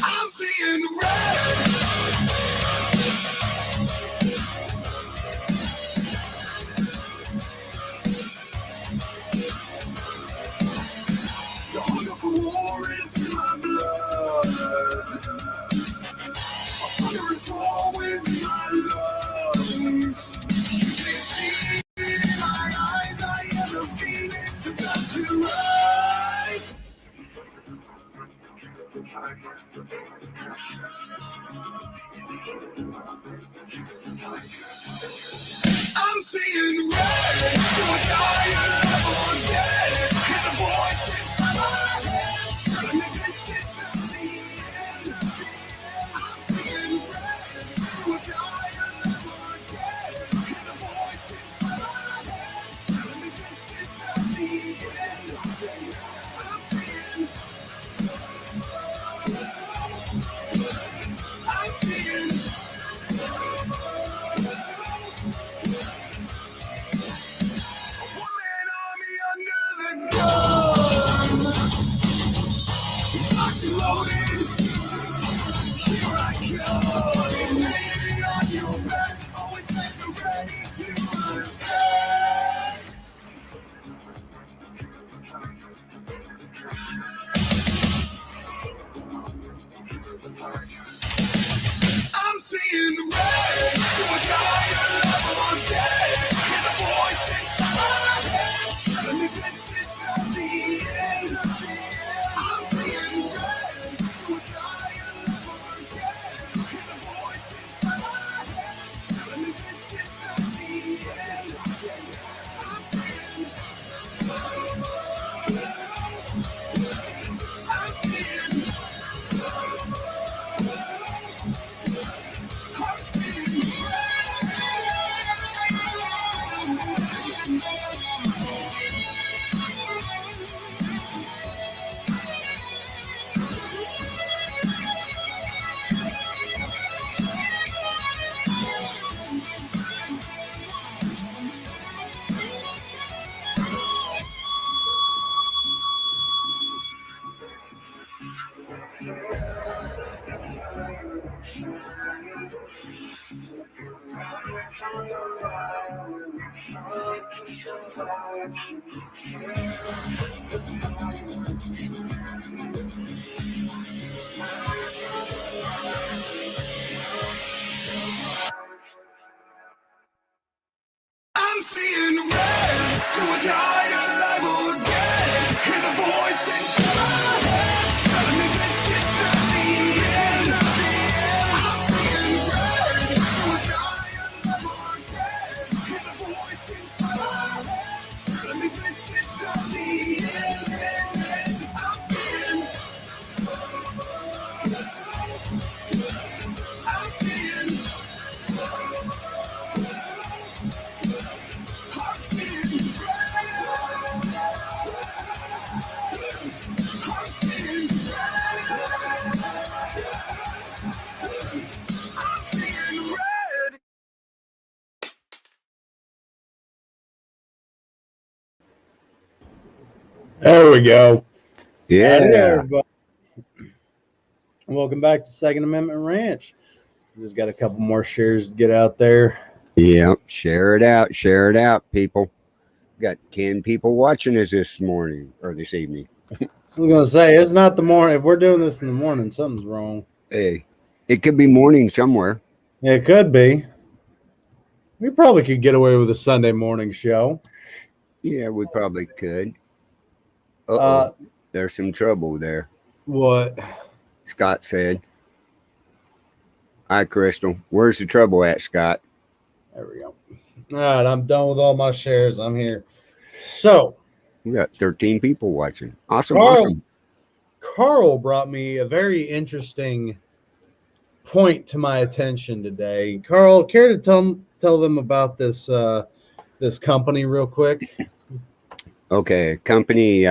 I'm seeing red. The hunger for war is in my blood. Hunger is war with my lungs. You can see in my eyes, I am the phoenix about to rise. I'm seeing red. Do I die alive or dead? Hear the voice inside my head telling me this is not the end. I'm seeing red. Do I die alive or dead? Hear the voice inside my head telling me this is not the end. I'm seeing. I'm seeing. One-man army under the gun. Locked and loaded. Here I come. Laying on your back. Always at the ready to attack. I'm seeing red. Do I die alive or dead? Hear the voice inside my head telling me this is not the end. I'm seeing red. Do I die alive or dead? Hear the voice inside my head telling me this is not the end. I'm seeing. I'm seeing. I'm seeing I'm seeing red. Do I die alive or dead? Hear the voice inside my head telling me this is not the end. I'm seeing red. Do I die alive or dead? Hear the voice inside my head telling me this is not the end. I'm seeing. I'm seeing. I'm seeing red. I'm seeing red. I'm seeing red. There we go. Howdy, Yeah. everybody. Welcome back to Second Amendment Ranch. Just got a couple more shares to get out there. Yep. Share it out. Share it out, people. Got 10 people watching us this morning or this evening. I was gonna say it's not the morning. If we're doing this in the morning, something's wrong. Hey, it could be morning somewhere. It could be. We probably could get away with a Sunday morning show. Yeah, we probably could. Uh-oh. There's some trouble there. What? Scott said. Hi, Crystal. Where's the trouble at, Scott? There we go. All right, I'm done with all my shares. I'm here. So We got 13 people watching. Awesome. Carl, Awesome. Carl brought me a very interesting point to my attention today. Carl, care to tell them about this this company real quick? Okay, a company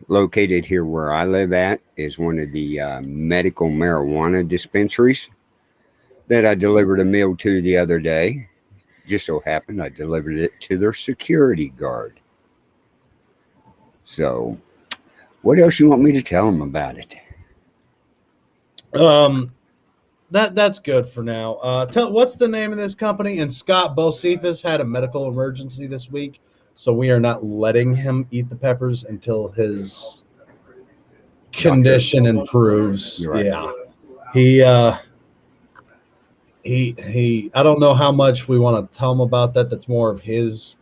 located here where I live at is one of the medical marijuana dispensaries that I delivered a meal to the other day. just so happened I delivered it to their security guard. So, what else you want me to tell them about it? That's good for now. What's the name of this company? And Scott Bocephus had a medical emergency this week, so we are not letting him eat the peppers until his condition improves. You're right. Yeah. He I don't know how much we want to tell him about that. That's more of his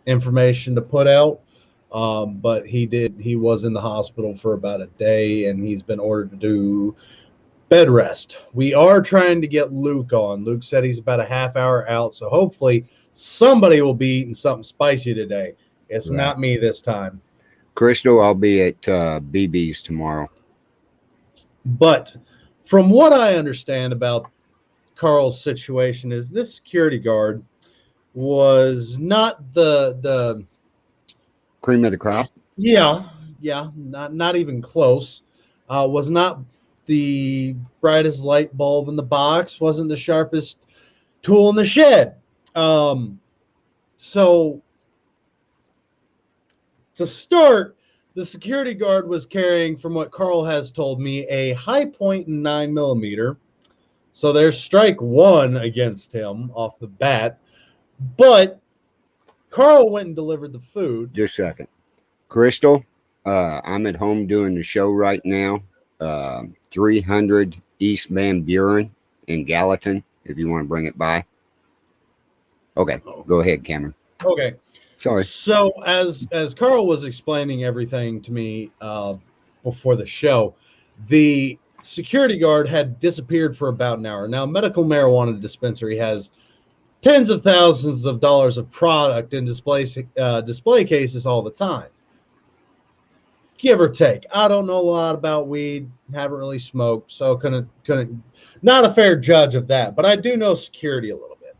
information to put out. But he was in the hospital for about a day, and he's been ordered to do bed rest. We are trying to get Luke on. Luke said he's about a half hour out, so hopefully somebody will be eating something spicy today. It's not me this time. Crystal, I'll be at BB's tomorrow. But from what I understand about Carl's situation is this security guard was not the Cream of the crop? Yeah, not even close. Was not the brightest light bulb in the box, wasn't the sharpest tool in the shed. So to start, the security guard was carrying, from what Carl has told me, a high point 9mm. So there's strike one against him off the bat. But Carl went and delivered the food. Just a second. Crystal, I'm at home doing the show right now. 300 East Van Buren in Gallatin, if you want to bring it by. Okay, go ahead, Cameron. Okay. Sorry. So as Carl was explaining everything to me before the show, the security guard had disappeared for about an hour. Now, medical marijuana dispensary has tens of thousands of dollars of product in display cases all the time, give or take. I don't know a lot about weed, haven't really smoked, so couldn't not a fair judge of that. But I do know security a little bit.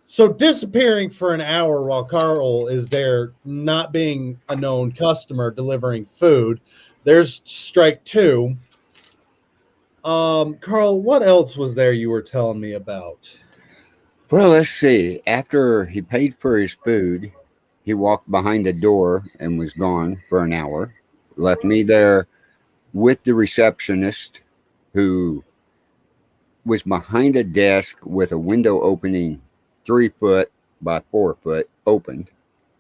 So disappearing for an hour while Carl is there, not being a known customer, delivering food. There's strike two. Carl, what else was there you were telling me about? Well, let's see. After he paid for his food, he walked behind a door and was gone for an hour. Left me there with the receptionist, who was behind a desk with a window opening 3 foot by 4 foot opened,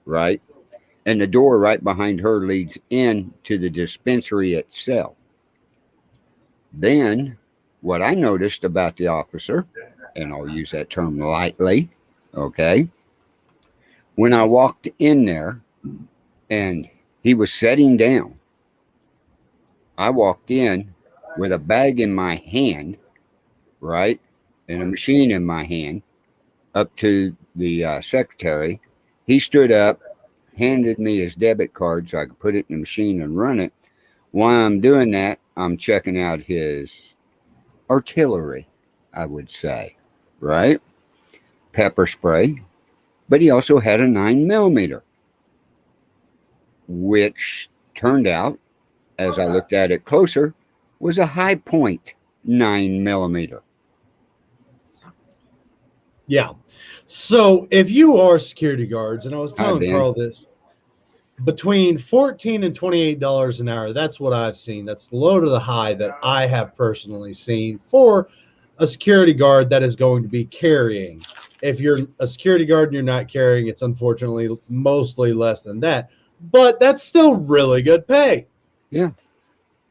right? And the door right behind her leads into the dispensary itself. Then what I noticed about the officer, and I'll use that term lightly, okay? When I walked in there and he was sitting down, I walked in with a bag in my hand, right? And a machine in my hand, up to the secretary. He stood up, handed me his debit card so I could put it in the machine and run it. While I'm doing that, I'm checking out his artillery, I would say, right? Pepper spray. But he also had a 9mm, which turned out, as I looked at it closer, was a high point 9mm. Yeah. So if you are security guards, and I was telling Dan. Carl this, between $14 and $28 an hour, that's what I've seen. That's the low to the high that I have personally seen for a security guard that is going to be carrying. If you're a security guard and you're not carrying, it's unfortunately mostly less than that. But that's still really good pay. Yeah.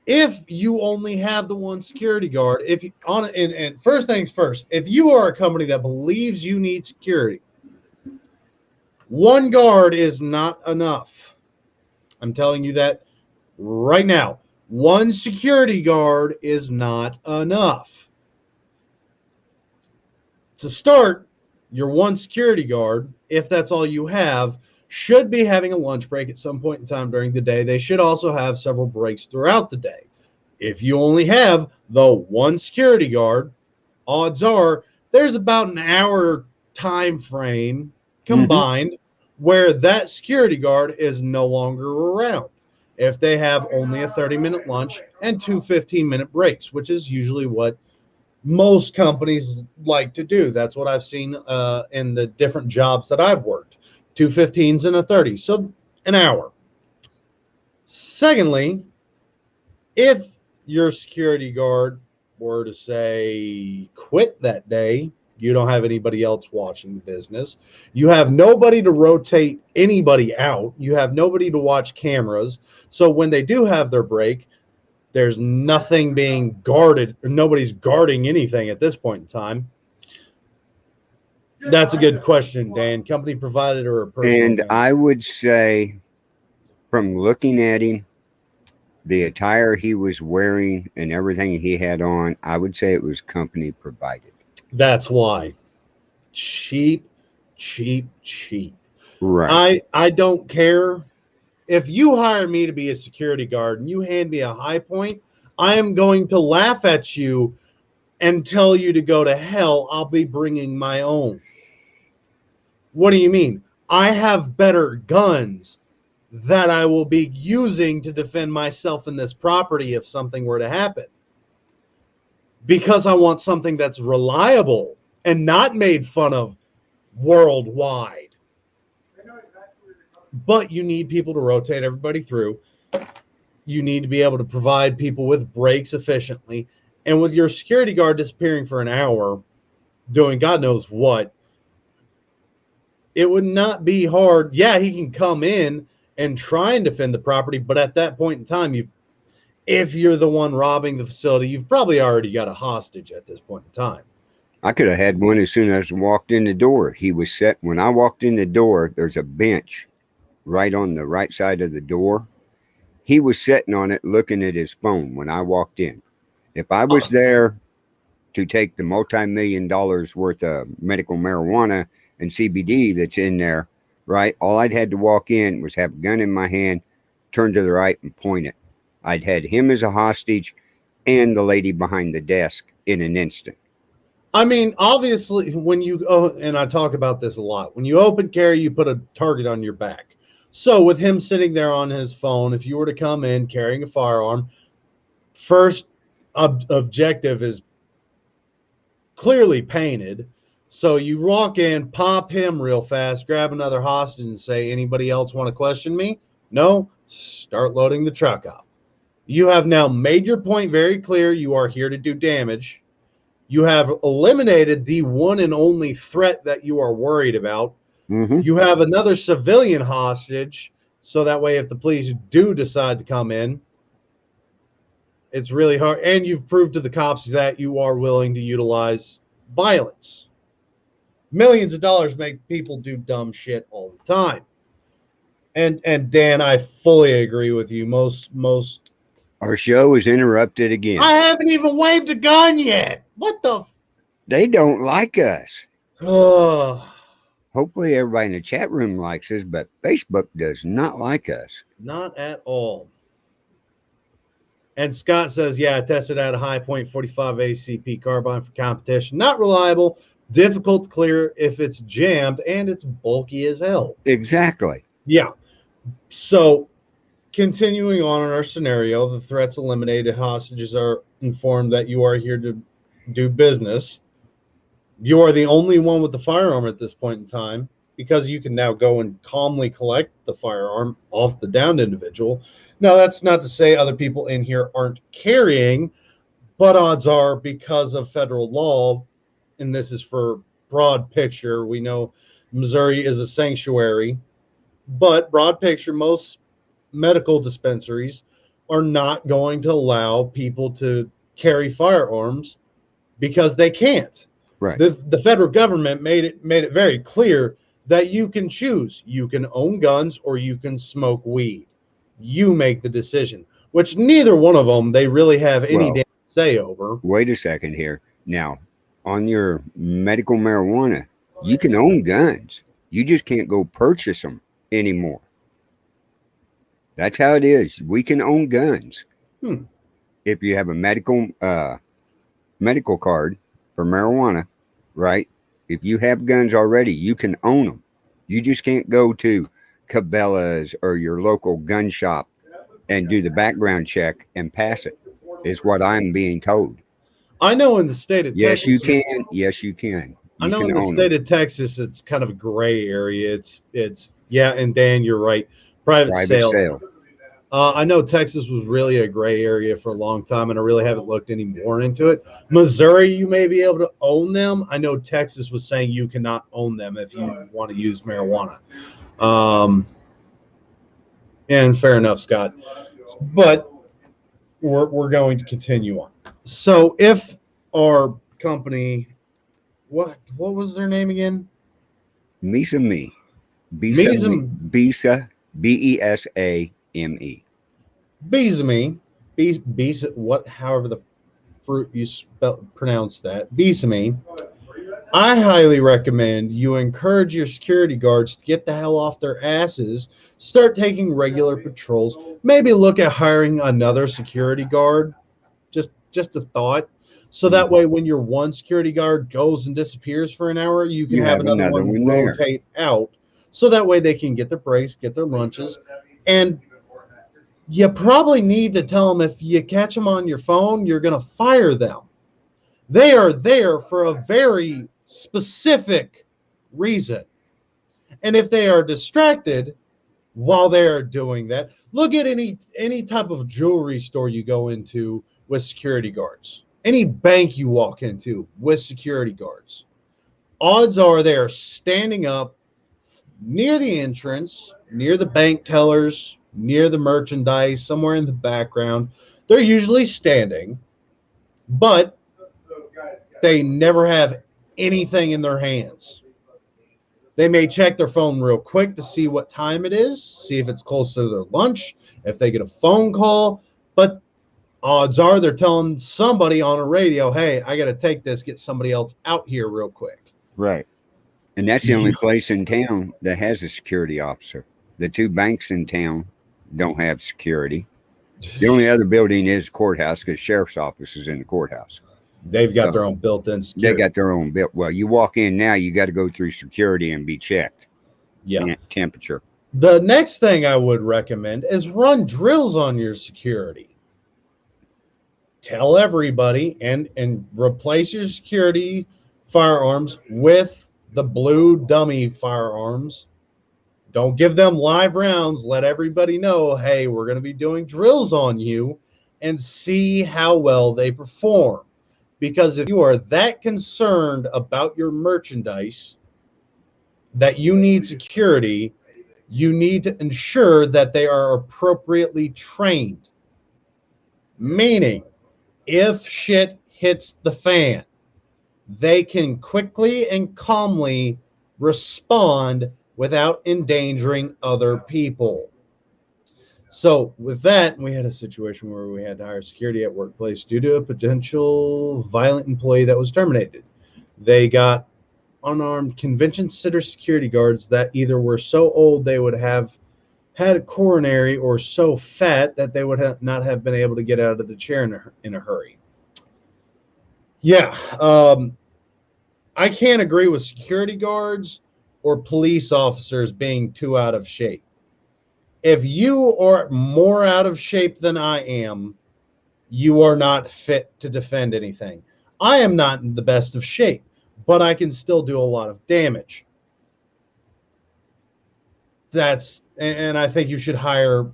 If you only have the one security guard, and first things first, if you are a company that believes you need security, one guard is not enough. I'm telling you that right now. One security guard is not enough. To start, your one security guard, if that's all you have, should be having a lunch break at some point in time during the day. They should also have several breaks throughout the day. If you only have the one security guard, odds are there's about an hour time frame combined where that security guard is no longer around. If they have only a 30-minute lunch and two 15-minute breaks, which is usually what most companies like to do. That's what I've seen in the different jobs that I've worked. 2 15s and a 30, so an hour. Secondly, if your security guard were to say quit that day, you don't have anybody else watching the business. You have nobody to rotate anybody out. You have nobody to watch cameras. So when they do have their break, there's nothing being guarded, or nobody's guarding anything at this point in time. That's a good question, Dan. Company provided or a personal And gun? I would say, from looking at him, the attire he was wearing and everything he had on, I would say it was company provided. That's why. Cheap, cheap, cheap. Right. I don't care. If you hire me to be a security guard and you hand me a high point, I am going to laugh at you and tell you to go to hell. I'll be bringing my own. What do you mean? I have better guns that I will be using to defend myself in this property if something were to happen. Because I want something that's reliable and not made fun of worldwide. But you need people to rotate everybody through. You need to be able to provide people with breaks efficiently. And with your security guard disappearing for an hour, doing God knows what, it would not be hard. Yeah, he can come in and try and defend the property, but at that point in time, if you're the one robbing the facility, you've probably already got a hostage at this point in time. I could have had one as soon as I walked in the door. He was set. When I walked in the door, there's a bench right on the right side of the door. He was sitting on it looking at his phone when I walked in. If I was there to take the multi-million dollars worth of medical marijuana and CBD that's in there, right, all I'd had to walk in was have a gun in my hand, turn to the right and point it. I'd had him as a hostage and the lady behind the desk in an instant. I mean, obviously, when you and I talk about this a lot, when you open carry, you put a target on your back. So with him sitting there on his phone, if you were to come in carrying a firearm, first objective is clearly painted. So you walk in, pop him real fast, grab another hostage and say, anybody else want to question me? No? Start loading the truck up. You have now made your point very clear. You are here to do damage. You have eliminated the one and only threat that you are worried about. Mm-hmm. You have another civilian hostage, so that way if the police do decide to come in, it's really hard. And you've proved to the cops that you are willing to utilize violence. Millions of dollars make people do dumb shit all the time. And Dan, I fully agree with you. Most Our show is interrupted again. I haven't even waved a gun yet. What the They don't like us. Oh, Hopefully everybody in the chat room likes us, but Facebook does not like us. not at all. And Scott says, yeah, I tested out a high point 45 ACP carbine for competition. Not reliable, difficult to clear if it's jammed, and it's bulky as hell. Exactly. Yeah. So continuing on in our scenario, the threats eliminated, hostages are informed that you are here to do business. You are the only one with the firearm at this point in time, because you can now go and calmly collect the firearm off the downed individual. Now, that's not to say other people in here aren't carrying, but odds are, because of federal law, and this is for broad picture, we know Missouri is a sanctuary, but broad picture, most medical dispensaries are not going to allow people to carry firearms because they can't. Right. The federal government made it very clear that you can choose. You can own guns or you can smoke weed. You make the decision, which neither one of them they really have any damn say over. Wait a second here. Now, on your medical marijuana, you can own guns. You just can't go purchase them anymore. That's how it is. We can own guns. If you have a medical card for marijuana, right? If you have guns already, you can own them. You just can't go to Cabela's or your local gun shop and do the background check and pass it, is what I'm being told. I know in the state of Yes, you Texas, can. Yes, you can. I You know in can the own state them. of Texas, it's kind of a gray area. It's yeah, and Dan, you're right. Private Private sale. sale. I know Texas was really a gray area for a long time, and I really haven't looked any more into it. Missouri, you may be able to own them. I know Texas was saying you cannot own them if you want to use marijuana. Um, and fair enough, Scott. But we're going to continue on. So if our company, what was their name again? Misa me. Bisa me. Mizam Bisa. Besame. Bizame, what, however the fruit you pronounce that, Bizame. I highly recommend you encourage your security guards to get the hell off their asses, start taking regular patrols, maybe look at hiring another security guard. Just a thought. So that way, when your one security guard goes and disappears for an hour, you can You have have another another one one there. rotate out. So that way they can get their breaks, get their lunches, and you probably need to tell them if you catch them on your phone, you're going to fire them. They are there for a very specific reason. And if they are distracted while they are doing that, look at any type of jewelry store you go into with security guards. Any bank you walk into with security guards. Odds are they are standing up near the entrance, near the bank tellers, near the merchandise, somewhere in the background. They're usually standing, but they never have anything in their hands. They may check their phone real quick to see what time it is, see if it's close to their lunch, if they get a phone call, but odds are they're telling somebody on a radio, hey, I got to take this, get somebody else out here real quick. Right. And that's the only place in town that has a security officer. The two banks in town don't have security. The only other building is courthouse because sheriff's office is in the courthouse. They've got their own built-in security. They got their own built. Well, you walk in now, you got to go through security and be checked. Yeah. Temperature. The next thing I would recommend is run drills on your security. Tell everybody and replace your security firearms with the blue dummy firearms. Don't give them live rounds. Let everybody know, hey, we're going to be doing drills on you and see how well they perform. Because if you are that concerned about your merchandise that you need security, you need to ensure that they are appropriately trained. Meaning, if shit hits the fan, they can quickly and calmly respond without endangering other people. So with that, we had a situation where we had to hire security at workplace due to a potential violent employee that was terminated. They got unarmed convention center security guards that either were so old they would have had a coronary or so fat that they would not have been able to get out of the chair in a hurry. Yeah, I can't agree with security guards or police officers being too out of shape. If you are more out of shape than I am, you are not fit to defend anything. I am not in the best of shape, but I can still do a lot of damage. And I think you should hire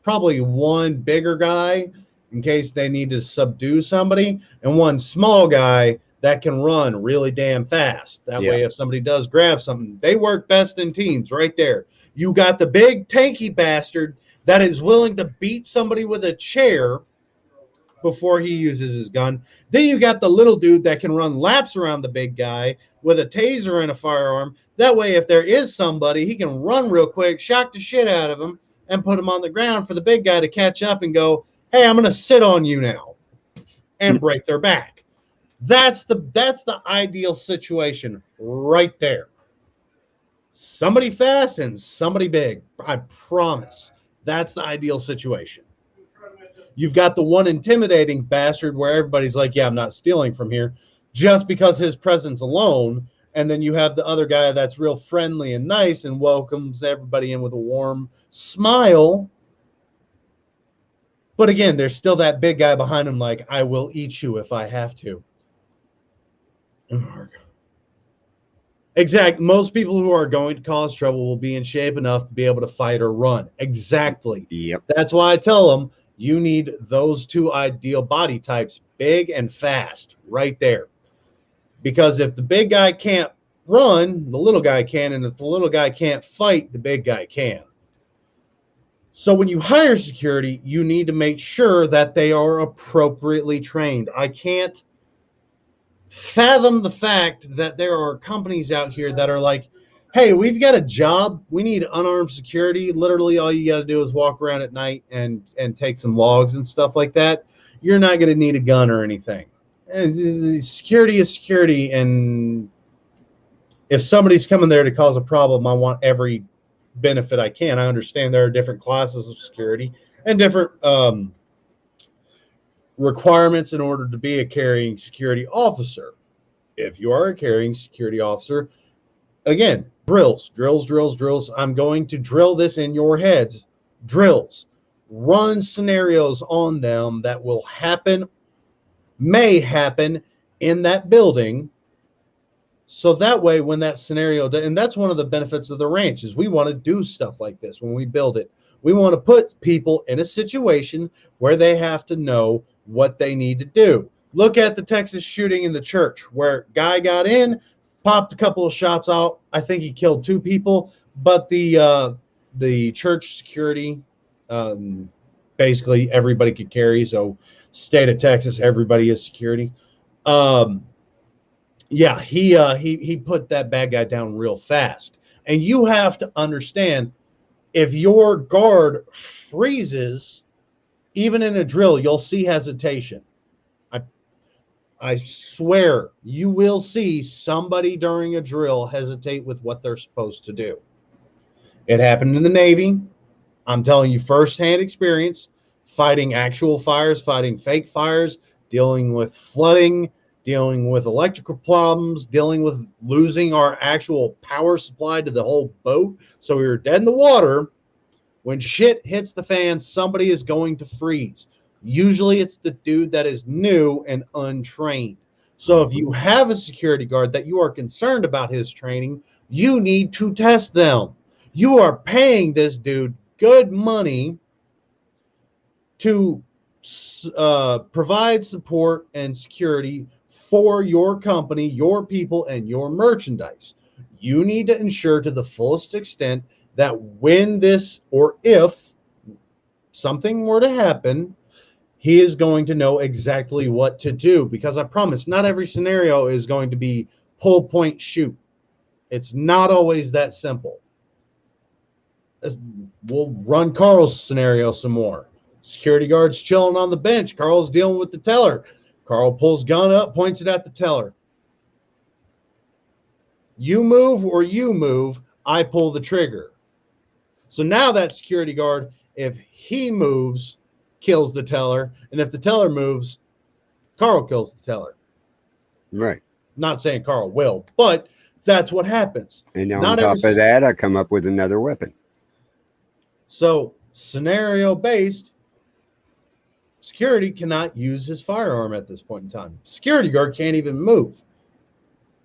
probably one bigger guy in case they need to subdue somebody, and one small guy that can run really damn fast. That way, if somebody does grab something, they work best in teams right there. You got the big tanky bastard that is willing to beat somebody with a chair before he uses his gun. Then you got the little dude that can run laps around the big guy with a taser and a firearm. That way, if there is somebody, he can run real quick, shock the shit out of him, and put him on the ground for the big guy to catch up and go, hey, I'm going to sit on you now, and break their back. That's the ideal situation right there. Somebody fast and somebody big. I promise. That's the ideal situation. You've got the one intimidating bastard where everybody's like, yeah, I'm not stealing from here, just because his presence alone. And then you have the other guy that's real friendly and nice and welcomes everybody in with a warm smile. But again, there's still that big guy behind him, like, I will eat you if I have to. Exactly. Most people who are going to cause trouble will be in shape enough to be able to fight or run. Exactly. Yep. That's why I tell them you need those two ideal body types, big and fast, right there. Because if the big guy can't run, the little guy can. And if the little guy can't fight, the big guy can. So when you hire security, you need to make sure that they are appropriately trained. I can't fathom the fact that there are companies out here that are like, hey, we've got a job. We need unarmed security. Literally, all you got to do is walk around at night and take some logs and stuff like that. You're not going to need a gun or anything. And security is security. And if somebody's coming there to cause a problem, I want every benefit I can. I understand there are different classes of security and different requirements in order to be a carrying security officer. If you are a carrying security officer, again, drills. I'm going to drill this in your heads. Drills. Run scenarios on them that will happen, may happen in that building. So that way, when that scenario, and that's one of the benefits of the ranch, is we want to do stuff like this when we build it. We want to put people in a situation where they have to know what they need to do. Look at the Texas shooting in the church where guy got in, popped a couple of shots out. I think he killed 2 people, but the church security, basically everybody could carry. So state of Texas, everybody is security. Yeah, he put that bad guy down real fast. And you have to understand, if your guard freezes, even in a drill, you'll see hesitation. I swear you will see somebody during a drill hesitate with what they're supposed to do. It happened in the Navy. I'm telling you firsthand experience, fighting actual fires, fighting fake fires, dealing with flooding, dealing with electrical problems, dealing with losing our actual power supply to the whole boat. So we were dead in the water. When shit hits the fan, somebody is going to freeze. Usually it's the dude that is new and untrained. So if you have a security guard that you are concerned about his training, you need to test them. You are paying this dude good money to provide support and security for your company, your people, and your merchandise. You need to ensure to the fullest extent that when this, or if something were to happen, he is going to know exactly what to do, because I promise not every scenario is going to be pull, point, shoot. It's not always that simple. We'll run Carl's scenario some more. Security guard's chilling on the bench. Carl's dealing with the teller. Carl pulls gun up, points it at the teller. You move or you move, I pull the trigger. So now that security guard, if he moves, kills the teller, and if the teller moves, Carl kills the teller. Right. Not saying Carl will, but that's what happens. And now on top of that, I come up with another weapon. So scenario based, security cannot use his firearm at this point in time. Security guard can't even move.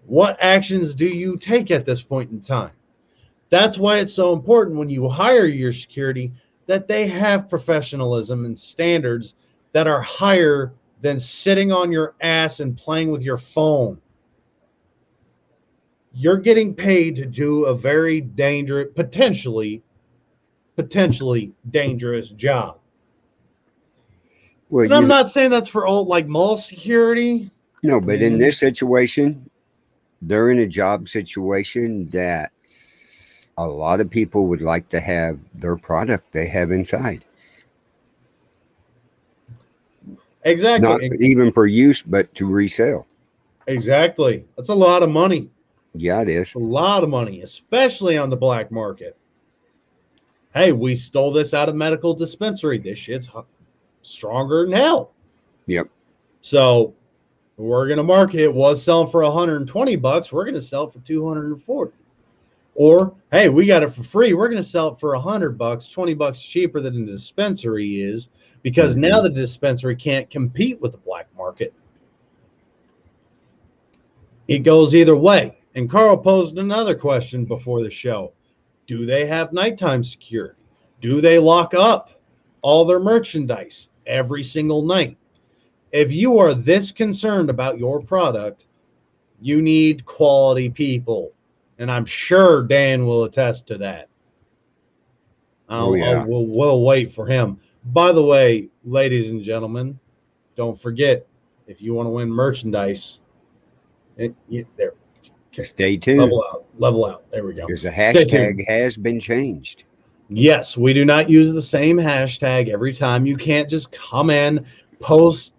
What actions do you take at this point in time? That's why it's so important when you hire your security that they have professionalism and standards that are higher than sitting on your ass and playing with your phone. You're getting paid to do a very dangerous, potentially dangerous job. Well, and I'm not saying that's for all like mall security. No, but in this situation, they're in a job situation that a lot of people would like to have their product they have inside. Exactly. Not even for use, but to resell. Exactly. That's a lot of money. Yeah, it is. A lot of money, especially on the black market. Hey, we stole this out of medical dispensary. This shit's stronger than hell. Yep. So we're going to market it. Was selling for $120. We're going to sell it for $240. Or, hey, we got it for free. We're going to sell it for $100, $20 cheaper than the dispensary is. because Mhm. now the dispensary can't compete with the black market. It goes either way. And Carl posed another question before the show. Do they have nighttime security? Do they lock up all their merchandise every single night? If you are this concerned about your product, you need quality people. And I'm sure Dan will attest to that. Oh, yeah. We'll wait for him. By the way, ladies and gentlemen, don't forget, if you want to win merchandise, there. Okay. Stay tuned Level out. Level out. There we go. because the Stay tuned. hashtag has been changed. Yes, we do not use the same hashtag every time. You can't just come in, post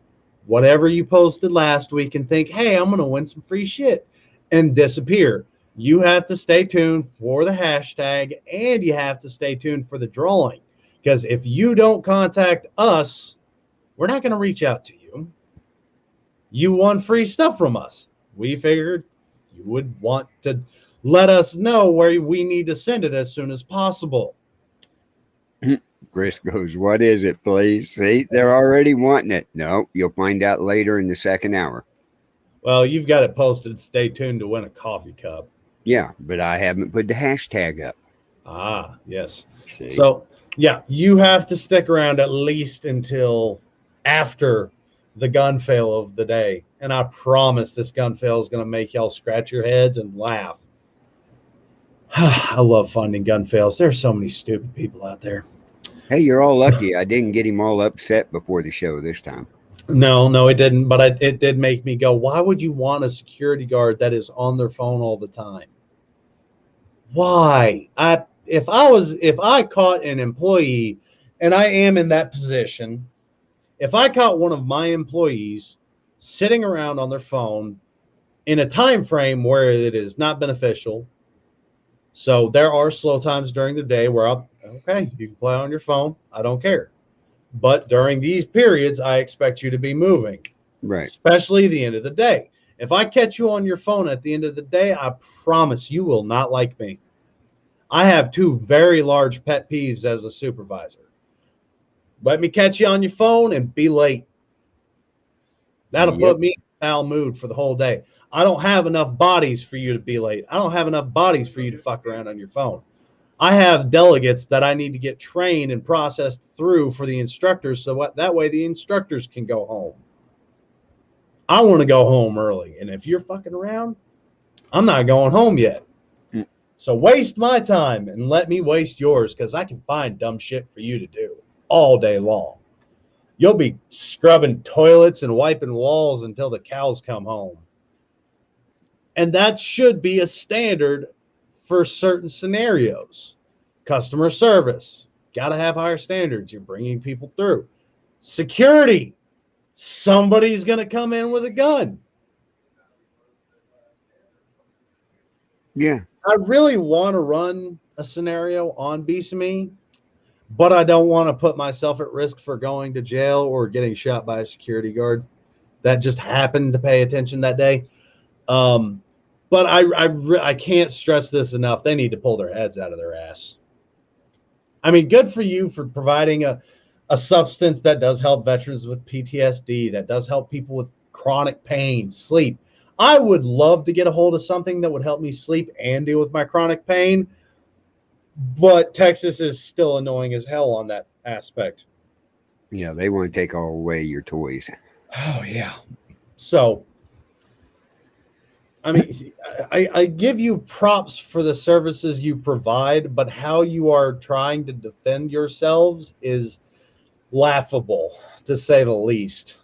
whatever you posted last week and think, hey, I'm going to win some free shit and disappear. You have to stay tuned for the hashtag and you have to stay tuned for the drawing. Because if you don't contact us, we're not going to reach out to you. You want free stuff from us. We figured you would want to let us know where we need to send it as soon as possible. Chris goes, what is it, please? See, they're already wanting it. No, you'll find out later in the second hour. Well, you've got it posted. Stay tuned to win a coffee cup. Yeah, but I haven't put the hashtag up. Ah, yes. See? So, yeah, you have to stick around at least until after the gun fail of the day. And I promise this gun fail is going to make y'all scratch your heads and laugh. I love finding gun fails. There's so many stupid people out there. Hey, you're all lucky. I didn't get him all upset before the show this time. No, it didn't. But it did make me go, why would you want a security guard that is on their phone all the time? Why? If I caught an employee, and I am in that position, if I caught one of my employees sitting around on their phone in a time frame where it is not beneficial, so there are slow times during the day where okay, you can play on your phone, I don't care. But during these periods, I expect you to be moving, Right. especially the end of the day. If I catch you on your phone at the end of the day, I promise you will not like me. I have two very large pet peeves as a supervisor. Let me catch you on your phone and be late. That'll put me in a foul mood for the whole day. I don't have enough bodies for you to be late. I don't have enough bodies for you to fuck around on your phone. I have delegates that I need to get trained and processed through for the instructors so that way the instructors can go home. I want to go home early. And if you're fucking around, I'm not going home yet. So waste my time and let me waste yours because I can find dumb shit for you to do all day long. You'll be scrubbing toilets and wiping walls until the cows come home. And that should be a standard for certain scenarios. Customer service, got to have higher standards. You're bringing people through. Security, somebody's going to come in with a gun. Yeah. I really want to run a scenario on BSME, but I don't want to put myself at risk for going to jail or getting shot by a security guard that just happened to pay attention that day. But I can't stress this enough. They need to pull their heads out of their ass. I mean, good for you for providing a substance that does help veterans with PTSD, that does help people with chronic pain, sleep. I would love to get a hold of something that would help me sleep and deal with my chronic pain, but Texas is still annoying as hell on that aspect. Yeah, they want to take all away your toys. Oh, yeah. So, I mean, I give you props for the services you provide, but how you are trying to defend yourselves is laughable, to say the least.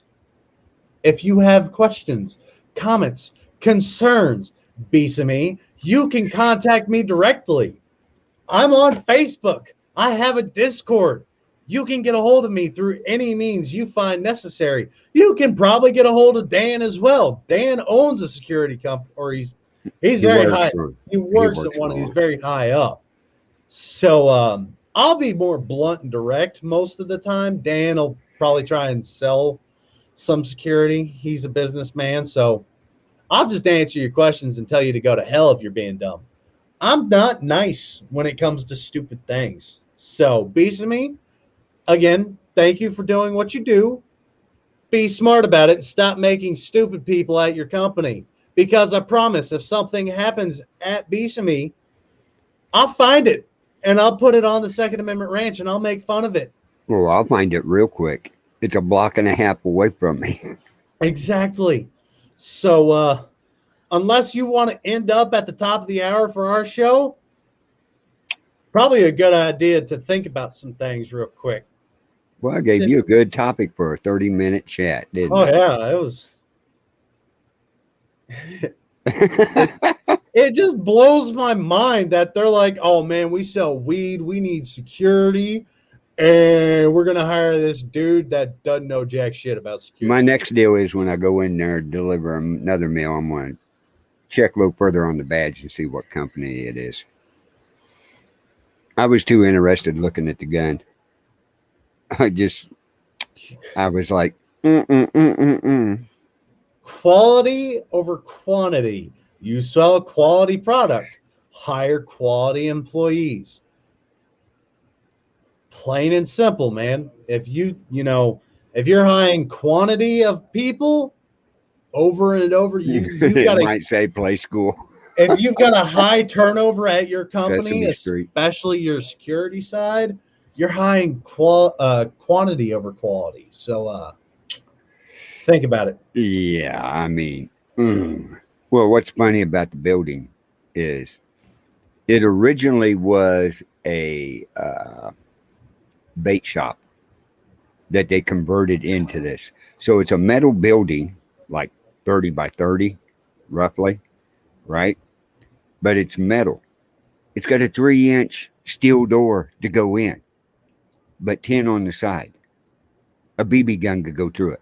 If you have questions, comments, concerns, BSME, you can contact me directly. I'm on Facebook. I have a Discord. You can get a hold of me through any means you find necessary. You can probably get a hold of Dan as well. Dan owns a security company, or he's very high. He works at one, and he's very high up. So I'll be more blunt and direct most of the time. Dan will probably try and sell some security. He's a businessman, so I'll just answer your questions and tell you to go to hell if you're being dumb. I'm not nice when it comes to stupid things. So, BSME, again, thank you for doing what you do. Be smart about it and stop making stupid people at your company. Because I promise, if something happens at Bisame, I'll find it and I'll put it on the Second Amendment Ranch and I'll make fun of it. Well, I'll find it real quick. It's a block and a half away from me. Exactly. So, unless you want to end up at the top of the hour for our show, probably a good idea to think about some things real quick. Well, I gave you a good topic for a 30-minute chat, didn't Oh I? yeah, it was. It just blows my mind that they're like, "Oh man, we sell weed, we need security, and we're gonna hire this dude that doesn't know jack shit about security." My next deal is when I go in there and deliver another mail, I'm going to check a little further on the badge and see what company it is. I was too interested looking at the gun. I was like, Quality over quantity. You sell a quality product, hire quality employees. Plain and simple, man. If if you're hiring quantity of people over and over, you it got might say play school. if you've got a high turnover at your company, Sesame Street. especially your security side, you're hiring quantity over quality. So think about it. Yeah, I mean, well, what's funny about the building is it originally was a bait shop that they converted into this. So it's a metal building, like 30 by 30, roughly, right? But it's metal. It's got a 3-inch steel door to go in, but 10 on the side. A BB gun could go through it.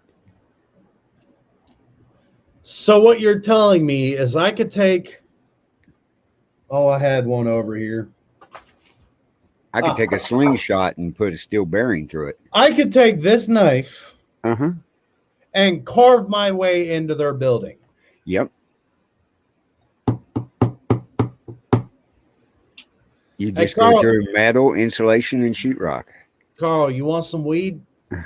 So what you're telling me is I could take. Oh, I had one over here. I could take a slingshot and put a steel bearing through it. I could take this knife Uh-huh. and carve my way into their building. Yep. You just Carl, go through metal, insulation, and sheetrock. Carl, you want some weed? I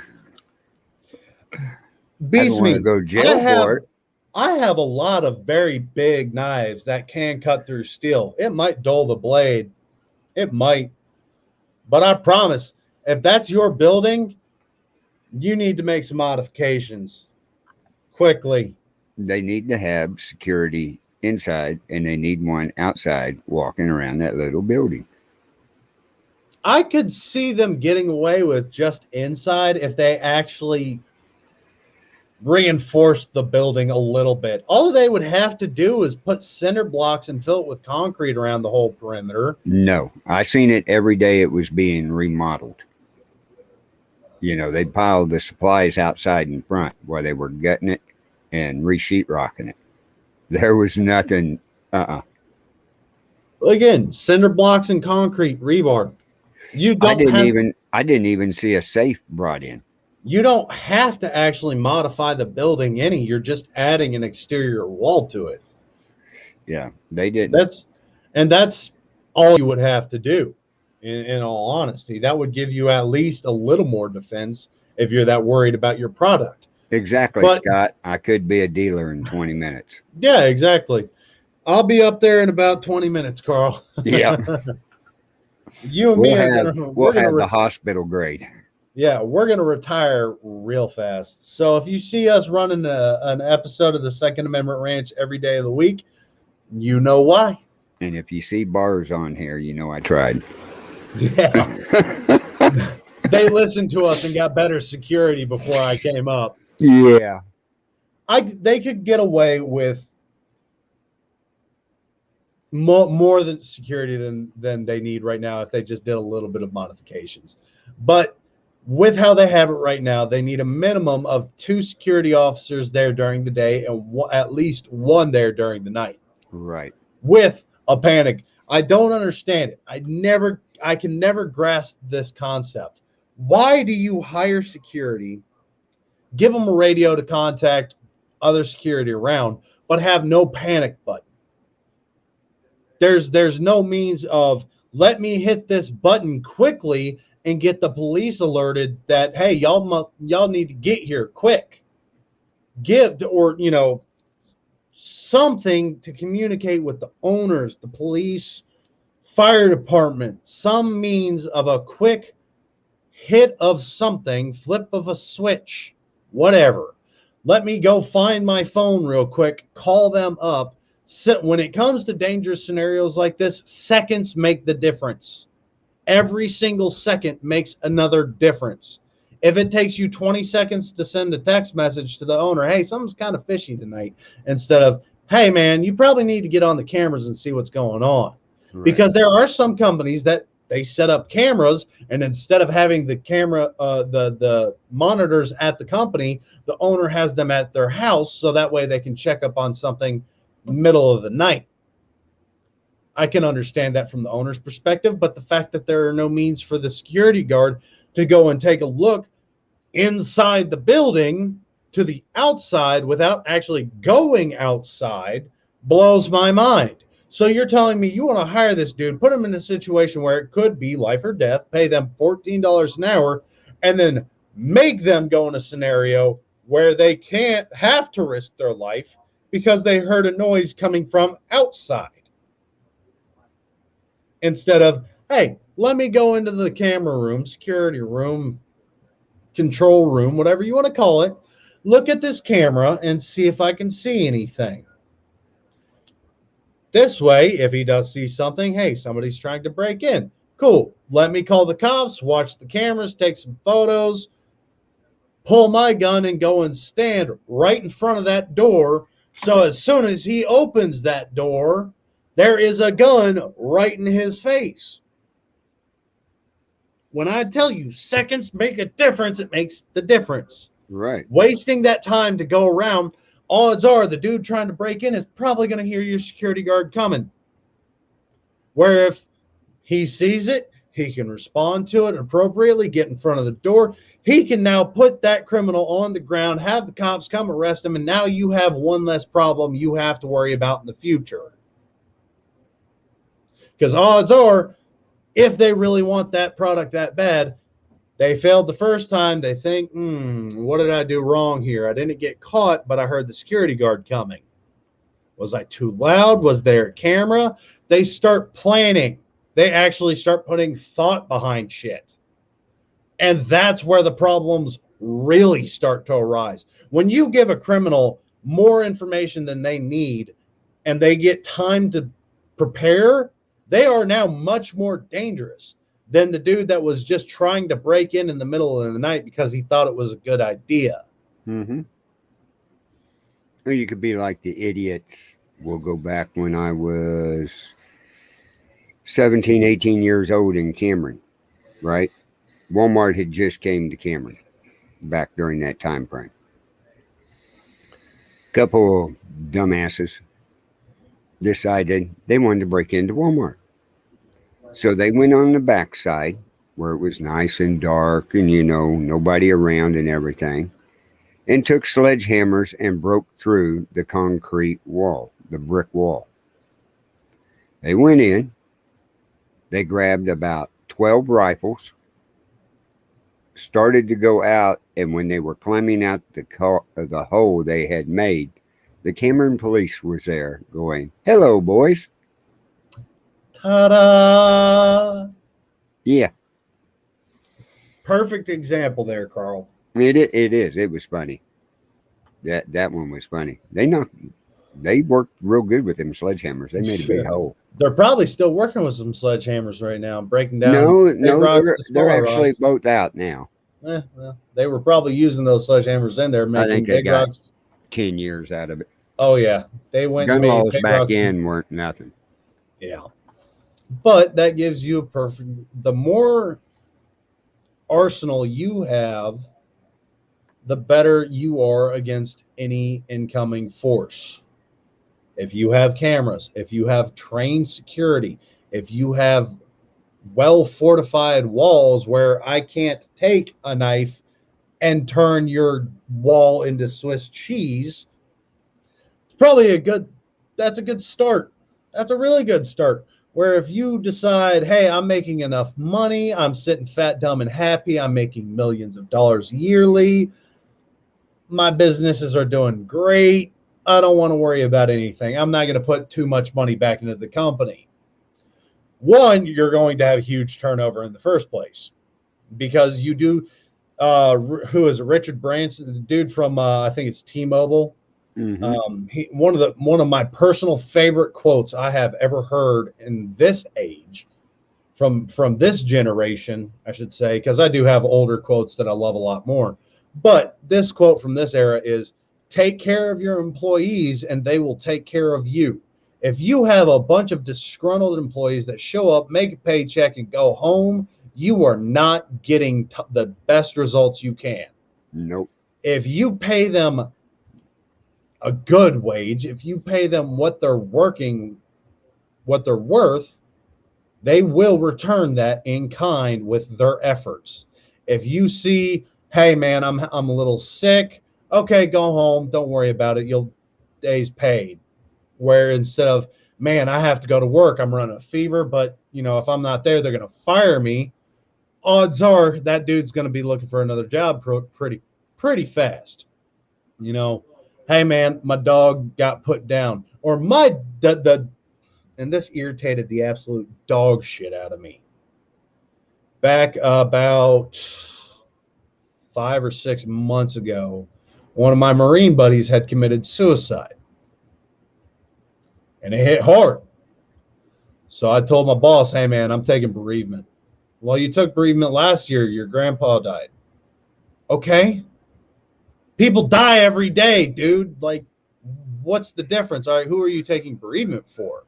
Beats don't want to me. go to jail for it. I have a lot of very big knives that can cut through steel. It might dull the blade. It might. But I promise, if that's your building, you need to make some modifications quickly. They need to have security inside, and they need one outside walking around that little building. I could see them getting away with just inside if they actually reinforced the building a little bit. All they would have to do is put cinder blocks and fill it with concrete around the whole perimeter. No, I seen it every day it was being remodeled. You know, they'd pile the supplies outside in front where they were gutting it and re-sheetrocking it. There was nothing, Again, cinder blocks and concrete, rebar. I didn't even see a safe brought in. You don't have to actually modify the building any. You're just adding an exterior wall to it. Yeah, they didn't. That's all you would have to do. In all honesty, that would give you at least a little more defense if you're that worried about your product. Exactly, But- Scott. I could be a dealer in 20 minutes. Yeah, exactly. I'll be up there in about 20 minutes, Carl. Yeah. You and We'll me are have, gonna, we'll we're gonna have the re- hospital grade. yeah, we're gonna retire real fast. So if you see us running an episode of the Second Amendment Ranch every day of the week, you know why. And if you see bars on here, you know I tried. Yeah. They listened to us and got better security before I came up. Yeah. They could get away with more than security than they need right now if they just did a little bit of modifications. But with how they have it right now, they need a minimum of 2 security officers there during the day and at least 1 there during the night Right. with a panic. I don't understand it. I can never grasp this concept. Why do you hire security, give them a radio to contact other security around, but have no panic button? There's no means of Let me hit this button quickly and get the police alerted that, hey, y'all need to get here quick. Give, or, something to communicate with the owners, the police, fire department, some means of a quick hit of something, flip of a switch, whatever. Let me go find my phone real quick, call them up. When it comes to dangerous scenarios like this, seconds make the difference. Every single second makes another difference. If it takes you 20 seconds to send a text message to the owner, hey, something's kind of fishy tonight, instead of, hey, man, you probably need to get on the cameras and see what's going on. Right. Because there are some companies that they set up cameras, and instead of having the camera, the monitors at the company, the owner has them at their house, so that way they can check up on something middle of the night. I can understand that from the owner's perspective, but the fact that there are no means for the security guard to go and take a look inside the building to the outside without actually going outside blows my mind. So you're telling me you want to hire this dude, put him in a situation where it could be life or death, pay them $14 an hour, and then make them go in a scenario where they can't have to risk their life because they heard a noise coming from outside. Instead of, hey, let me go into the camera room, security room, control room, whatever you want to call it, look at this camera and see if I can see anything. This way, if he does see something, hey, somebody's trying to break in. Cool. Let me call the cops, watch the cameras, take some photos, pull my gun and go and stand right in front of that door. So as soon as he opens that door, there is a gun right in his face. When I tell you seconds make a difference, it makes the difference. Right. Wasting that time to go around, odds are the dude trying to break in is probably going to hear your security guard coming. Where if he sees it, he can respond to it appropriately, get in front of the door. He can now put that criminal on the ground, have the cops come arrest him, and now you have one less problem you have to worry about in the future. Because odds are, if they really want that product that bad, they failed the first time, they think, what did I do wrong here? I didn't get caught, but I heard the security guard coming. Was I too loud? Was there a camera? They start planning. They actually start putting thought behind shit. And that's where the problems really start to arise. When you give a criminal more information than they need and they get time to prepare, they are now much more dangerous than the dude that was just trying to break in the middle of the night because he thought it was a good idea. Mm-hmm. Or you could be like the idiots. We'll go back when I was 17, 18 years old in Cameron, right? Walmart had just came to Cameron back during that time frame. Couple of dumbasses decided they wanted to break into Walmart. So they went on the backside where it was nice and dark and, nobody around and everything, and took sledgehammers and broke through the concrete wall, the brick wall. They went in, they grabbed about 12 rifles, started to go out, and when they were climbing out the hole they had made, the Cameron police was there going, "Hello, boys." Ta-da! Yeah. Perfect example there, Carl. It is. It was funny. That one was funny. They worked real good with them sledgehammers. They made a big hole. They're probably still working with some sledgehammers right now, breaking down. No, they're actually both out now. Well, they were probably using those sledgehammers in there, making I think they big got rocks. 10 years out of it. Oh yeah, they went Gun and made laws big back rocks. in weren't nothing. Yeah, but that gives you a perfect. The more arsenal you have, the better you are against any incoming force. If you have cameras, if you have trained security, if you have well fortified walls where I can't take a knife and turn your wall into Swiss cheese, it's probably that's a good start. That's a really good start. Where if you decide, hey, I'm making enough money, I'm sitting fat, dumb, and happy, I'm making millions of dollars yearly, my businesses are doing great, I don't want to worry about anything. I'm not going to put too much money back into the company. One, you're going to have huge turnover in the first place because you do. Who is it? Richard Branson, the dude from I think it's T-Mobile. One of my personal favorite quotes I have ever heard in this age, from this generation, I should say, because I do have older quotes that I love a lot more. But this quote from this era is, "Take care of your employees, and they will take care of you." If you have a bunch of disgruntled employees that show up, make a paycheck, and go home, you are not getting the best results you can. Nope. If you pay them a good wage, if you pay them what they're working, what they're worth, they will return that in kind with their efforts. If you see, hey man, I'm a little sick, okay, go home, don't worry about it, you'll days paid. Where instead of, man, I have to go to work, I'm running a fever, but if I'm not there, they're going to fire me. Odds are that dude's going to be looking for another job pretty fast. Hey man, my dog got put down, or and this irritated the absolute dog shit out of me. Back about 5 or 6 months ago, one of my Marine buddies had committed suicide. And it hit hard. So I told my boss, hey, man, I'm taking bereavement. Well, you took bereavement last year. Your grandpa died. Okay. People die every day, dude. Like, what's the difference? All right, who are you taking bereavement for?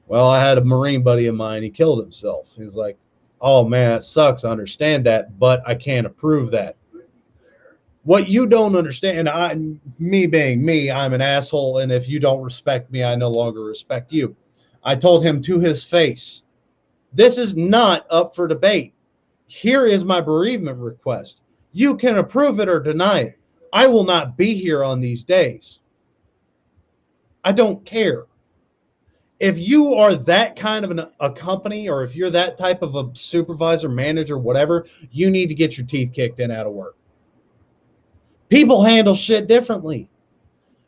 Well, I had a Marine buddy of mine. He killed himself. He was like, oh, man, that sucks. I understand that, but I can't approve that. What you don't understand, me being me, I'm an asshole, and if you don't respect me, I no longer respect you. I told him to his face, this is not up for debate. Here is my bereavement request. You can approve it or deny it. I will not be here on these days. I don't care. If you are that kind of a company, or if you're that type of a supervisor, manager, whatever, you need to get your teeth kicked in out of work. People handle shit differently.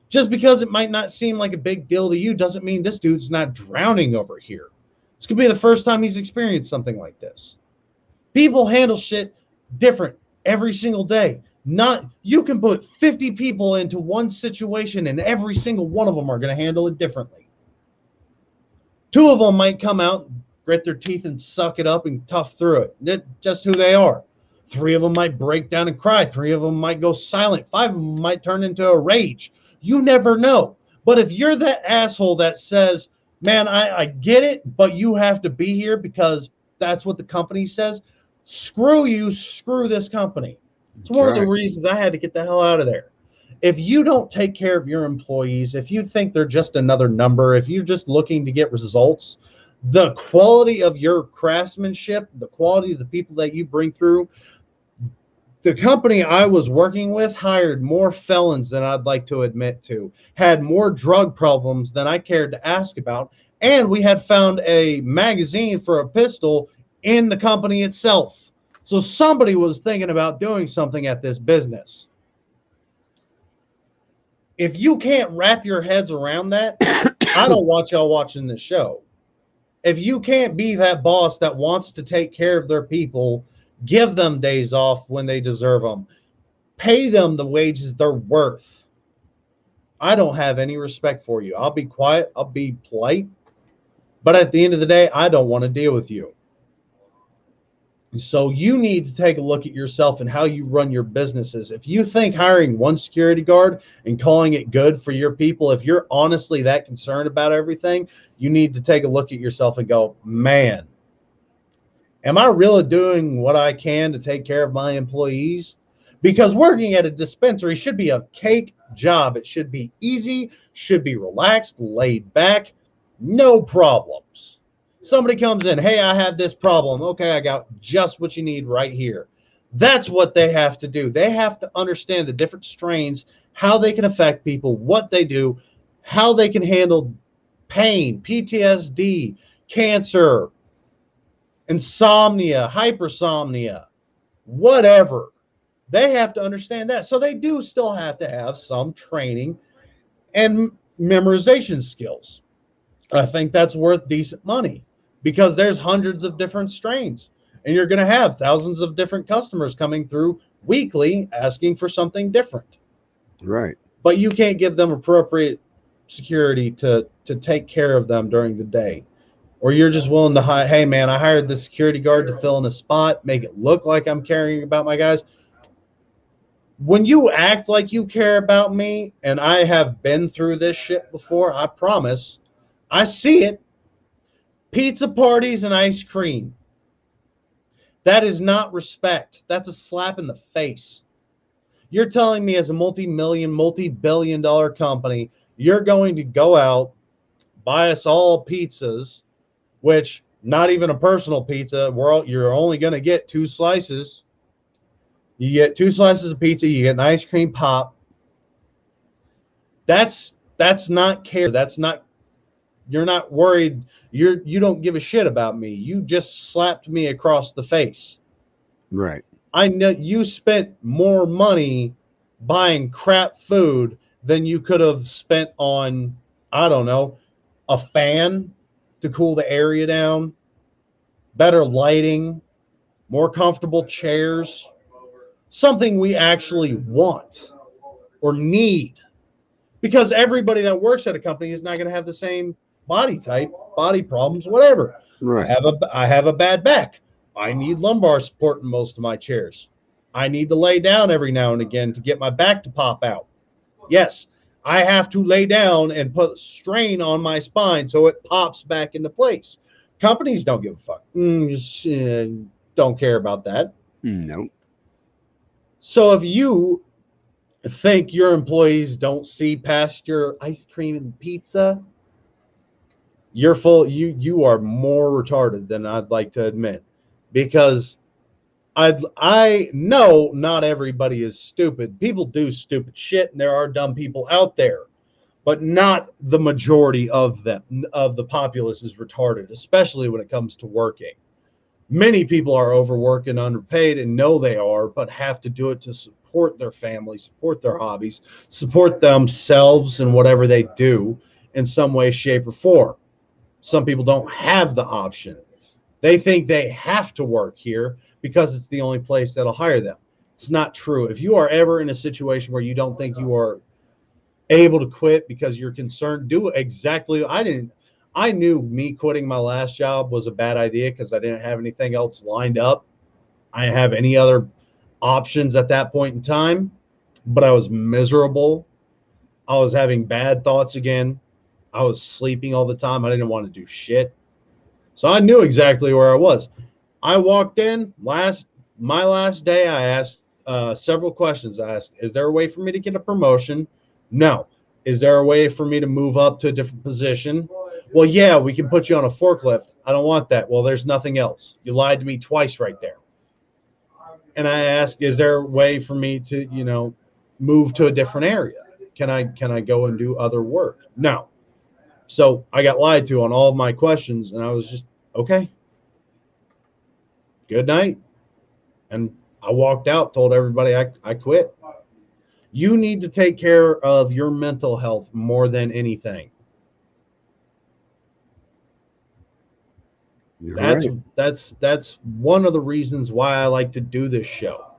Just because it might not seem like a big deal to you doesn't mean this dude's not drowning over here. This could be the first time he's experienced something like this. People handle shit different every single day. You can put 50 people into one situation and every single one of them are going to handle it differently. 2 of them might come out, grit their teeth and suck it up and tough through it. That's just who they are. 3 of them might break down and cry. 3 of them might go silent. 5 of them might turn into a rage. You never know. But if you're that asshole that says, man, I get it, but you have to be here because that's what the company says, screw you, screw this company. It's one of the reasons I had to get the hell out of there. If you don't take care of your employees, if you think they're just another number, if you're just looking to get results, the quality of your craftsmanship, the quality of the people that you bring through, the company I was working with hired more felons than I'd like to admit to, had more drug problems than I cared to ask about, and we had found a magazine for a pistol in the company itself. So somebody was thinking about doing something at this business. If you can't wrap your heads around that, I don't want y'all watching this show. If you can't be that boss that wants to take care of their people, give them days off when they deserve them, pay them the wages they're worth, I don't have any respect for you. I'll be quiet, I'll be polite, but at the end of the day, I don't want to deal with you. So you need to take a look at yourself and how you run your businesses. If you think hiring one security guard and calling it good for your people, if you're honestly that concerned about everything, you need to take a look at yourself and go, man, am I really doing what I can to take care of my employees? Because working at a dispensary should be a cake job. It should be easy, should be relaxed, laid back, no problems. Somebody comes in, hey, I have this problem. Okay, I got just what you need right here. That's what they have to do. They have to understand the different strains, how they can affect people, what they do, how they can handle pain, PTSD, cancer, insomnia, hypersomnia, whatever. They have to understand that. So they do still have to have some training and memorization skills. I think that's worth decent money because there's hundreds of different strains and you're going to have thousands of different customers coming through weekly asking for something different. Right. But you can't give them appropriate security to take care of them during the day. Or you're just willing to hire, hey man, I hired the security guard to fill in a spot, make it look like I'm caring about my guys. When you act like you care about me, and I have been through this shit before, I promise, I see it. Pizza parties and ice cream. That is not respect. That's a slap in the face. You're telling me as a multi-million, multi-billion dollar company, you're going to go out, buy us all pizzas, which not even a personal pizza. You're only going to get 2 slices. You get 2 slices of pizza. You get an ice cream pop. That's not care. That's not. You're not worried. You don't give a shit about me. You just slapped me across the face. Right. I know you spent more money buying crap food than you could have spent on, I don't know, a fan to cool the area down, better lighting, more comfortable chairs, something we actually want or need. Because everybody that works at a company is not going to have the same body type, body problems, whatever. Right. I have a bad back. I need lumbar support in most of my chairs. I need to lay down every now and again to get my back to pop out. Yes, I have to lay down and put strain on my spine so it pops back into place. Companies don't give a fuck. Don't care about that. Nope. So if you think your employees don't see past your ice cream and pizza, you're full. You are more retarded than I'd like to admit, because I know not everybody is stupid. People do stupid shit, and there are dumb people out there, but not the majority of them. Of the populace is retarded, especially when it comes to working. Many people are overworked and underpaid and know they are, but have to do it to support their family, support their hobbies, support themselves and whatever they do in some way, shape, or form. Some people don't have the option. They think they have to work here because it's the only place that'll hire them. It's not true. If you are ever in a situation where you don't think you are able to quit because you're concerned, do exactly. I knew me quitting my last job was a bad idea because I didn't have anything else lined up. I didn't have any other options at that point in time, but I was miserable. I was having bad thoughts again. I was sleeping all the time. I didn't want to do shit. So I knew exactly where I was. I walked in my last day. I asked several questions. I asked, is there a way for me to get a promotion? No. Is there a way for me to move up to a different position? Well, yeah, we can put you on a forklift. I don't want that. Well, there's nothing else. You lied to me twice right there. And I asked, is there a way for me to, move to a different area? Can I go and do other work? No. So I got lied to on all of my questions, and I was just, okay, good night. And I walked out, told everybody I quit. You need to take care of your mental health more than anything. That's one of the reasons why I like to do this show,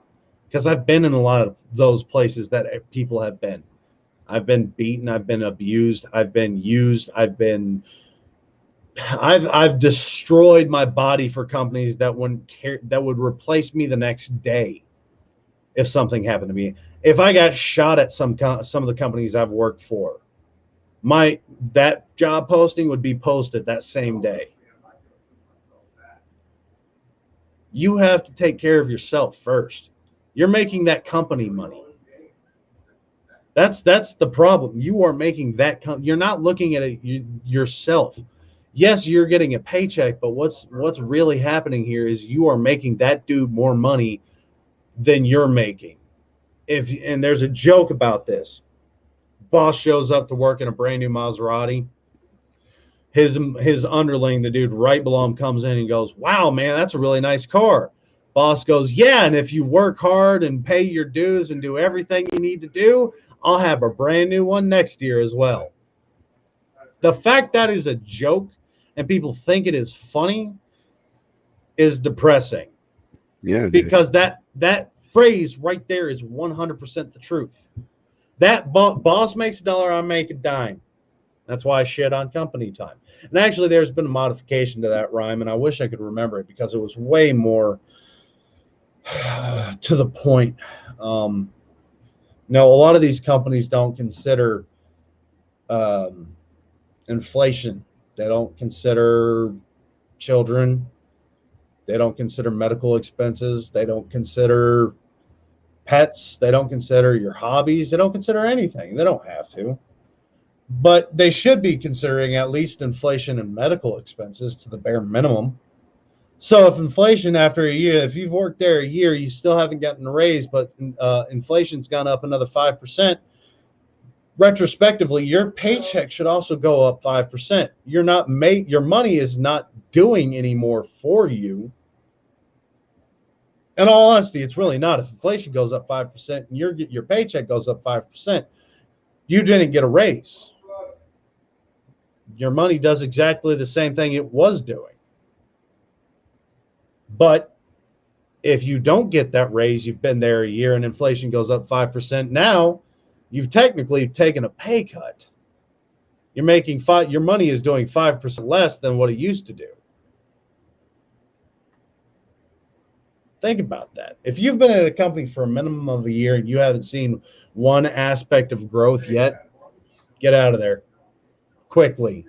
because I've been in a lot of those places that people have been. I've been beaten, I've been abused, I've been used, I've destroyed my body for companies that would replace me the next day if something happened to me. If I got shot at some of the companies I've worked for, that job posting would be posted that same day. You have to take care of yourself first. You're making that company money. That's the problem. You are making that you're not looking at it yourself. Yes, you're getting a paycheck, but what's really happening here is you are making that dude more money than you're making. And there's a joke about this. Boss shows up to work in a brand new Maserati. his underling, the dude right below him, comes in and goes, "Wow, man, that's a really nice car." Boss goes, "Yeah, and if you work hard and pay your dues and do everything you need to do, I'll have a brand new one next year as well." The fact that is a joke and people think it is funny is depressing, Yeah, it is. because that phrase right there is 100% the truth. That boss makes a dollar, I make a dime. That's why I shit on company time. And actually, there's been a modification to that rhyme, and I wish I could remember it because it was way more to the point. No, a lot of these companies don't consider inflation. They don't consider children. They don't consider medical expenses. They don't consider pets. They don't consider your hobbies. They don't consider anything. They don't have to. But they should be considering at least inflation and medical expenses to the bare minimum. So if inflation after a year, if you've worked there a year, you still haven't gotten a raise, but inflation's gone up another 5%, retrospectively, your paycheck should also go up 5%. Your money is not doing any more for you. In all honesty, it's really not. If inflation goes up 5% and your paycheck goes up 5%, you didn't get a raise. Your money does exactly the same thing it was doing. But if you don't get that raise, you've been there a year and inflation goes up 5%, now you've technically taken a pay cut. You're making your money is doing 5% less than what it used to do. Think about that. If you've been at a company for a minimum of a year and you haven't seen one aspect of growth yet, get out of there quickly.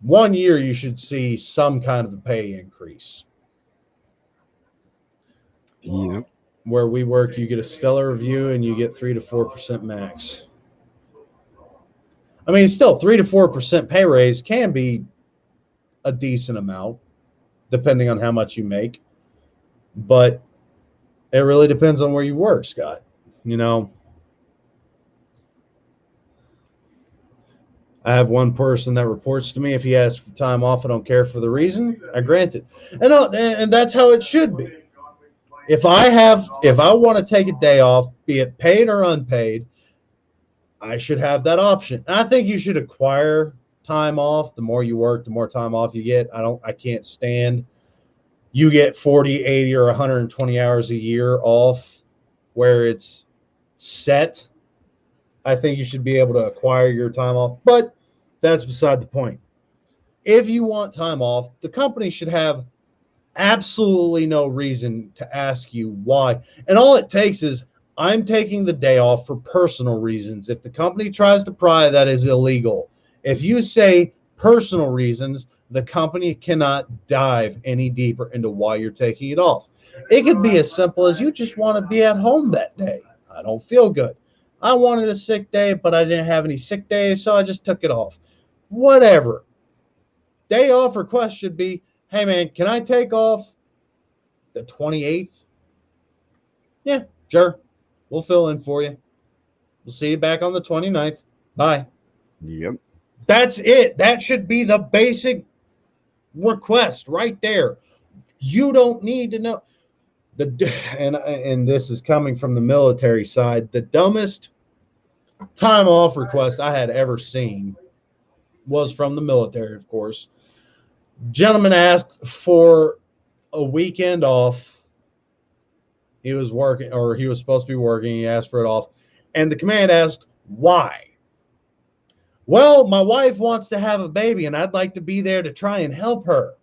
1 year, you should see some kind of a pay increase. Yep. Where we work, you get a stellar review and you get 3 to 4% max. I mean, still 3 to 4% pay raise can be a decent amount, depending on how much you make. But it really depends on where you work, Scott. You know, I have one person that reports to me. If he asks for time off, I don't care for the reason, I grant it. And that's how it should be. If I want to take a day off, be it paid or unpaid, I should have that option. And I think you should acquire time off. The more you work, the more time off you get. I can't stand you get 40, 80, or 120 hours a year off where it's set. I think you should be able to acquire your time off, but that's beside the point. If you want time off, the company should have absolutely no reason to ask you why. And all it takes is, I'm taking the day off for personal reasons. If the company tries to pry, that is illegal. If you say personal reasons, the company cannot dive any deeper into why you're taking it off. It could be as simple as you just want to be at home that day. I don't feel good. I wanted a sick day, but I didn't have any sick days, so I just took it off. Whatever. Day off request should be, hey, man, can I take off the 28th? Yeah, sure. We'll fill in for you. We'll see you back on the 29th. Bye. Yep. That's it. That should be the basic request right there. You don't need to know. And this is coming from the military side. The dumbest time off request I had ever seen was from the military, of course. Gentleman asked for a weekend off. He was working, or he was supposed to be working. He asked for it off. And the command asked, why? Well, my wife wants to have a baby, and I'd like to be there to try and help her.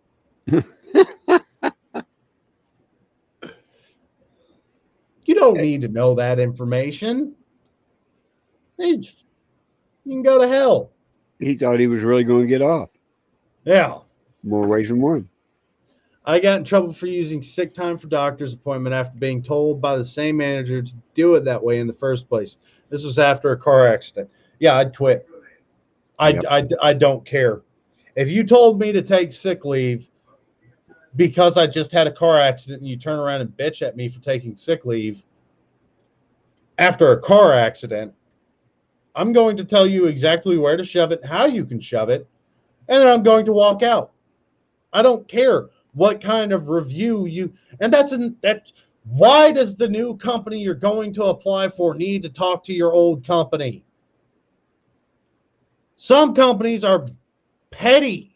You don't need to know that information. You can go to hell. He thought he was really going to get off. Yeah. More ways than one. I got in trouble for using sick time for doctor's appointment after being told by the same manager to do it that way in the first place. This was after a car accident. Yeah, I'd quit. I don't care. If you told me to take sick leave because I just had a car accident and you turn around and bitch at me for taking sick leave after a car accident, I'm going to tell you exactly where to shove it, how you can shove it, and then I'm going to walk out. I don't care what kind of review you, and why does the new company you're going to apply for need to talk to your old company? Some companies are petty.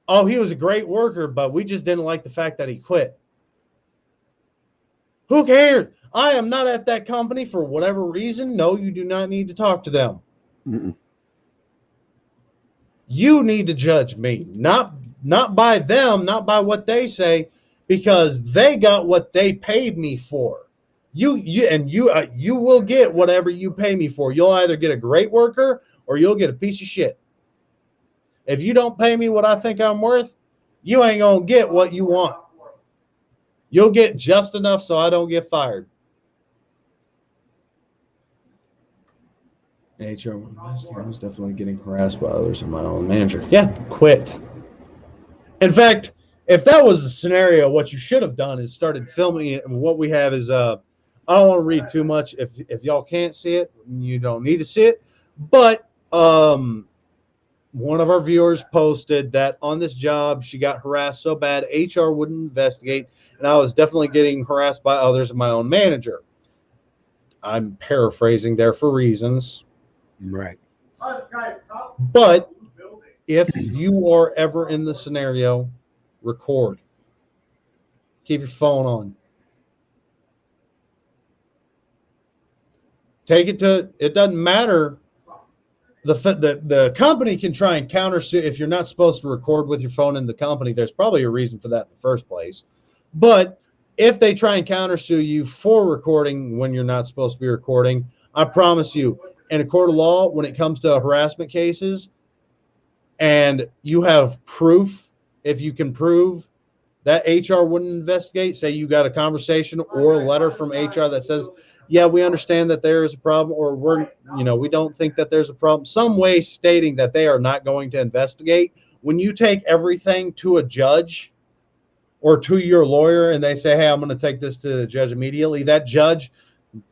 Oh, he was a great worker, but we just didn't like the fact that he quit. Who cares? I am not at that company for whatever reason. No, you do not need to talk to them. Mm-mm. You need to judge me, not by them, not by what they say, because they got what they paid me for. You will get whatever you pay me for. You'll either get a great worker or you'll get a piece of shit. If you don't pay me what I think I'm worth, you ain't gonna get what you want. You'll get just enough so I don't get fired. HR was definitely getting harassed by others and my own manager. Yeah, quit. In fact, if that was the scenario, what you should have done is started filming it. And what we have is I don't want to read too much. If y'all can't see it, you don't need to see it. But one of our viewers posted that on this job she got harassed so bad HR wouldn't investigate, and I was definitely getting harassed by others and my own manager. I'm paraphrasing there for reasons. Right. But if you are ever in the scenario, record. Keep your phone on. Take it to, it doesn't matter. The company can try and countersue. If you're not supposed to record with your phone in the company, there's probably a reason for that in the first place. But if they try and countersue you for recording when you're not supposed to be recording, I promise you, in a court of law, when it comes to harassment cases, and you have proof, if you can prove that HR wouldn't investigate, say you got a conversation or a letter from HR that says, yeah, we understand that there is a problem, or we don't think that there's a problem, some way stating that they are not going to investigate. When you take everything to a judge or to your lawyer and they say, hey, I'm going to take this to the judge immediately, that judge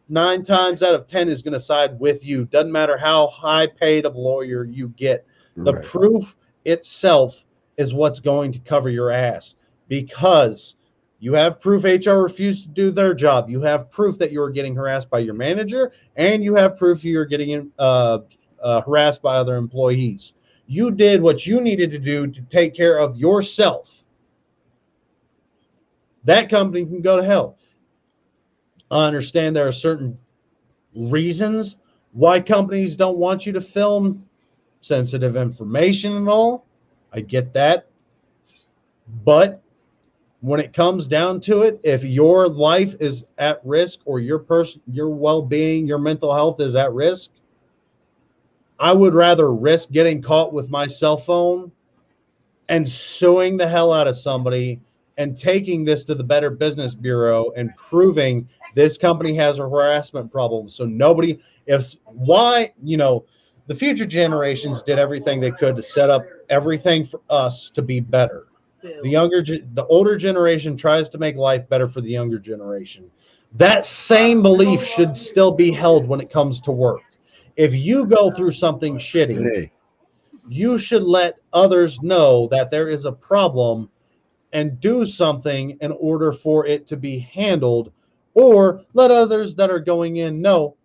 9 times out of 10 is going to side with you. Doesn't matter how high paid of lawyer you get. The Right. proof itself is what's going to cover your ass, because you have proof HR refused to do their job. You have proof that you were getting harassed by your manager, and you have proof you're getting harassed by other employees. You did what you needed to do to take care of yourself. That company can go to hell. I understand there are certain reasons why companies don't want you to film sensitive information and all. I get that. But when it comes down to it, if your life is at risk or your well-being, your mental health is at risk, I would rather risk getting caught with my cell phone and suing the hell out of somebody and taking this to the Better Business Bureau and proving this company has a harassment problem. So nobody, the future generations did everything they could to set up everything for us to be better. The older generation tries to make life better for the younger generation. That same belief should still be held when it comes to work. If you go through something shitty, Hey. you should let others know that there is a problem and do something in order for it to be handled, or let others that are going in know,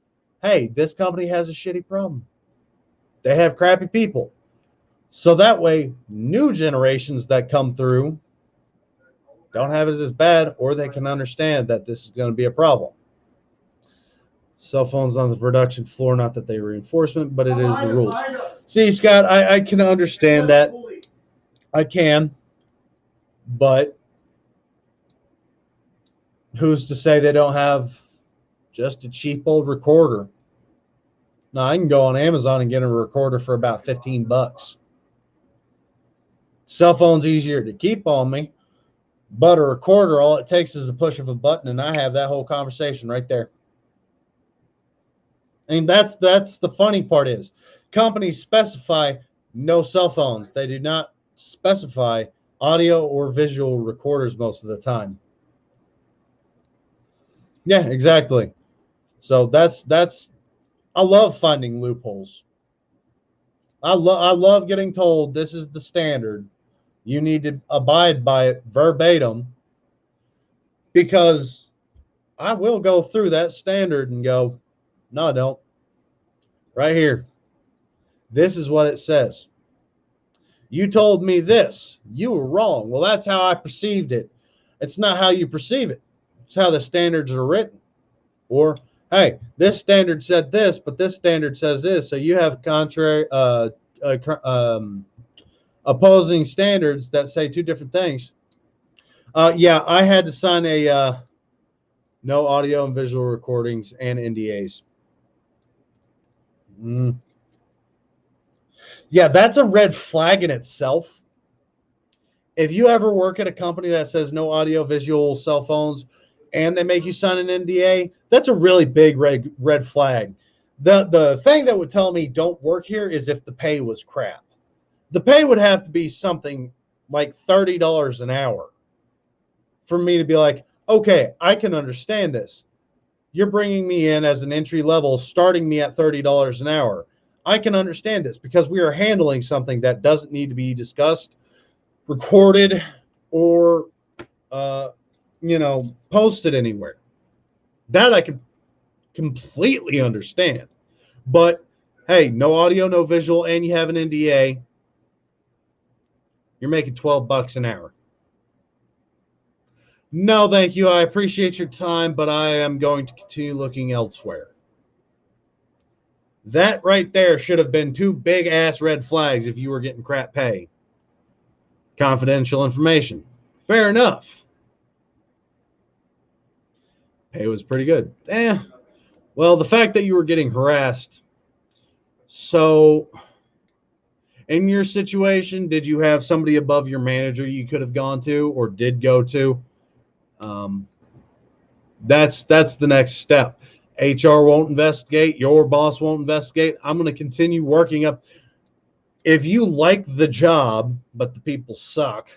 hey, this company has a shitty problem. They have crappy people. So that way, new generations that come through don't have it as bad, or they can understand that this is going to be a problem. Cell phones on the production floor, not that they reinforcement, but it is the rules. See, Scott, I can understand that. I can. But who's to say they don't have just a cheap old recorder? Now, I can go on Amazon and get a recorder for about $15. Cell phone's easier to keep on me, but a recorder, all it takes is a push of a button, and I have that whole conversation right there. And that's the funny part is companies specify no cell phones. They do not specify audio or visual recorders most of the time. Yeah, exactly. So that's I love finding loopholes. I love getting told this is the standard. You need to abide by it verbatim, because I will go through that standard and go, no, I don't. Right here. This is what it says. You told me this. You were wrong. Well, that's how I perceived it. It's not how you perceive it. It's how the standards are written. Or, hey, this standard said this, but this standard says this. So you have contrary, opposing standards that say two different things. Yeah, I had to sign a no audio and visual recordings and NDAs. Yeah, that's a red flag in itself. If you ever work at a company that says no audio, visual, cell phones, and they make you sign an NDA, that's a really big red flag. The thing that would tell me don't work here is if the pay was crap. The pay would have to be something like $30 an hour for me to be like, okay, I can understand this. You're bringing me in as an entry level, starting me at $30 an hour. I can understand this because we are handling something that doesn't need to be discussed, recorded, or posted anywhere. That I can completely understand. But hey, no audio, no visual, and you have an NDA, you're making $12 an hour. No, thank you. I appreciate your time, but I am going to continue looking elsewhere. That right there should have been two big ass red flags if you were getting crap pay. Confidential information. Fair enough. Pay was pretty good. Well, the fact that you were getting harassed. So, in your situation, did you have somebody above your manager you could have gone to or did go to? That's the next step. HR won't investigate. Your boss won't investigate. I'm going to continue working up. If you like the job, but the people suck,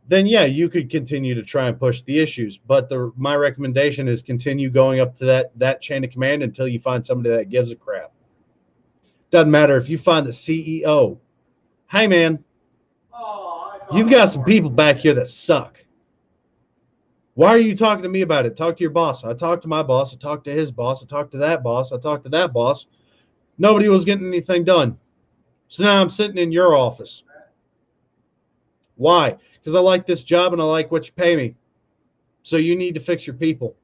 then yeah, you could continue to try and push the issues. But my recommendation is continue going up to that chain of command until you find somebody that gives a crap. Doesn't matter if you find the CEO. Hey, man, you've got some people back here that suck. Why are you talking to me about it? Talk to your boss. I talked to my boss. I talked to his boss. I talked to that boss. I talked to that boss. Nobody was getting anything done. So now I'm sitting in your office. Why? Because I like this job and I like what you pay me. So you need to fix your people.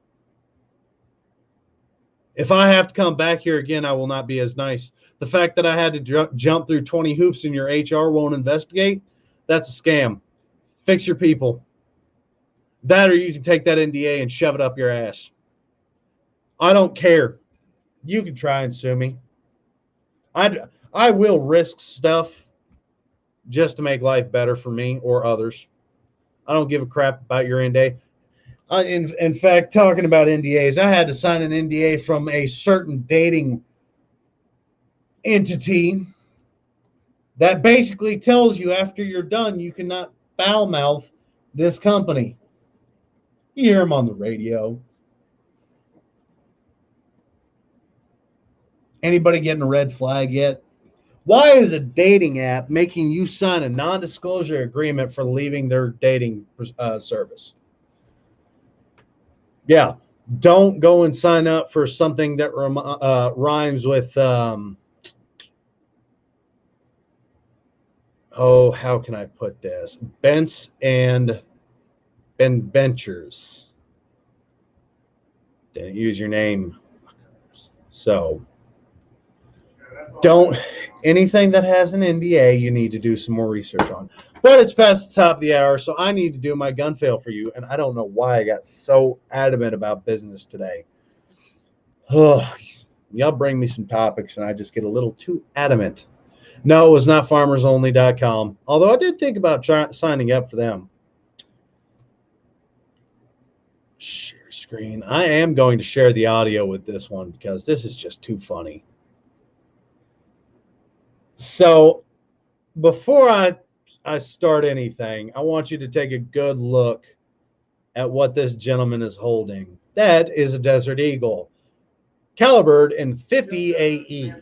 If I have to come back here again, I will not be as nice. The fact that I had to jump through 20 hoops and your HR won't investigate, that's a scam. Fix your people. That or you can take that NDA and shove it up your ass. I don't care. You can try and sue me. I will risk stuff just to make life better for me or others. I don't give a crap about your NDA. In fact, talking about NDAs, I had to sign an NDA from a certain dating entity that basically tells you after you're done, you cannot foul mouth this company. You hear them on the radio. Anybody getting a red flag yet? Why is a dating app making you sign a non-disclosure agreement for leaving their dating service? Yeah, don't go and sign up for something that rhymes with, how can I put this? Bents and Benchers. Didn't use your name. So don't, anything that has an NDA, you need to do some more research on. But it's past the top of the hour, so I need to do my gun fail for you. And I don't know why I got so adamant about business today. Y'all bring me some topics, and I just get a little too adamant. No, it was not farmersonly.com, although I did think about signing up for them. Share screen. I am going to share the audio with this one because this is just too funny. So before I start anything, I want you to take a good look at what this gentleman is holding. That is a Desert Eagle. Calibird in 50 AE.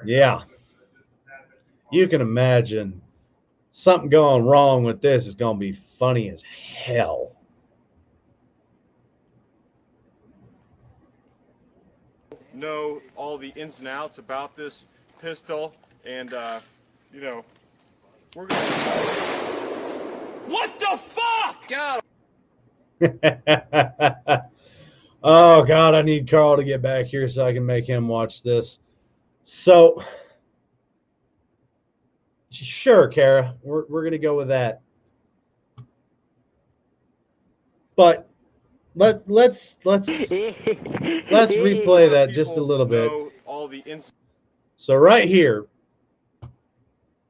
Yeah. You can imagine something going wrong with this is going to be funny as hell. Know all the ins and outs about this pistol, and you know, we're gonna. What the fuck? God. Oh God, I need Carl to get back here so I can make him watch this. So, sure, Kara, we're gonna go with that. But let's replay that just a little bit. Know all the ins. So right here,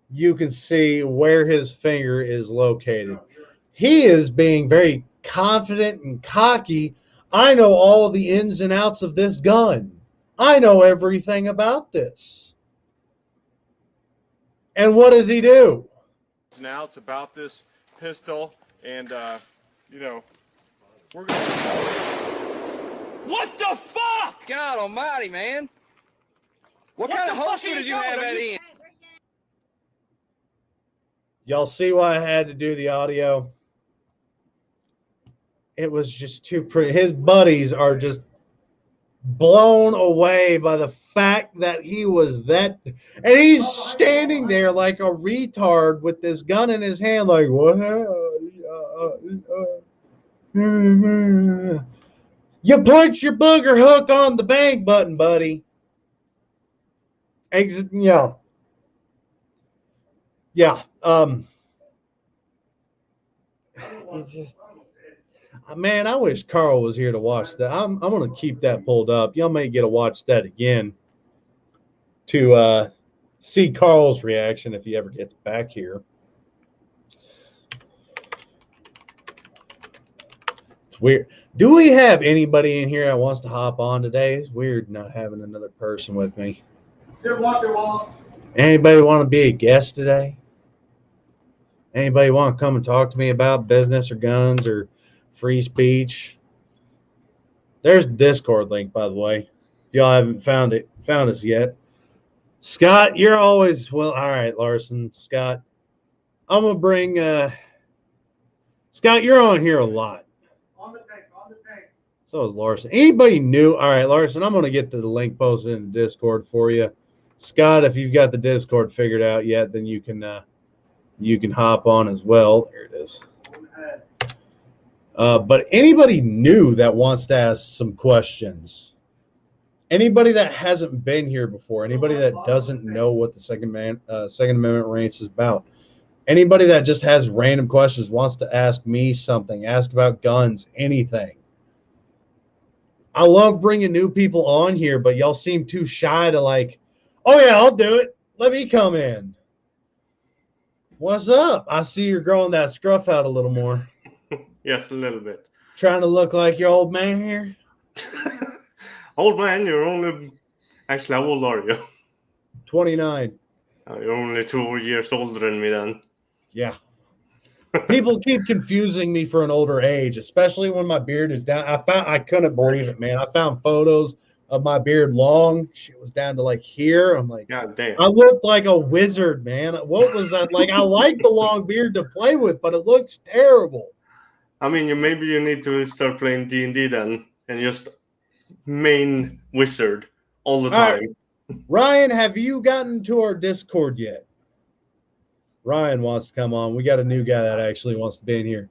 you can see where his finger is located. He is being very confident and cocky. I know all the ins and outs of this gun. I know everything about this. And what does he do? Ins and outs about this pistol, and you know, we're gonna. What the fuck? God almighty, man. What kind of holster did you have that in? Y'all see why I had to do the audio? It was just too pretty. His buddies are just blown away by the fact that he was that. And he's standing there like a retard with this gun in his hand, like, what? You punch your booger hook on the bang button, buddy. Exit, yeah. Yeah. It just, man, I wish Carl was here to watch that. I'm going to keep that pulled up. Y'all may get to watch that again to see Carl's reaction if he ever gets back here. It's weird. Do we have anybody in here that wants to hop on today? It's weird not having another person with me. Anybody want to be a guest today? Anybody want to come and talk to me about business or guns or free speech? There's the Discord link, by the way. If y'all haven't found us yet. Scott, you're always, well, all right, Larson. Scott, I'm going to bring, Scott, you're on here a lot. On the tank. So is Larson. Anybody new? All right, Larson, I'm going to get to the link posted in the Discord for you. Scott, if you've got the Discord figured out yet, then you can hop on as well. There it is. But anybody new that wants to ask some questions, anybody that hasn't been here before, anybody that doesn't know what the Second Amendment range is about, anybody that just has random questions, wants to ask me something, ask about guns, anything. I love bringing new people on here, but y'all seem too shy to like, oh yeah, I'll do it. Let me come in. What's up? I see you're growing that scruff out a little more. Yes, a little bit. Trying to look like your old man here? Old man, you're only... Actually, how old are you? 29. You're only 2 years older than me then. Yeah. People keep confusing me for an older age, especially when my beard is down. I couldn't believe it, man. I found photos of my beard long. Shit was down to like here. I'm like, God damn. I looked like a wizard, man. What was that? Like, I like the long beard to play with, but it looks terrible. I mean, maybe you need to start playing D&D then, and just main wizard all the time. Right. Ryan, have you gotten to our Discord yet? Ryan wants to come on. We got a new guy that actually wants to be in here.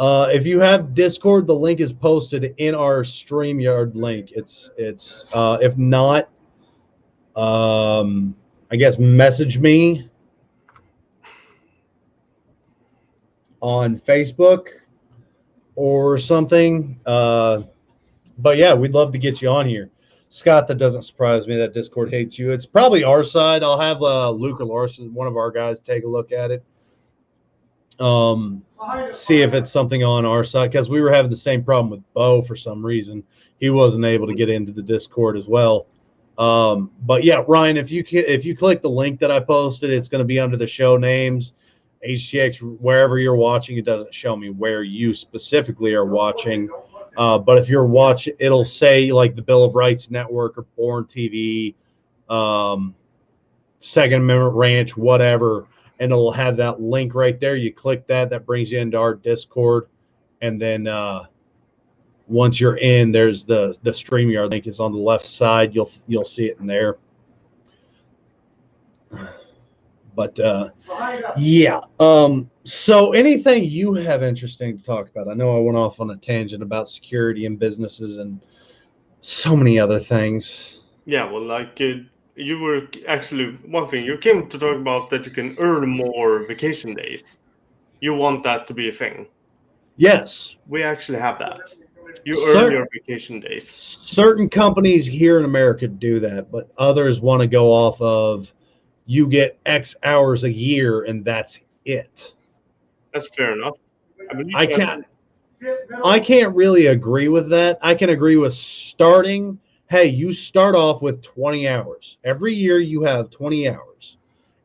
If you have Discord, the link is posted in our StreamYard link. It's if not, I guess message me on Facebook or something. But yeah, we'd love to get you on here. Scott, that doesn't surprise me that Discord hates you. It's probably our side. I'll have Luke or Larson, one of our guys, take a look at it. See if it's something on our side, because we were having the same problem with Bo for some reason. He wasn't able to get into the Discord as well. But yeah, Ryan, if you click the link that I posted, it's going to be under the show names. HTX, wherever you're watching, it doesn't show me where you specifically are watching. But if you're watching, it'll say like the Bill of Rights Network or Born TV, Second Amendment Ranch, whatever, and it'll have that link right there. You click that, that brings you into our Discord, and then once you're in, there's the StreamYard link is on the left side. You'll see it in there. But yeah. So anything you have interesting to talk about? I know I went off on a tangent about security and businesses and so many other things. Yeah, well, like you were actually one thing you came to talk about that you can earn more vacation days. You want that to be a thing. Yes. We actually have that. You Cer- earn your vacation days. Certain companies here in America do that, but others want to go off of you get X hours a year and that's it. That's fair enough. I can't really agree with that. I can agree with starting. Hey, you start off with 20 hours. Every year you have 20 hours.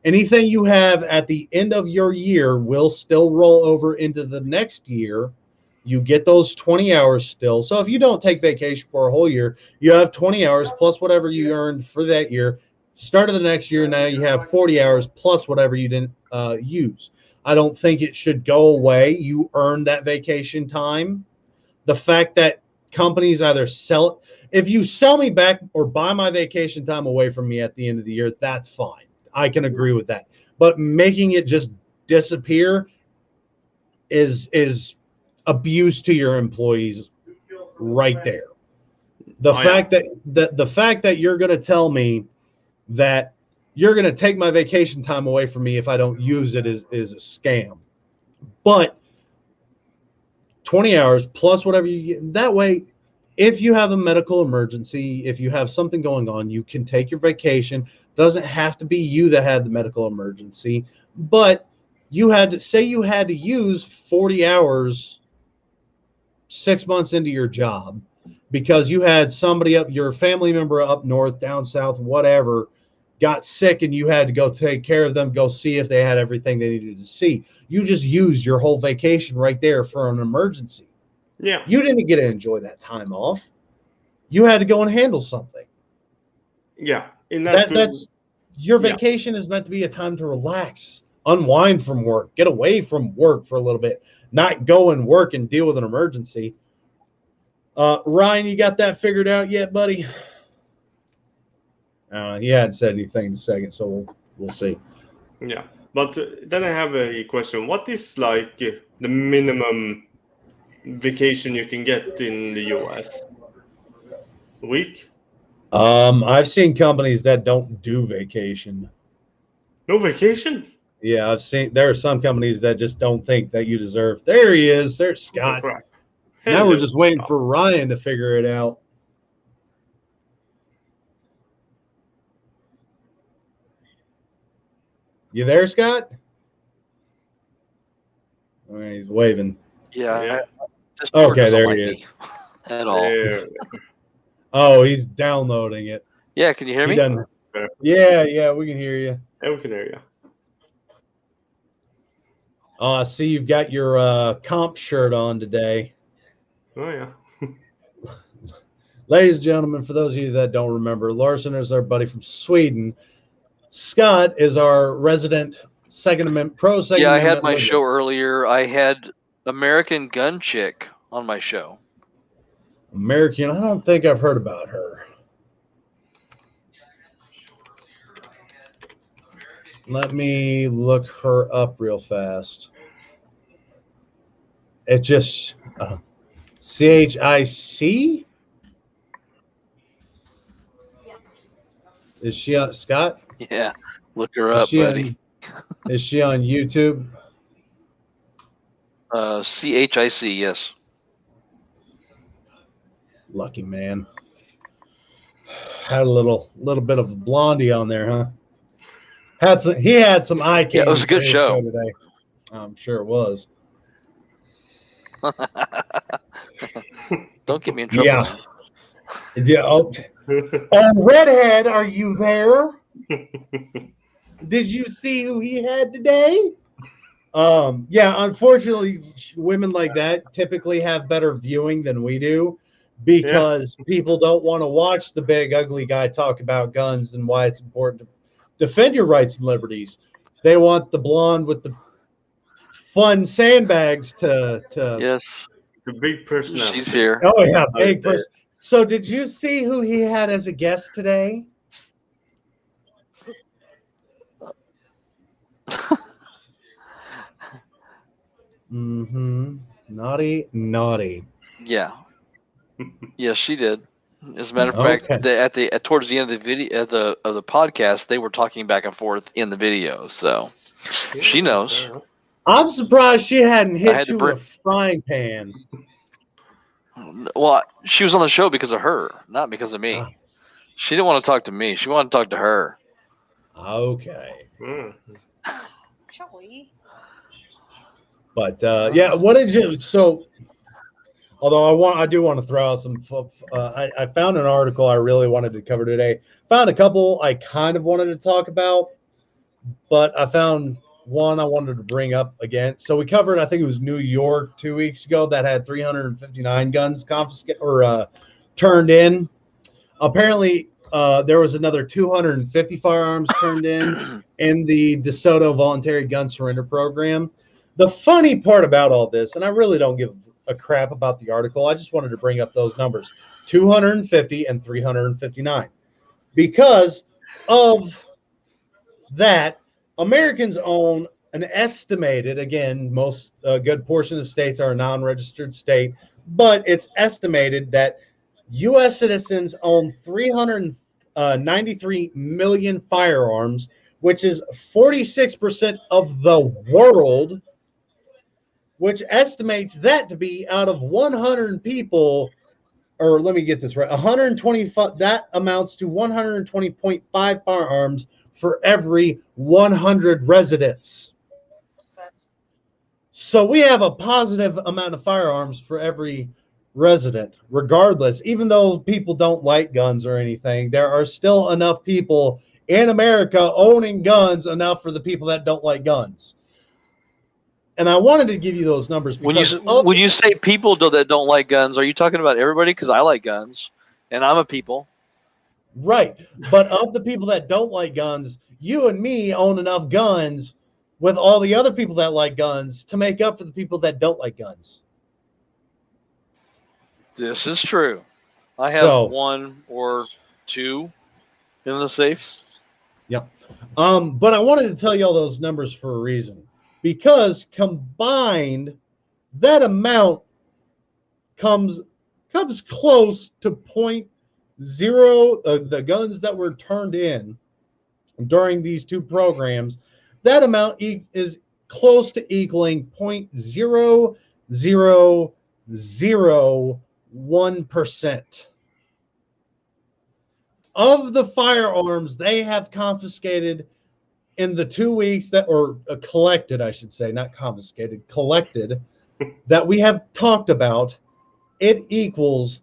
Anything you have at the end of your year will still roll over into the next year. You get those 20 hours still. So if you don't take vacation for a whole year, you have 20 hours plus whatever you earned for that year. Start of the next year, now you have 40 hours plus whatever you didn't use. I don't think it should go away. You earn that vacation time. The fact that companies either sell it, if you sell me back or buy my vacation time away from me at the end of the year, that's fine. I can agree with that. But making it just disappear is abuse to your employees right there. The fact that you're going to tell me that you're going to take my vacation time away from me if I don't use it is a scam. But 20 hours plus whatever you get, that way, if you have a medical emergency, if you have something going on, you can take your vacation. Doesn't have to be you that had the medical emergency, but you had to use 40 hours 6 months into your job because you had somebody up, your family member up north, down south, whatever, got sick and you had to go take care of them, go see if they had everything they needed to see. You just used your whole vacation right there for an emergency. Yeah. You didn't get to enjoy that time off. You had to go and handle something. Yeah. That's your vacation is meant to be a time to relax, unwind from work, get away from work for a little bit, not go and work and deal with an emergency. Ryan, you got that figured out yet, buddy? He hadn't said anything in a second, so we'll see. Yeah, but then I have a question. What is like the minimum vacation you can get in the US? A week? I've seen companies that don't do vacation. No vacation? Yeah, I've seen there are some companies that just don't think that you deserve. There he is. There's Scott. Oh, crap. Now we're just waiting Scott. for Ryan to figure it out. You there, Scott? All right, he's waving. Yeah. Okay, there he is. At all. There. Oh, he's downloading it. Yeah, can you hear me? Yeah, we can hear you. Yeah, we can hear you. Oh, I see you've got your comp shirt on today. Oh, yeah. Ladies and gentlemen, for those of you that don't remember, Larson is our buddy from Sweden. Scott is our resident Second Amendment pro. Yeah, I had my show earlier. I had American Gun Chick on my show. American, I don't think I've heard about her. Let me look her up real fast. It just CHIC? Is she on Scott? Yeah, look her up, buddy. Is she on YouTube? CHIC, yes. Lucky man. Had a little bit of a blondie on there, huh? He had some eye candy. Yeah, it was a good show today. I'm sure it was. Don't get me in trouble. Yeah. Yeah. Oh, Redhead, are you there? Did you see who he had today? Yeah, unfortunately, women like that typically have better viewing than we do because people don't want to watch the big ugly guy talk about guns and why it's important to defend your rights and liberties. They want the blonde with the fun sandbags to Yes, The big personality. she's here. Oh yeah, big Right there. person. So did you see who he had as a guest today? Mm-hmm. Naughty, naughty. Yeah. Yes, she did. As a matter of fact, Okay. towards the end of the video of the podcast, they were talking back and forth in the video. So she knows. I'm surprised she hadn't I hit had to you bring. with a frying pan. Well, she was on the show because of her, not because of me. Ah. She didn't want to talk to me. She wanted to talk to her. Okay. Mm. But yeah, what did you? So, although I do want to throw out some. I found an article I really wanted to cover today. Found a couple I kind of wanted to talk about, but I found one I wanted to bring up again. So we covered, I think it was New York 2 weeks ago, that had 359 guns confiscated or turned in. Apparently, there was another 250 firearms turned in the DeSoto Voluntary Gun Surrender Program. The funny part about all this, and I really don't give a crap about the article, I just wanted to bring up those numbers, 250 and 359. Because of that, Americans own an estimated, again, most good portion of the states are a non-registered state, but it's estimated that U.S. citizens own 393 million firearms, which is 46% of the world, which estimates that to be out of 100 people, or let me get this right, 125, that amounts to 120.5 firearms for every 100 residents. So we have a positive amount of firearms for every resident, regardless. Even though people don't like guns or anything, there are still enough people in America owning guns enough for the people that don't like guns. And I wanted to give you those numbers because When you say people that don't like guns, are you talking about everybody? Because I like guns, and I'm a people. Right. But of the people that don't like guns, you and me own enough guns with all the other people that like guns to make up for the people that don't like guns. This is true. I have So- one or two in the safe. Yep. But I wanted to tell you all those numbers for a reason. Because combined, that amount comes close to 0.0, the guns that were turned in during these two programs, that amount is close to equaling 0.0001% of the firearms they have confiscated in the 2 weeks that, or collected, I should say, not confiscated, collected, that we have talked about. It equals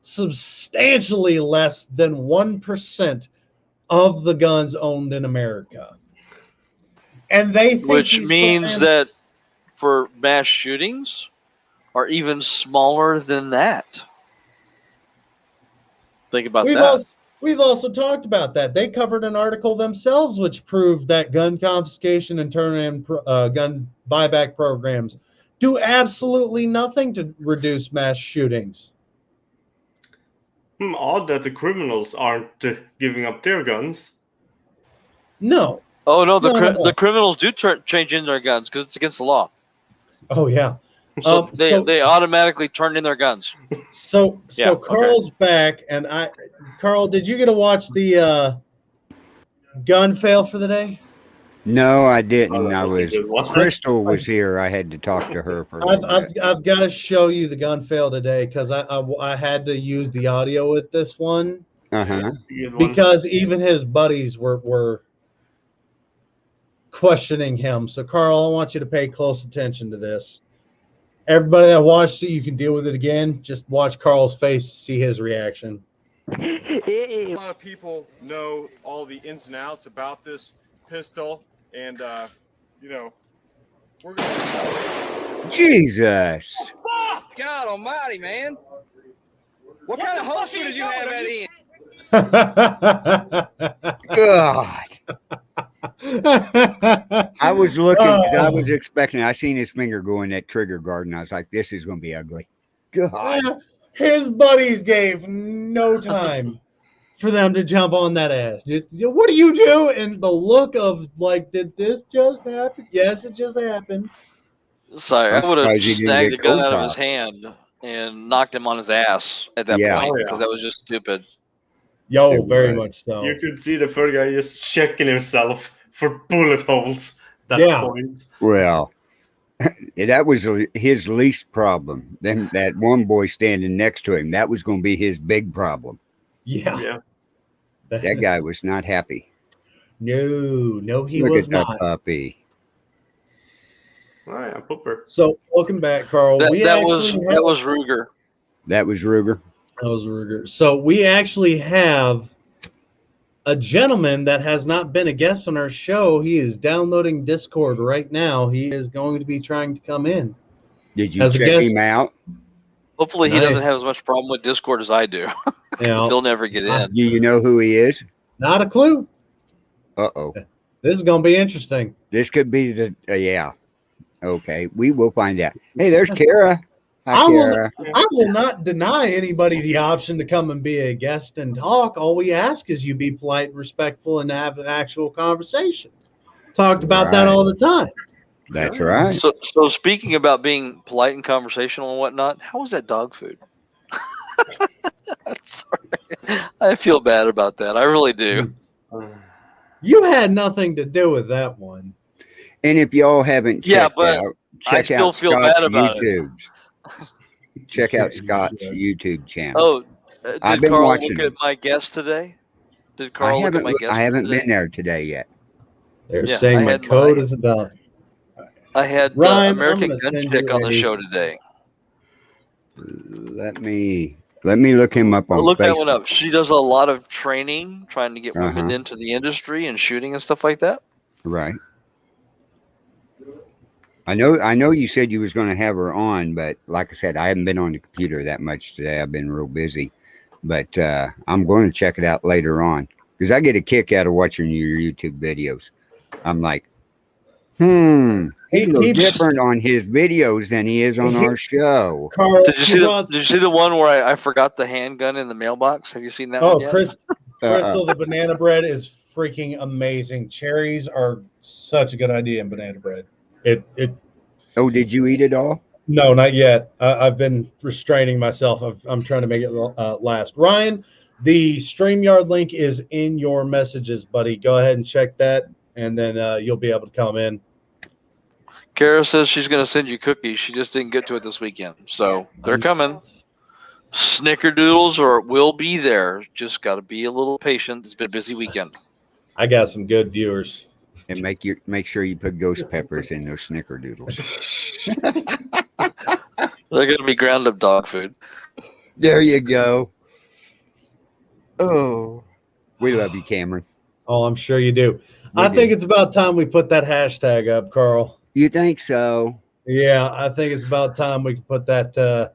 substantially less than 1% of the guns owned in America. And they think Which these means programs- that for mass shootings are even smaller than that. Think about that. We've also talked about that. They covered an article themselves which proved that gun confiscation and turn-in gun buyback programs do absolutely nothing to reduce mass shootings. Odd that the criminals aren't giving up their guns. No. Oh no, No. the criminals do change in their guns because it's against the law. Oh yeah. So they automatically turn in their guns. So Yeah, okay. Carl's back, and Carl, did you get to watch the gun fail for the day? No, I didn't. Oh, that I was a was good one. Crystal was here. I had to talk to her for a little bit. I've got to show you the gun fail today because I had to use the audio with this one Uh-huh. Good one. because even his buddies were questioning him. So Carl, I want you to pay close attention to this. Everybody that watched it, you can deal with it again. Just watch Carl's face to see his reaction. A lot of people know all the ins and outs about this pistol, and We're gonna. Jesus. God Almighty, man! What kind of holster did you have that in? God. I was looking because I was expecting. I seen his finger go in that trigger guard, and I was like, "This is going to be ugly." God. His buddies gave no time for them to jump on that ass. What do you do? And the look of like, did this just happen? Yes, it just happened. Sorry, I'm I would have surprised he didn't snagged the get gun cold out of his cocked. hand and knocked him on his ass at that Yeah. point Oh, yeah. because that was just stupid. Yo, It very was. much so. You could see the third guy just checking himself for bullet holes. That Yeah. point. Well, that was his least problem. Then that one boy standing next to him, that was going to be his big problem. Yeah. Yeah. That guy was not happy. No, he Look was at that not. puppy. Oh, yeah, Pooper. So, welcome back, Carl. That, we that actually was have- that was Ruger. That was Ruger. That was Ruger. So we actually have a gentleman that has not been a guest on our show. He is downloading Discord right now. He is going to be trying to come in. Did you As a check guest- him out? Hopefully, he Nice. doesn't have as much problem with Discord as I do. You know, He'll never get in. Do you know who he is? not a clue. Uh-oh. This is going to be interesting. This could be the, yeah. Okay, we will find out. Hey, there's Kara. Hi, I will- Kara. I will not deny anybody the option to come and be a guest and talk. All we ask is you be polite, respectful, and have an actual conversation. Talked about that Right. all the time. That's right. So speaking about being polite and conversational and whatnot, how was that dog food? Sorry. I feel bad about that. I really do. You had nothing to do with that one. And if y'all haven't Yeah, checked but out, I check still out feel Scott's bad about it. YouTubes. Check out You Scott's should. YouTube channel. Oh, I've did been Carl watching look it. at my guest today? Did I Carl look at haven't, my guest? I haven't today? been there today yet. They're Yeah, saying I my had code mine. isn't valid. I had Ryan, I'm American gonna Gun send Chick you on the a- show today. Let me look him up on Look Facebook. that one up. She does a lot of training, trying to get women Uh-huh. into the industry and shooting and stuff like that. Right. I know you said you was going to have her on, but like I said, I haven't been on the computer that much today. I've been real busy. But I'm going to check it out later on because I get a kick out of watching your YouTube videos. I'm like, he's a little He- different on his videos than he is on our show. Carl, Did you see he wants- Did you see the one where I forgot the handgun in the mailbox? Have you seen that one yet? Crystal, the banana bread is freaking amazing. Cherries are such a good idea in banana bread. It Oh, did you eat it all? No, not yet. I've been restraining myself. I'm trying to make it last. Ryan, the StreamYard link is in your messages, buddy. Go ahead and check that, and then you'll be able to come in. Kara says she's going to send you cookies. She just didn't get to it this weekend. So they're coming. Snickerdoodles or will be there. Just got to be a little patient. It's been a busy weekend. I got some good viewers. And make sure you put ghost peppers in those snickerdoodles. They're going to be ground up dog food. There you go. Oh, we love you, Cameron. Oh, I'm sure you do. We I do. think it's about time we put that hashtag up, Carl. You think so? Yeah, I think it's about time we can put that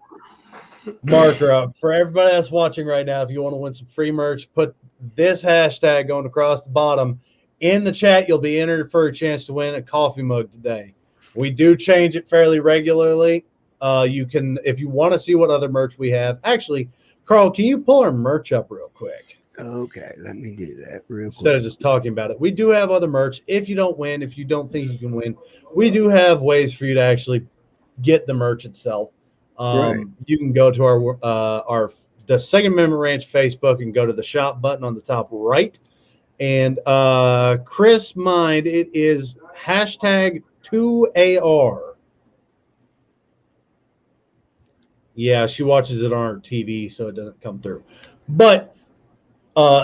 marker up. For everybody that's watching right now, if you want to win some free merch, put this hashtag going across the bottom. In the chat, you'll be entered for a chance to win a coffee mug today. We do change it fairly regularly. You can, if you want to see what other merch we have. Actually, Carl, can you pull our merch up real quick? Okay, let me do that real Instead quick. of just talking about it. We do have other merch. If you don't win, if you don't think you can win, we do have ways for you to actually get the merch itself. Right. You can go to the Second Amendment Ranch Facebook and go to the shop button on the top right. And Chris Mind, it is hashtag 2AR. Yeah, she watches it on her TV, so it doesn't come through. But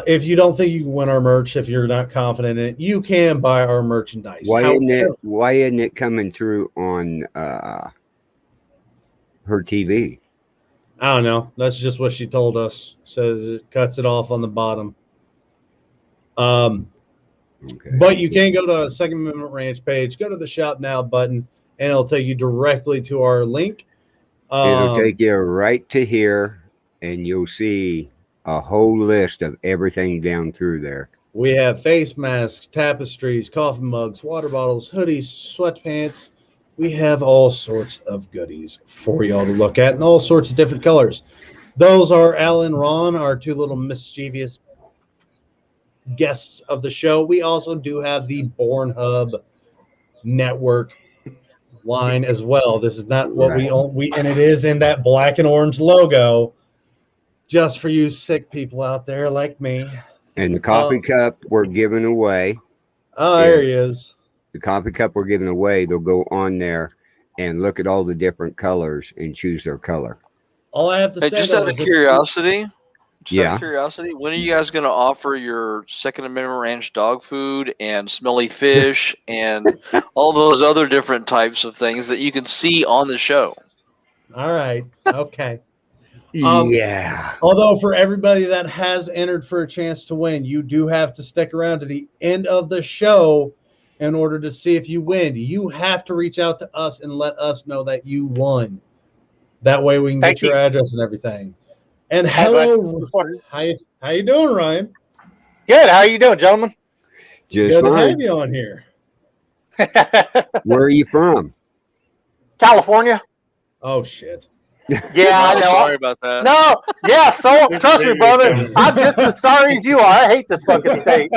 if you don't think you can win our merch, if you're not confident in it, you can buy our merchandise. Why isn't it coming through on her TV? I don't know. That's just what she told us. Says it cuts it off on the bottom. Okay. But you can go to the Second Amendment Ranch page, go to the Shop Now button, and it'll take you directly to our link. It'll take you right to here, and you'll see a whole list of everything down through there. We have face masks, tapestries, coffee mugs, water bottles, hoodies, sweatpants. We have all sorts of goodies for y'all to look at in all sorts of different colors. Those are Al and Ron, our two little mischievous guests of the show. We also do have the Born Hub Network line as well. This is not what we own, and it is in that black and orange logo, just for you sick people out there like me. And the coffee cup we're giving away. Oh, there he is. The coffee cup we're giving away, they'll go on there and look at all the different colors and choose their color. All I have to Hey, say, just though, out of is that- curiosity, Yeah. when are you guys going to offer your Second Amendment Ranch dog food and smelly fish and all those other different types of things that you can see on the show? All right. Okay. Yeah. Although for everybody that has entered for a chance to win, you do have to stick around to the end of the show in order to see if you win. You have to reach out to us and let us know that you won. That way we can Thank get your you. address and everything. And Hi, hello, bud. how you doing, Ryan? Good. How are you doing, gentlemen? Just Good to have fine. you on here. Where are you from? California. Oh shit. Yeah, I Oh, know. sorry about that. No, yeah. So trust me, brother. I'm just as sorry as you are. I hate this fucking state.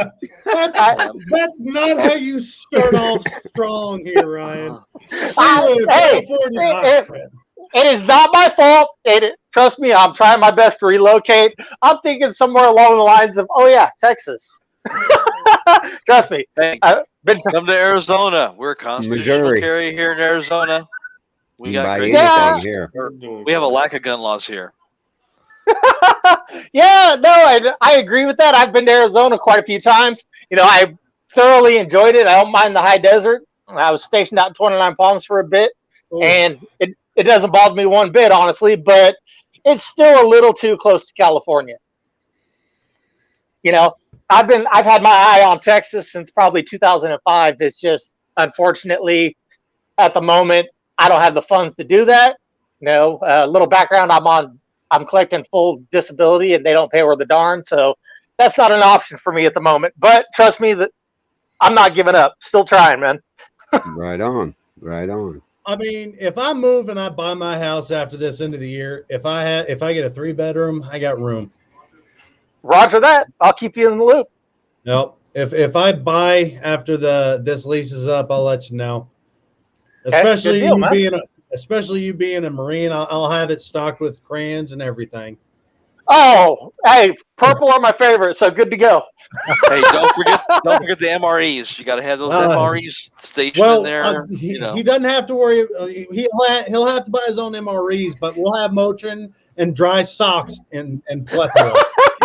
That's not how you start off strong here, Ryan. Hey, California, my it- friend. It is not my fault. Trust me, I'm trying my best to relocate. I'm thinking somewhere along the lines of, oh yeah, Texas. Trust me. Hey, I've been come to Arizona. We're a constitutional Missouri. carry here in Arizona. We You can got buy great. Yeah. anything here. We have a lack of gun laws here. Yeah, no, I agree with that. I've been to Arizona quite a few times. You know, I thoroughly enjoyed it. I don't mind the high desert. I was stationed out in 29 Palms for a bit, Oh, and it doesn't bother me one bit, honestly, but it's still a little too close to California. You know, I've had my eye on Texas since probably 2005. It's just, unfortunately, at the moment, I don't have the funds to do that. No, little background, I'm collecting full disability and they don't pay worth a darn. So that's not an option for me at the moment, but trust me that I'm not giving up. Still trying, man. Right on. Right on. I mean, if I move and I buy my house after this end of the year, if I get a 3-bedroom, I got room. Roger that. I'll keep you in the loop. Nope. If I buy after this lease is up, I'll let you know. Okay, Especially good deal, you being a Marine, I'll have it stocked with crayons and everything. Oh, hey, purple are my favorite, so good to go. Hey, don't forget the MREs. You got to have those MREs stationed in there. He You know. doesn't have to worry. He'll have to buy his own MREs, but we'll have Motrin and dry socks and plethora.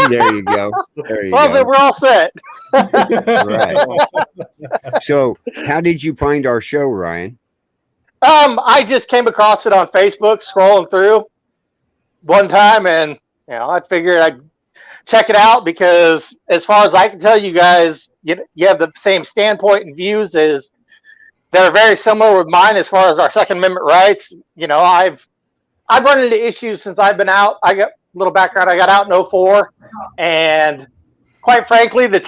There you go. There you Well, then go. we're all set. Right. So, how did you find our show, Ryan? I just came across it on Facebook, scrolling through one time, and I figured I'd check it out because, as far as I can tell, you guys, you have the same standpoint and views as that are very similar with mine as far as our Second Amendment rights. You know, I've run into issues since I've been out. I got a little background. I got out in 2004, and quite frankly, the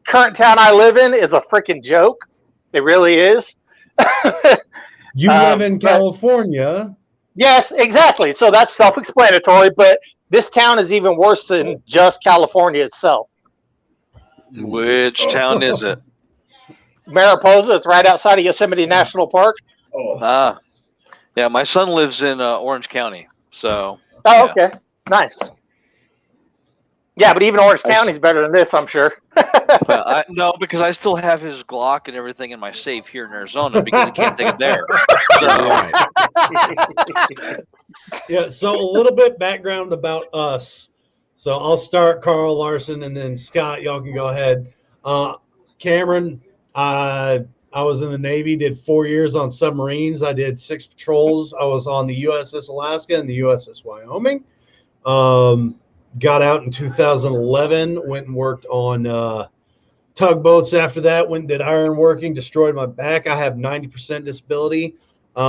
current town I live in is a freaking joke. It really is. You live in but- California. Yes, exactly. So that's self-explanatory, but this town is even worse than just California itself. Which town is it? Mariposa, it's right outside of Yosemite National Park. Ah, yeah. My son lives in Orange County, so Oh, okay. Nice. Yeah, but even Orange County's better than this, I'm sure. no, because I still have his Glock and everything in my safe here in Arizona because he can't take it there. So, Yeah, so a little bit background about us. So I'll start, Carl Larson, and then Scott, y'all can go ahead. Cameron, I was in the Navy, did 4 years on submarines. I did 6 patrols. I was on the USS Alaska and the USS Wyoming. Got out in 2011, went and worked on tugboats after that, went and did iron working, destroyed my back. I have 90% disability.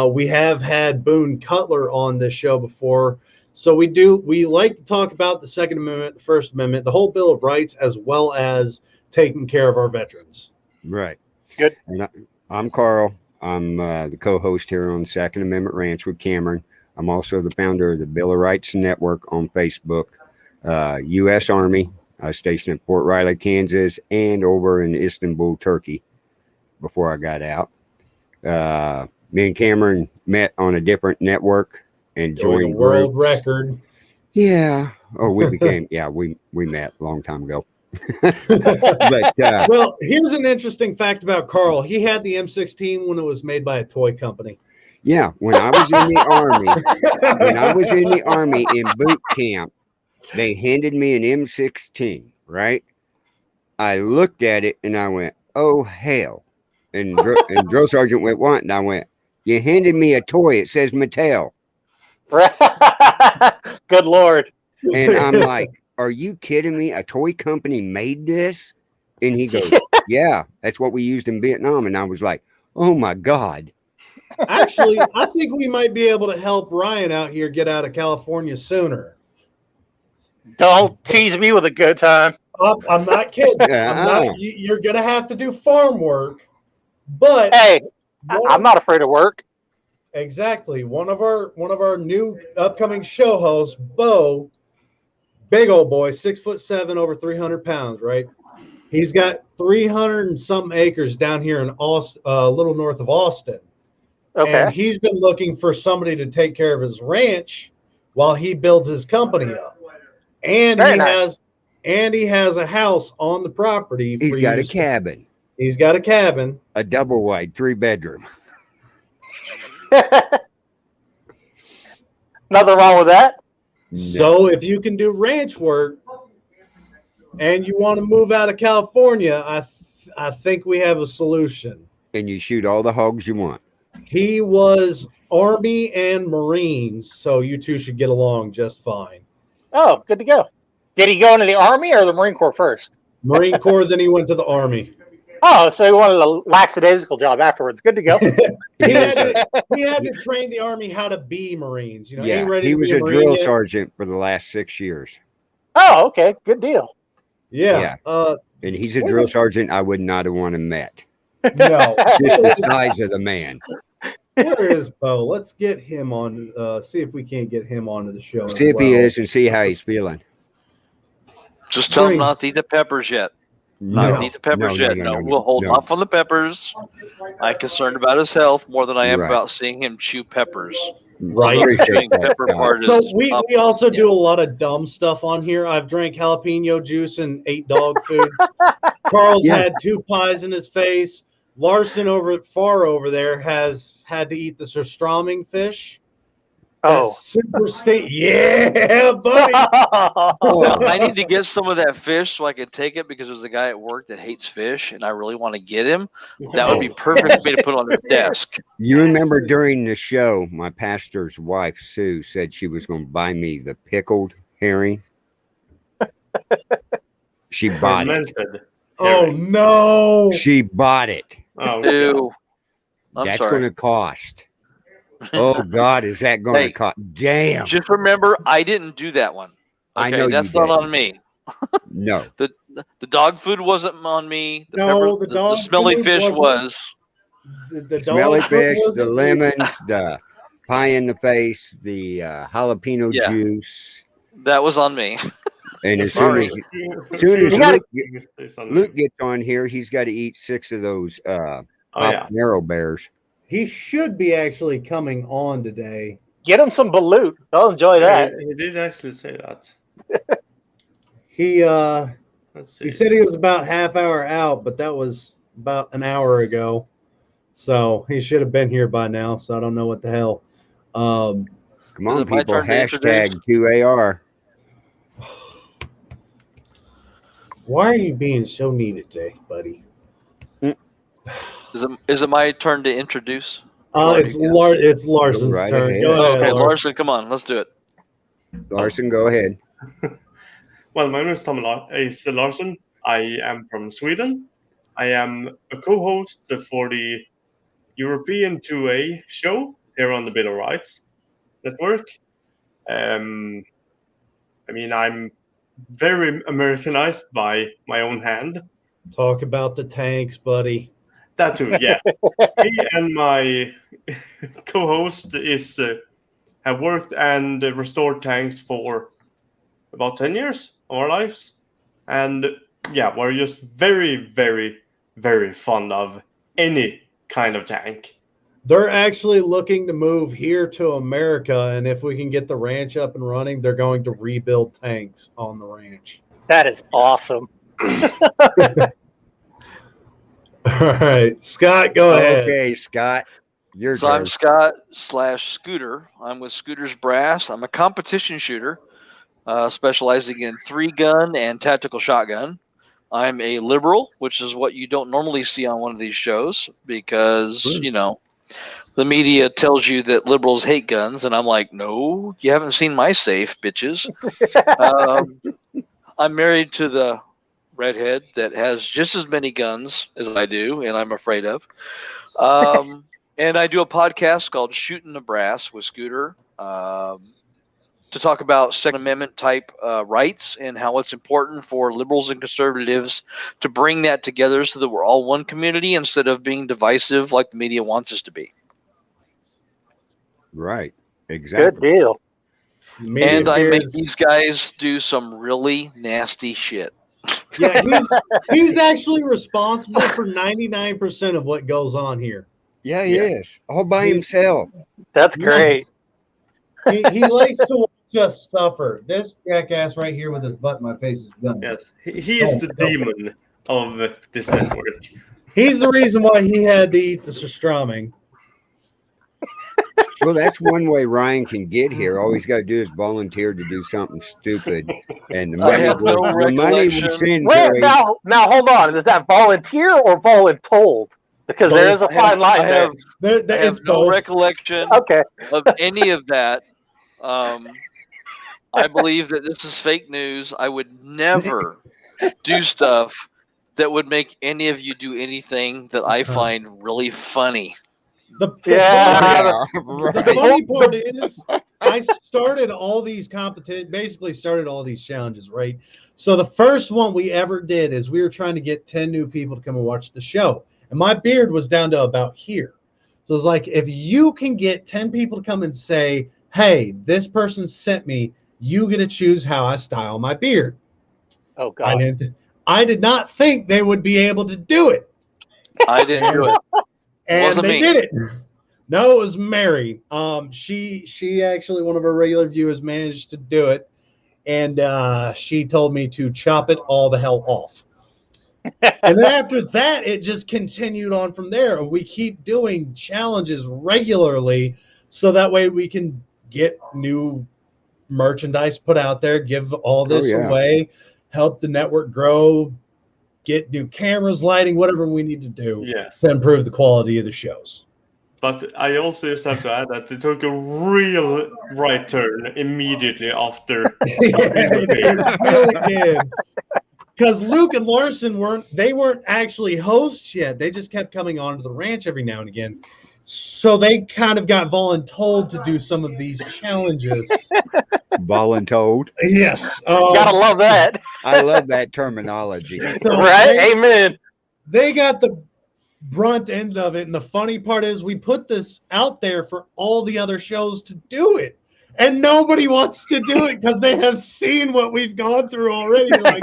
We have had Boone Cutler on this show before. So we like to talk about the Second Amendment, the First Amendment, the whole Bill of Rights, as well as taking care of our veterans. Right. Good. And I'm Carl. I'm the co-host here on Second Amendment Ranch with Cameron. I'm also the founder of the Bill of Rights Network on Facebook. U.S. Army. I was stationed at Port Riley, Kansas, and over in Istanbul, Turkey before I got out. Me and Cameron met on a different network and Joined joined a world groups. record. Yeah. Oh, we became, we met a long time ago. But Well, here's an interesting fact about Carl. He had the M16 when it was made by a toy company. yeah, when I was in the army, in boot camp, they handed me an M16, right? I looked at it and I went, oh, hell. And drill sergeant went, what? And I went, you handed me a toy. It says Mattel. Good Lord. And I'm like, are you kidding me? A toy company made this? And he goes, yeah, that's what we used in Vietnam. And I was like, oh my God. Actually, I think we might be able to help Ryan out here get out of California sooner. Don't tease me with a good time. I'm not kidding. You're going to have to do farm work, but Hey, I'm not afraid of work. exactly. One of our new upcoming show hosts, Bo, big old boy, 6'7", over 300 pounds, right? He's got 300 and some acres down here in Austin, a little north of Austin. Okay. And he's been looking for somebody to take care of his ranch while he builds his company up. And Very he nice. has a house on the property. He's for got a use. cabin, He's got a cabin. a double wide, 3-bedroom. Nothing wrong with that. So if you can do ranch work and you want to move out of California, I think we have a solution. And you shoot all the hogs you want. He was Army and Marines, so you two should get along just fine. Oh, good to go. Did he go into the Army or the Marine Corps first? Marine Corps, then he went to the Army. Oh, so he wanted a lackadaisical job afterwards. Good to go. He had to train the Army how to be Marines. You know, Yeah, ain't ready he to was be a Marine drill yet. sergeant for the last 6 years. Oh, okay. Good deal. Yeah. And he's a drill sergeant I would not have wanted met. No. Just the size of the man. Where is Bo? Let's get him on. See if we can't get him onto the show. See if he is and see how he's feeling. Just tell him Great. not to eat the peppers yet. No, Not to eat the peppers yet. No, we'll hold no. off on the peppers. I'm concerned about his health more than I am Right. about seeing him chew peppers. Right. Although the Appreciate chewing that, pepper Scott. part So is we also do a lot of dumb stuff on here. I've drank jalapeno juice and ate dog food. Carl's Yeah. had 2 pies in his face. Larson far over there has had to eat the surströmming fish. Oh. That's super state. Yeah, buddy. Well, I need to get some of that fish so I can take it because there's a guy at work that hates fish and I really want to get him. That would be perfect for me to put on his desk. You remember during the show, my pastor's wife, Sue, said she was going to buy me the pickled herring. She bought it. Fermented. Oh herring. no. She bought it. Oh, Ew. I'm That's sorry. going to cost. Oh, God, is that going to Hey, cost? Damn. Just remember, I didn't do that one. I Okay, know you that's not didn't. on me. No. The dog food wasn't on me. The No, pepper, the dog smelly food fish wasn't. was. The Smelly dog fish, was the lemons, the pie in the face, the jalapeno Yeah. juice. That was on me. And as Sorry. soon as You gotta- Luke gets on here, he's got to eat 6 of those Oh, yeah. Narrow Bears. He should be actually coming on today. Get him some balut. They'll enjoy that. He did actually say that. He Let's see. he said he was about half hour out, but that was about an hour ago. So he should have been here by now. So I don't know what the hell. Come on, it my people. turn to Hashtag 2AR. Why are you being so needed today, buddy? Is it my turn to introduce? It's it's Larson's Go right turn. ahead. Go ahead, Okay, Larson. Larson, come on, let's do it. Larson, go ahead. Well, my name is is Larson. I am from Sweden. I am a co-host for the European 2A show here on the Bill of Rights Network. I mean, I'm very Americanized by my own hand. Talk about the tanks, buddy. That too, yes. Me and my co-host is have worked and restored tanks for about 10 years of our lives. And yeah, we're just very, very, very fond of any kind of tank. They're actually looking to move here to America, and if we can get the ranch up and running, they're going to rebuild tanks on the ranch. That is awesome. All right, Scott, go ahead. Okay, Scott, your So turn. I'm Scott / Scooter. I'm with Scooter's Brass. I'm a competition shooter, specializing in 3-gun and tactical shotgun. I'm a liberal, which is what you don't normally see on one of these shows because, you know, the media tells you that liberals hate guns. And I'm like, no, you haven't seen my safe, bitches. I'm married to the redhead that has just as many guns as I do, and I'm afraid of. And I do a podcast called Shooting the Brass with Scooter to talk about Second Amendment type rights and how it's important for liberals and conservatives to bring that together so that we're all one community instead of being divisive like the media wants us to be. Right, Good exactly. deal. And I make these guys do some really nasty shit. Yeah, he's actually responsible for 99% of what goes on here. Yeah, he is all by himself. That's great. He likes to watch us suffer. This jackass right here with his butt in my face is done. Yes, he is the demon of this network. He's the reason why he had to eat the surströmming. Well, that's one way Ryan can get here. All he's got to do is volunteer to do something stupid, and the I money, have no the money we recollection. send Wait, to him. now hold on. Is that volunteer or voluntold? Because there is a fine line I there. have, I have It's no both. recollection Okay. of any of that. I believe that this is fake news. I would never do stuff that would make any of you do anything that I find really funny. The Yeah. funny part is I started all these basically started all these challenges, right? So the first one we ever did is we were trying to get 10 new people to come and watch the show. And my beard was down to about here. So it's like, if you can get 10 people to come and say, hey, this person sent me, you get to choose how I style my beard. Oh God. I did not think they would be able to do it. I didn't do it. And Wasn't they me. did it. No, it was Mary. She actually, one of our regular viewers, managed to do it, and she told me to chop it all the hell off. And then after that, it just continued on from there. We keep doing challenges regularly, so that way we can get new merchandise put out there, give all this away, help the network grow, get new cameras, lighting, whatever we need to do Yes. to improve the quality of the shows. But I also just have to add that it took a real right turn immediately after. It really did. Because Luke and Larson weren't actually hosts yet. They just kept coming onto the ranch every now and again. So they kind of got voluntold to do some of these challenges. Voluntold. Yes. Gotta love that. I love that terminology. So Right? Amen. They got the brunt end of it. And the funny part is we put this out there for all the other shows to do it. And nobody wants to do it because they have seen what we've gone through already. Like,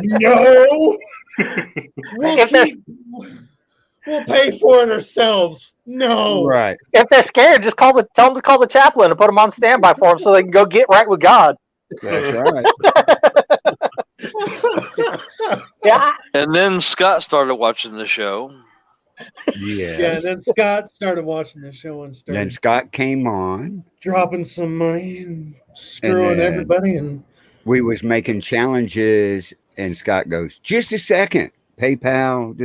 no. We'll pay for it ourselves. No. Right. If they're scared, just tell them to call the chaplain and put them on standby for them so they can go get right with God. That's right. Yeah. And then Scott started watching the show. Yes. Yeah, and then Scott started watching the show and started Then Scott came on. dropping some money and screwing then- everybody. And We was making challenges, and Scott goes, "Just a second, PayPal."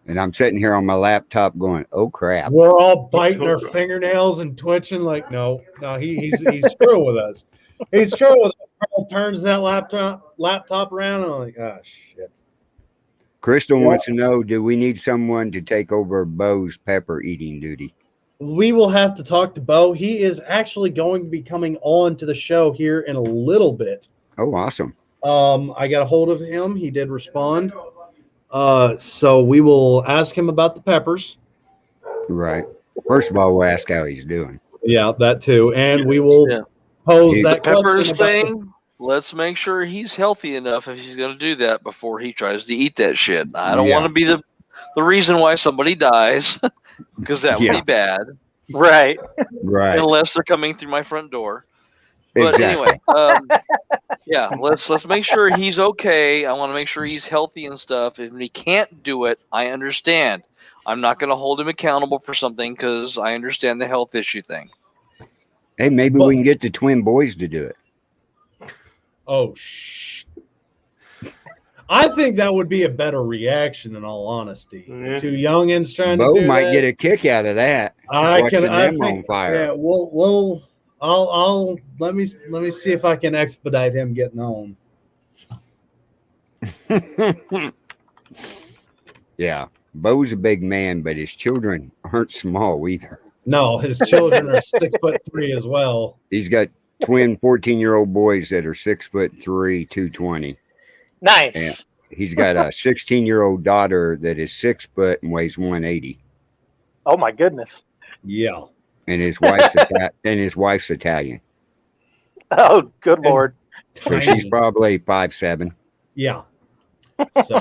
And I'm sitting here on my laptop going, "Oh crap!" we're all biting our fingernails and twitching like, no, he's screwing with us. He's screwing with us. Carl turns that laptop around and I'm like, oh shit. Crystal wants to know, do we need someone to take over Bo's pepper eating duty? We will have to talk to Bo. He is actually going to be coming on to the show here in a little bit. Oh, awesome. I got a hold of him. He did respond. So we will ask him about the peppers. Right. First of all, we'll ask how he's doing. Yeah, that too. And we will pose The that Peppers question about thing. Let's make sure he's healthy enough if he's going to do that before he tries to eat that shit. I don't Yeah. want to be the reason why somebody dies, because that would Yeah. be bad. Right. Right. Unless they're coming through my front door. But Exactly. anyway, yeah, let's make sure he's okay. I want to make sure he's healthy and stuff. If he can't do it, I understand. I'm not going to hold him accountable for something because I understand the health issue thing. Hey, maybe we can get the twin boys to do it. Oh, I think that would be a better reaction, in all honesty. Yeah. Two youngins trying to Bo do might that. get a kick out of that. Watching them on fire. Yeah, I'll let me see if I can expedite him getting home. Yeah. Bo's a big man, but his children aren't small either. No, his children are 6'3" as well. He's got twin 14-year-old boys that are 6'3", 220. Nice. Yeah. He's got a 16-year-old daughter that is 6 foot and weighs 180. Oh my goodness. Yeah. And his wife's Italian. Oh, good Lord. So she's probably 5'7". Yeah. So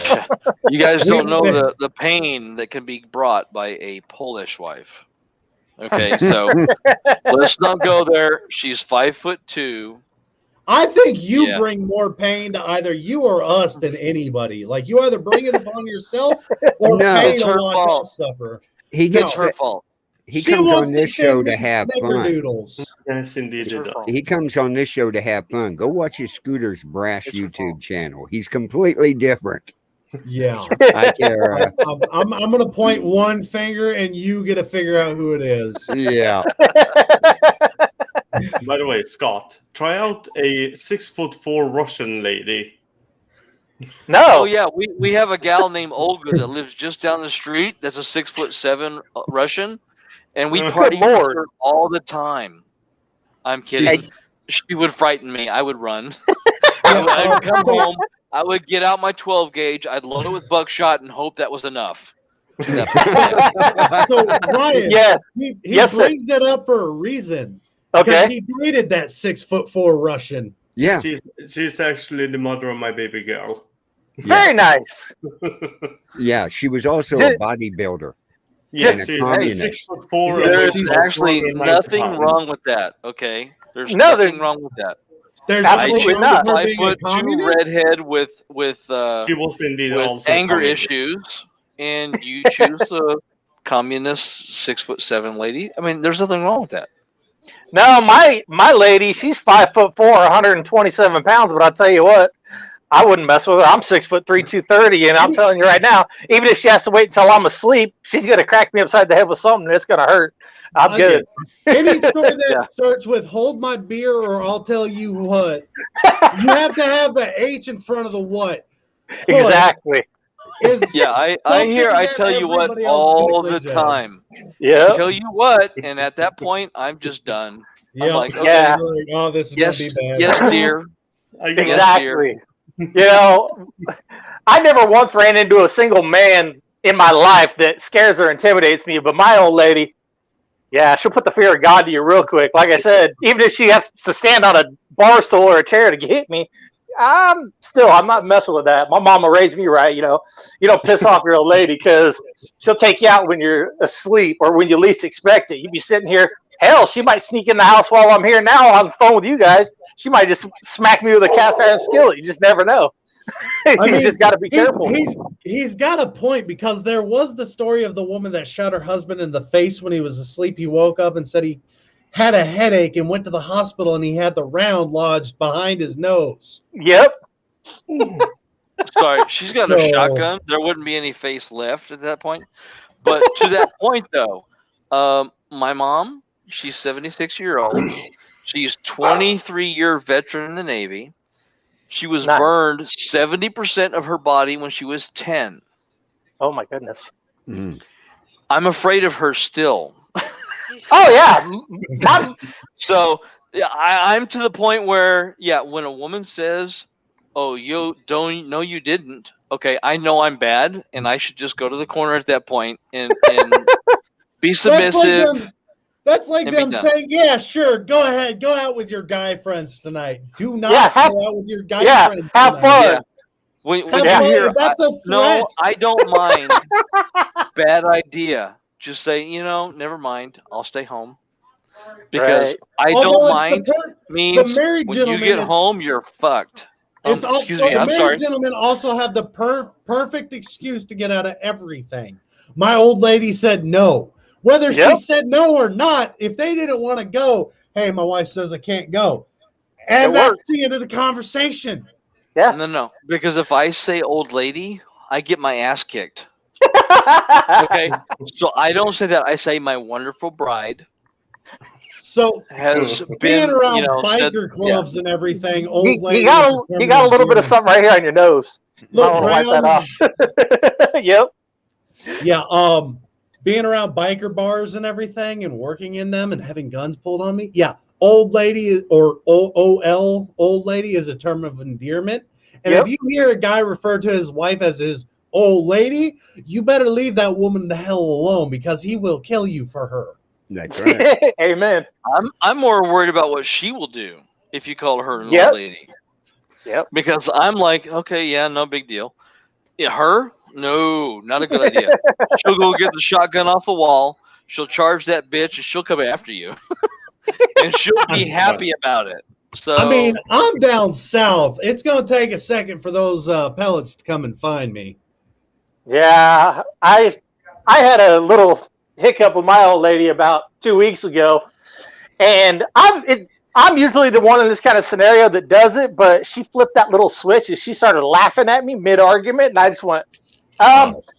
You guys don't know the pain that can be brought by a Polish wife. Okay, so let's not go there. She's 5'2". I think you Yeah. bring more pain to either you or us than anybody. Like you either bring it upon yourself or No. pain It's to her watch fault. us suffer. He It's gets her fault. he She comes wants on this send show me to have fun. snickerdoodles. Yes, indeed It's it her does. fault. He comes on this show to have fun. Go watch his Scooter's Brash It's her YouTube fault. channel. He's completely different. Yeah. I care. I'm going to point one finger and you get to figure out who it is. Yeah. By the way, Scott, try out a 6'4" Russian lady. No. Oh yeah, we have a gal named Olga that lives just down the street. That's a 6'7" Russian, and we Good party with Lord. her all the time. I'm kidding. She's- She would frighten me. I would run. I would come home. I would get out my 12 gauge. I'd load it with buckshot and hope that was enough. So Ryan, Yeah. he Yes, sir. brings that up for a reason. Because Okay. he dated that 6'4" Russian. Yeah. She's actually the mother of my baby girl. Very nice. Yeah. She was also a Just- bodybuilder. Yes, a she's communist. 6'4". There's she's actually 490 nothing pounds. wrong with that. Okay, there's No, nothing there's- wrong with that. There's Absolutely nothing not. wrong with her being a 5'2" communist. redhead with She was indeed with also anger communist. issues, and you choose a communist 6'7" lady. I mean, there's nothing wrong with that. No, my lady, she's 5'4", 127 pounds. But I'll tell you what, I wouldn't mess with her. I'm 6'3", 230, and I'm telling you right now, even if she has to wait until I'm asleep, she's gonna crack me upside the head with something that's gonna hurt. I'm I good. Any story that Yeah. starts with "hold my beer" or "I'll tell you what," you have to have the H in front of the what. Exactly. Is Yeah, I something that tell you what everybody else is all gonna the cringe at. time. Yeah. Tell you what, and at that point, I'm just done. Yeah. I'm like, okay, Yeah. Like, oh, this is yes, gonna be bad. yes, dear. I guess Exactly. You know, I never once ran into a single man in my life that scares or intimidates me, but my old lady, yeah, she'll put the fear of God to you real quick. Like I said, even if she has to stand on a bar stool or a chair to hit me, I'm not messing with that. My mama raised me right, you know. You don't piss off your old lady because she'll take you out when you're asleep or when you least expect it. You'd be sitting here. Hell, she might sneak in the house while I'm here now on the phone with you guys. She might just smack me with a cast iron skillet. You just never know. You I mean, just got to be careful. He's got a point because there was the story of the woman that shot her husband in the face when he was asleep. He woke up and said he had a headache and went to the hospital and he had the round lodged behind his nose. Yep. Sorry, she's got a No. shotgun. There wouldn't be any face left at that point. But to that point, though, my mom, she's 76-year-old. She's 23-year veteran in the Navy. She was Nice. burned 70% of her body when she was 10. Oh my goodness. Mm. I'm afraid of her still. Oh yeah. So yeah, I'm to the point where, yeah, when a woman says, "Oh, you don't, no, you didn't," okay, I know I'm bad, and I should just go to the corner at that point and be submissive. That's like and be them done. saying, "Yeah, sure, go ahead, go out with your guy friends tonight. Do not Yeah, go out with your guy yeah, friends. have tonight. fun. Yeah. When Have you fun. hear, That's a threat. no, I don't mind. Bad idea. Just say, never mind. I'll stay home because Right. I Although don't it's mind the means married when you gentleman, get it's- home, you're fucked. It's also, Excuse me. the I'm married sorry. gentlemen also have the perfect excuse to get out of everything. My old lady said no. Whether she Yep. said no or not, if they didn't want to go, hey, my wife says I can't go. And It that's works. the end of the conversation. Yeah. No. Because if I say old lady, I get my ass kicked. Okay. So I don't say that. I say my wonderful bride So has being been, around said, biker clubs and everything, old you lady. got a little bit of something right here on your nose. You might Look, want to wipe that off. Yep. Yeah, being around biker bars and everything and working in them and having guns pulled on me. Yeah, old lady or OOL, old lady is a term of endearment. And Yep. if you hear a guy refer to his wife as his old lady, you better leave that woman the hell alone because he will kill you for her. That's right. Amen. I'm more worried about what she will do if you call her an Yep. old lady. Yep. Because I'm like, okay, yeah, no big deal. Yeah, her? No, not a good idea. She'll go get the shotgun off the wall. She'll charge that bitch, and she'll come after you. And she'll be happy about it. So I mean, I'm down south. It's going to take a second for those pellets to come and find me. Yeah, I had a little hiccup with my old lady about 2 weeks ago, and I'm usually the one in this kind of scenario that does it, but she flipped that little switch and she started laughing at me mid argument, and I just went,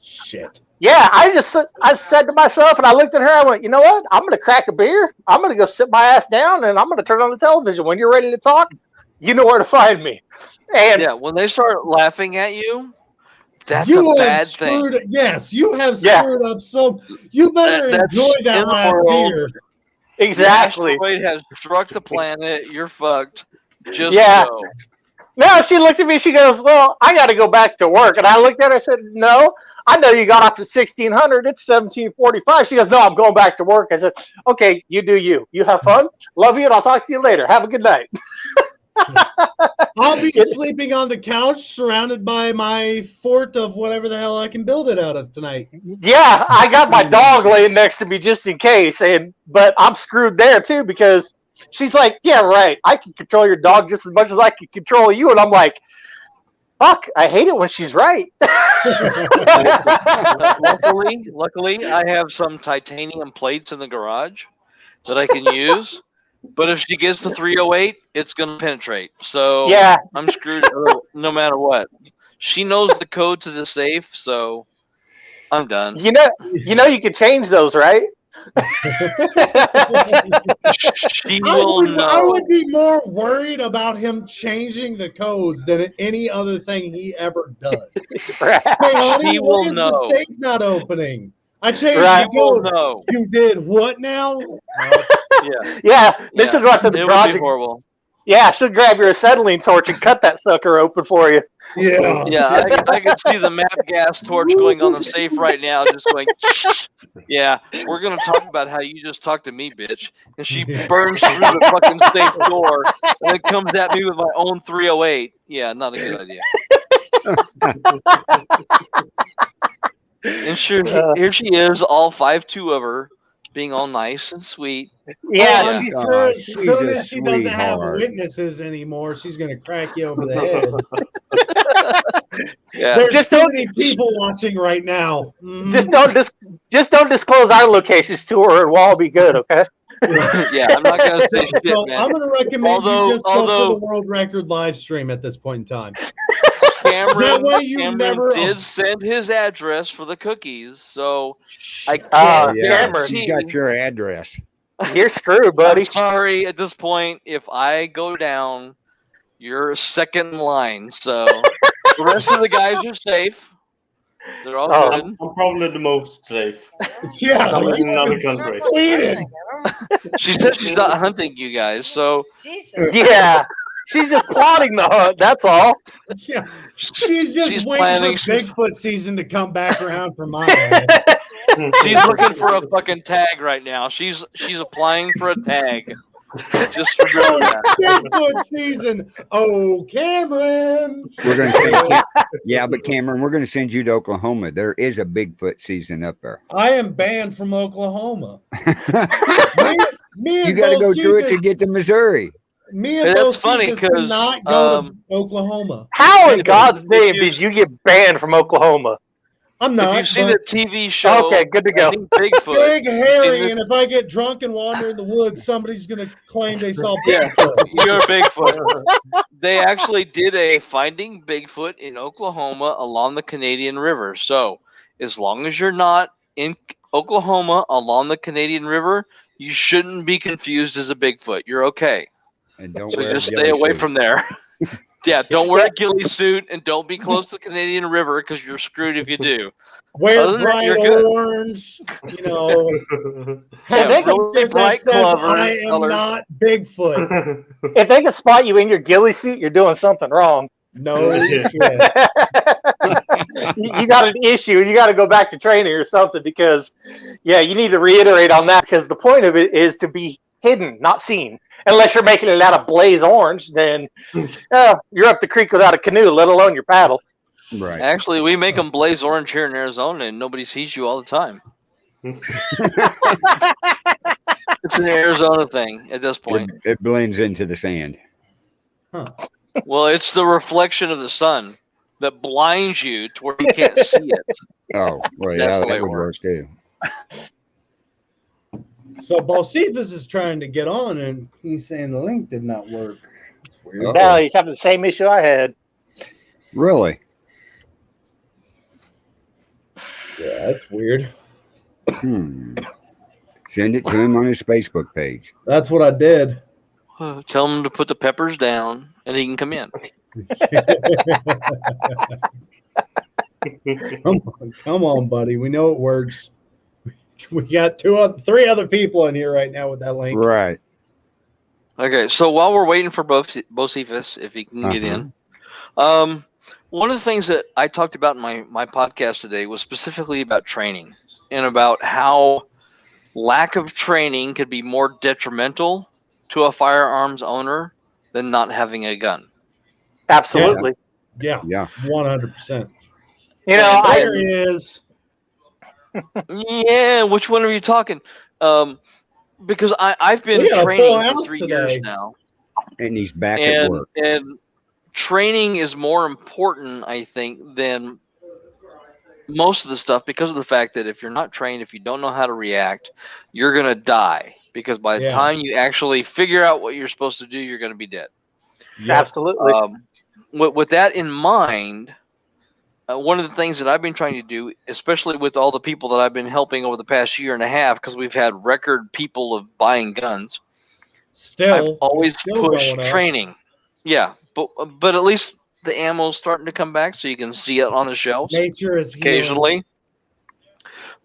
Shit. yeah. I said to myself, and I looked at her. I went, you know what? I'm gonna crack a beer. I'm gonna go sit my ass down, and I'm gonna turn on the television. When you're ready to talk, you know where to find me. And yeah, when they start laughing at you, that's You a have bad thing. screwed. Yes, you have Yeah. screwed up. So you better That's enjoy that in the last world. beer. exactly. The asteroid has struck the planet. You're fucked. Just Yeah. go. No, she looked at me. She goes, "Well, I got to go back to work." And I looked at her. I said, "No, I know you got off at 1600. It's 1745." She goes, "No, I'm going back to work." I said, "Okay, you do you. You have fun. Love you, and I'll talk to you later. Have a good night." I'll be sleeping on the couch surrounded by my fort of whatever the hell I can build it out of tonight. Yeah, I got my dog laying next to me just in case, but I'm screwed there too because she's like, "Yeah, right. I can control your dog just as much as I can control you," and I'm like, "Fuck, I hate it when she's right." Luckily, I have some titanium plates in the garage that I can use. But if she gets to 308, it's gonna penetrate. So Yeah. I'm screwed no matter what. She knows the code to the safe, so I'm done. You know, you can change those, right? She will I know. would be more worried about him changing the codes than any other thing he ever does. Right. Hey, honey, She why will is know. the safe not opening? I changed Right. the She will code. know. You did what now? Yeah. Yeah, then she'll go out to the It would garage. be horrible. Yeah, she'll grab your acetylene torch and cut that sucker open for you. Yeah. Yeah, I can see the map gas torch going on the safe right now, just going. Yeah, we're gonna talk about how you just talked to me, bitch. And she burns through the fucking safe door and then comes at me with my own 308. Yeah, not a good idea. And sure, here she is, all 5'2" of her, being all nice and sweet. Yeah, Oh, she's God, as she's soon a as she doesn't have sweetheart. witnesses anymore, she's gonna crack you over the head. Yeah, There's Just too don't- many people watching right now. Mhm. just don't disclose our locations to her, and we'll all be good. Okay. yeah. I'm not gonna say shit, So man. I'm gonna recommend Although- you just go although- for the world record live stream at this point in time. Cameron, That way you Cameron never- did send his address for the cookies, so I Oh, can't yeah. Yeah, she's guarantee. got your address. You're screwed, buddy. I'm sorry, at this point, if I go down, you're second in line. So the rest of the guys are safe. They're all Oh. good. I'm probably the most safe. Yeah, I'm like, in another country. Sweden. She said she's not hunting you guys, so Jesus. Yeah, she's just plotting the hunt. That's all. Yeah, she's just she's waiting planning. for Bigfoot season to come back around for my ass. She's looking for a fucking tag right now. She's applying for a tag. Just remember that. Bigfoot season. Oh, Cameron. We're going to send yeah, but Cameron, we're going to send you to Oklahoma. There is a Bigfoot season up there. I am banned from Oklahoma. Me and You got to go through it to Bocephus- get to Missouri. Me and Hey, that's funny Bocephus did 'cause, not go to Oklahoma. How in God's name did you get banned from Oklahoma? I'm If not. you've seen but the TV show, Okay, good to go. I think Bigfoot. Big hairy, the- and if I get drunk and wander in the woods, somebody's gonna claim they saw Yeah. Bigfoot. You're Bigfoot. They actually did a Finding Bigfoot in Oklahoma along the Canadian River. So, as long as you're not in Oklahoma along the Canadian River, you shouldn't be confused as a Bigfoot. You're okay. And don't So wear a just stay ghillie away suit. from there. Yeah, don't wear a ghillie suit and don't be close to the Canadian River because you're screwed if you do. Wear Other than that, bright you're good. orange, you know. Yeah, have a really t-shirt bright that says, clover I am colors. not Bigfoot. If they can spot you in your ghillie suit, you're doing something wrong. No Yeah. shit. You got an issue. You got to go back to training or something because, yeah, you need to reiterate on that because the point of it is to be hidden, not seen. Unless you're making it out of blaze orange, then you're up the creek without a canoe, let alone your paddle. Right. Actually, we make them blaze orange here in Arizona and nobody sees you all the time. It's an Arizona thing at this point. It blends into the sand. Well, it's the reflection of the sun that blinds you to where you can't see it. Oh, well, That's yeah, the way that it would work works. too. So Bocephus is trying to get on, and he's saying the link did not work. That's weird. Oh. No, he's having the same issue I had. Really? Yeah, that's weird. Send it to him on his Facebook page. That's what I did. Tell him to put the peppers down and he can come in. Come on, buddy. We know it works. We got three other people in here right now with that link. Right. Okay, so while we're waiting for Bocephus, if he can get in, one of the things that I talked about in my podcast today was specifically about training and about how lack of training could be more detrimental to a firearms owner than not having a gun. Absolutely. Yeah, Yeah. 100%. You know, There he is. Yeah, which one are you talking? Because I've been We got a full training for house 3 today. years now. And he's back at work. And training is more important, I think, than most of the stuff because of the fact that if you're not trained, if you don't know how to react, you're going to die. Because by the Yeah. time you actually figure out what you're supposed to do, you're going to be dead. absolutely. With that in mind, one of the things that I've been trying to do, especially with all the people that I've been helping over the past year and a half, because we've had record people of buying guns, I've Still, always still pushed going up. training. Yeah, but at least the ammo's starting to come back, so you can see it on the shelves Nature is healing. occasionally.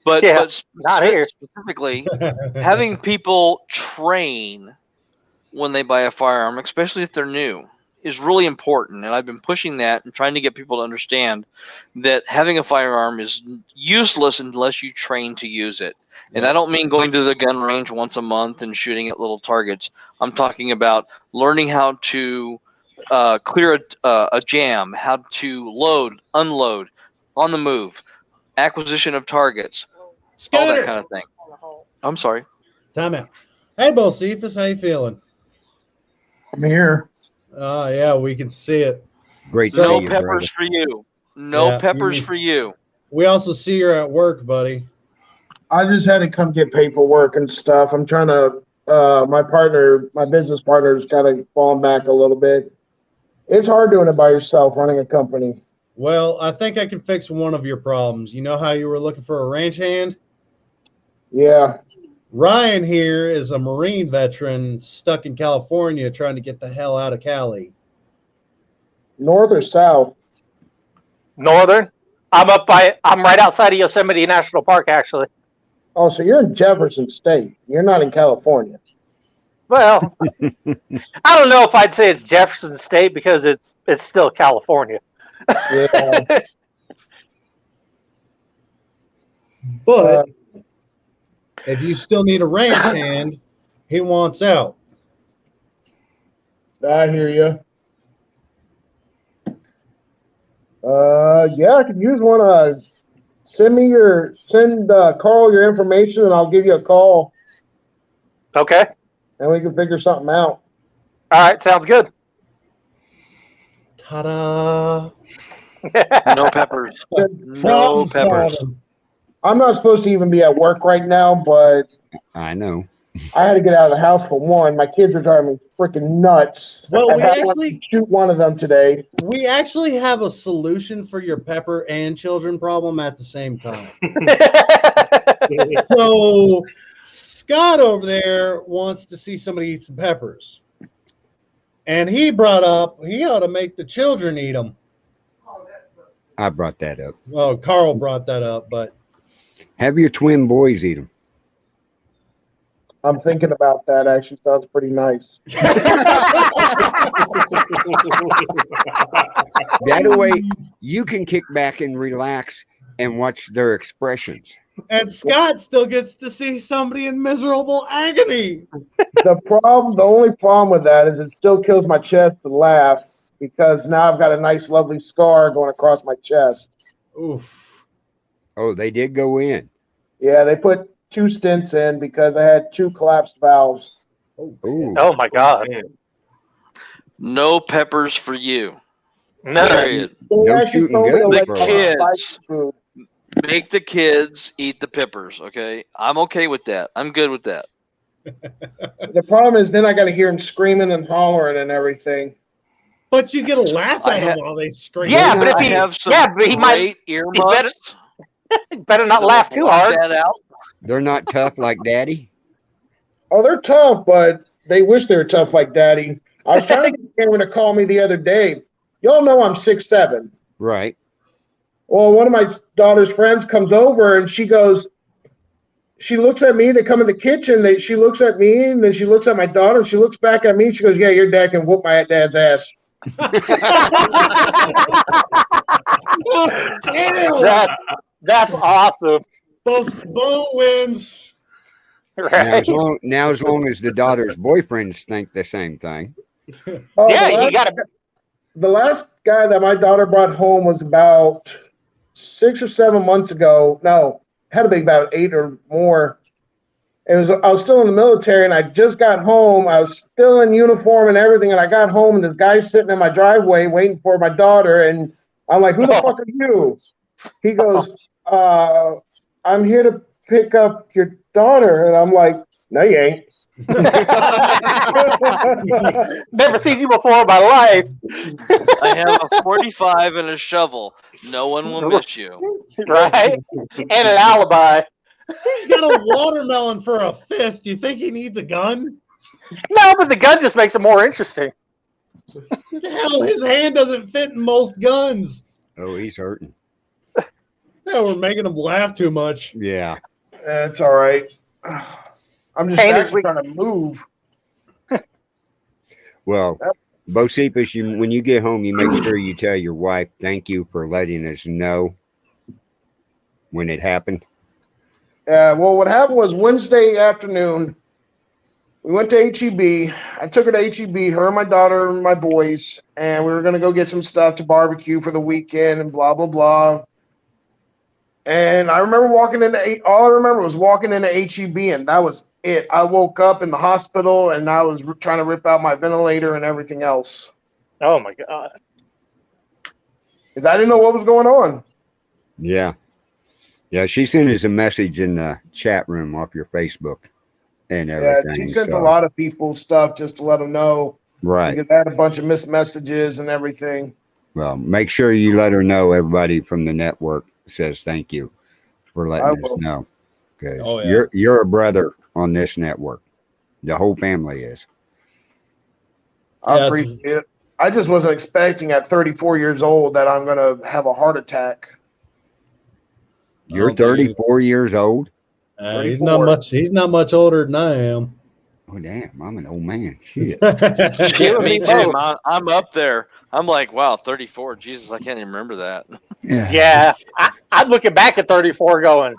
But Yeah, but not here. specifically, having people train when they buy a firearm, especially if they're new, is really important. And I've been pushing that and trying to get people to understand that having a firearm is useless unless you train to use it. And I don't mean going to the gun range once a month and shooting at little targets. I'm talking about learning how to clear a jam, how to load, unload, on the move, acquisition of targets, all that Scooter. kind of thing. I'm sorry. Time out. Hey, Bocephus, how you feeling? I'm here. Oh, yeah, we can see it. Great to No see you, peppers brother. for you. No Yeah, peppers you- for you. We also see you're at work, buddy. I just had to come get paperwork and stuff. I'm trying to, my business partner's kind of falling back a little bit. It's hard doing it by yourself, running a company. Well, I think I can fix one of your problems. You know how you were looking for a ranch hand? Yeah. Ryan here is a Marine veteran stuck in California trying to get the hell out of Cali. North or south? Northern. I'm right outside of Yosemite National Park, actually. Oh, so you're in Jefferson State. You're not in California. Well, I don't know if I'd say it's Jefferson State because it's still California. Yeah. But if you still need a ranch hand, he wants out. I hear you. Yeah, I could use one. Send Carl your information, and I'll give you a call, Okay. and we can figure something out. All right. Sounds good. Ta-da! No peppers. No Problem peppers. solving. I'm not supposed to even be at work right now, but I know. I had to get out of the house for one. My kids are driving me freaking nuts. Well, I we had one actually shoot one of them today. we actually have a solution for your pepper and children problem at the same time. So Scott over there wants to see somebody eat some peppers, and he brought up he ought to make the children eat them. I brought that up. Well, Carl brought that up, but Have your twin boys eat them. I'm thinking about that. Actually, sounds pretty nice. That way you can kick back and relax and watch their expressions. and Scott still gets to see somebody in miserable agony. The only problem with that is it still kills my chest to laugh because now I've got a nice, lovely scar going across my chest. Oof. Oh, they did go in. Yeah, they put 2 stents in because I had 2 collapsed valves. Ooh. Oh my God. No peppers for you. No. Period. They No actually shooting told me to guns let for a my while. spicy food. Make the kids eat the peppers, okay? I'm okay with that. I'm good with that. The problem is then I got to hear them screaming and hollering and everything. But you get a laugh I out ha- of them while they scream. Yeah, but if I he, have some but he might great better- earmuffs. better not laugh too hard. That out. They're not tough like daddy. Oh, they're tough, but they wish they were tough like Daddy. I was trying to get Cameron to call me the other day. Y'all know I'm 6'7". Right. Well, one of my daughter's friends comes over and she goes, she looks at me. They come in the kitchen. She looks at me and then she looks at my daughter. And she looks back at me. And she goes, "Yeah, your dad can whoop my dad's ass." That's awesome. Both wins. Right? Now, as long as the daughter's boyfriends think the same thing. Oh, Yeah, you got to. The last guy that my daughter brought home was about 6 or 7 months ago. No, had to be about 8 or more. I was still in the military, and I just got home. I was still in uniform and everything, and I got home, and this guy's sitting in my driveway waiting for my daughter, and I'm like, "Who the fuck are you?" He goes, "I'm here to pick up your daughter," and I'm like, "No, you ain't." Never seen you before in my life. I have a 45 and a shovel. No one will miss you. Right? And an alibi. He's got a watermelon for a fist. Do you think he needs a gun? No, but the gun just makes it more interesting. Hell, his hand doesn't fit in most guns. Oh, he's hurting. Hell, we're making him laugh too much. Yeah. It's all right. I'm just Pain is actually trying to move. Well, Bocephus, when you get home, you make sure you tell your wife, "Thank you for letting us know when it happened." Yeah, well, what happened was Wednesday afternoon, we went to HEB. I took her to HEB, her and my daughter and my boys, and we were going to go get some stuff to barbecue for the weekend and blah, blah, blah. And I remember all I remember was walking into HEB, and that was it. I woke up in the hospital, and I was trying to rip out my ventilator and everything else. Oh, my God. Because I didn't know what was going on. Yeah. Yeah, she sent us a message in the chat room off your Facebook and Yeah, everything. she sent so- a lot of people stuff just to let them know. Right. Because I had a bunch of missed messages and everything. Well, make sure you let her know. Everybody from the network says thank you for I letting us will. know. Because Oh, yeah. you're a brother on this network. The whole family is. I Yeah, appreciate it. I just wasn't expecting at 34 years old that I'm going to have a heart attack. You're Okay. 34 years old. He's not much. He's not much older than I am. Oh damn, I'm an old man. Shit. Yeah, and me me too. both. I'm up there. I'm like, wow, 34. Jesus, I can't even remember that. Yeah, I'm looking back at 34 going,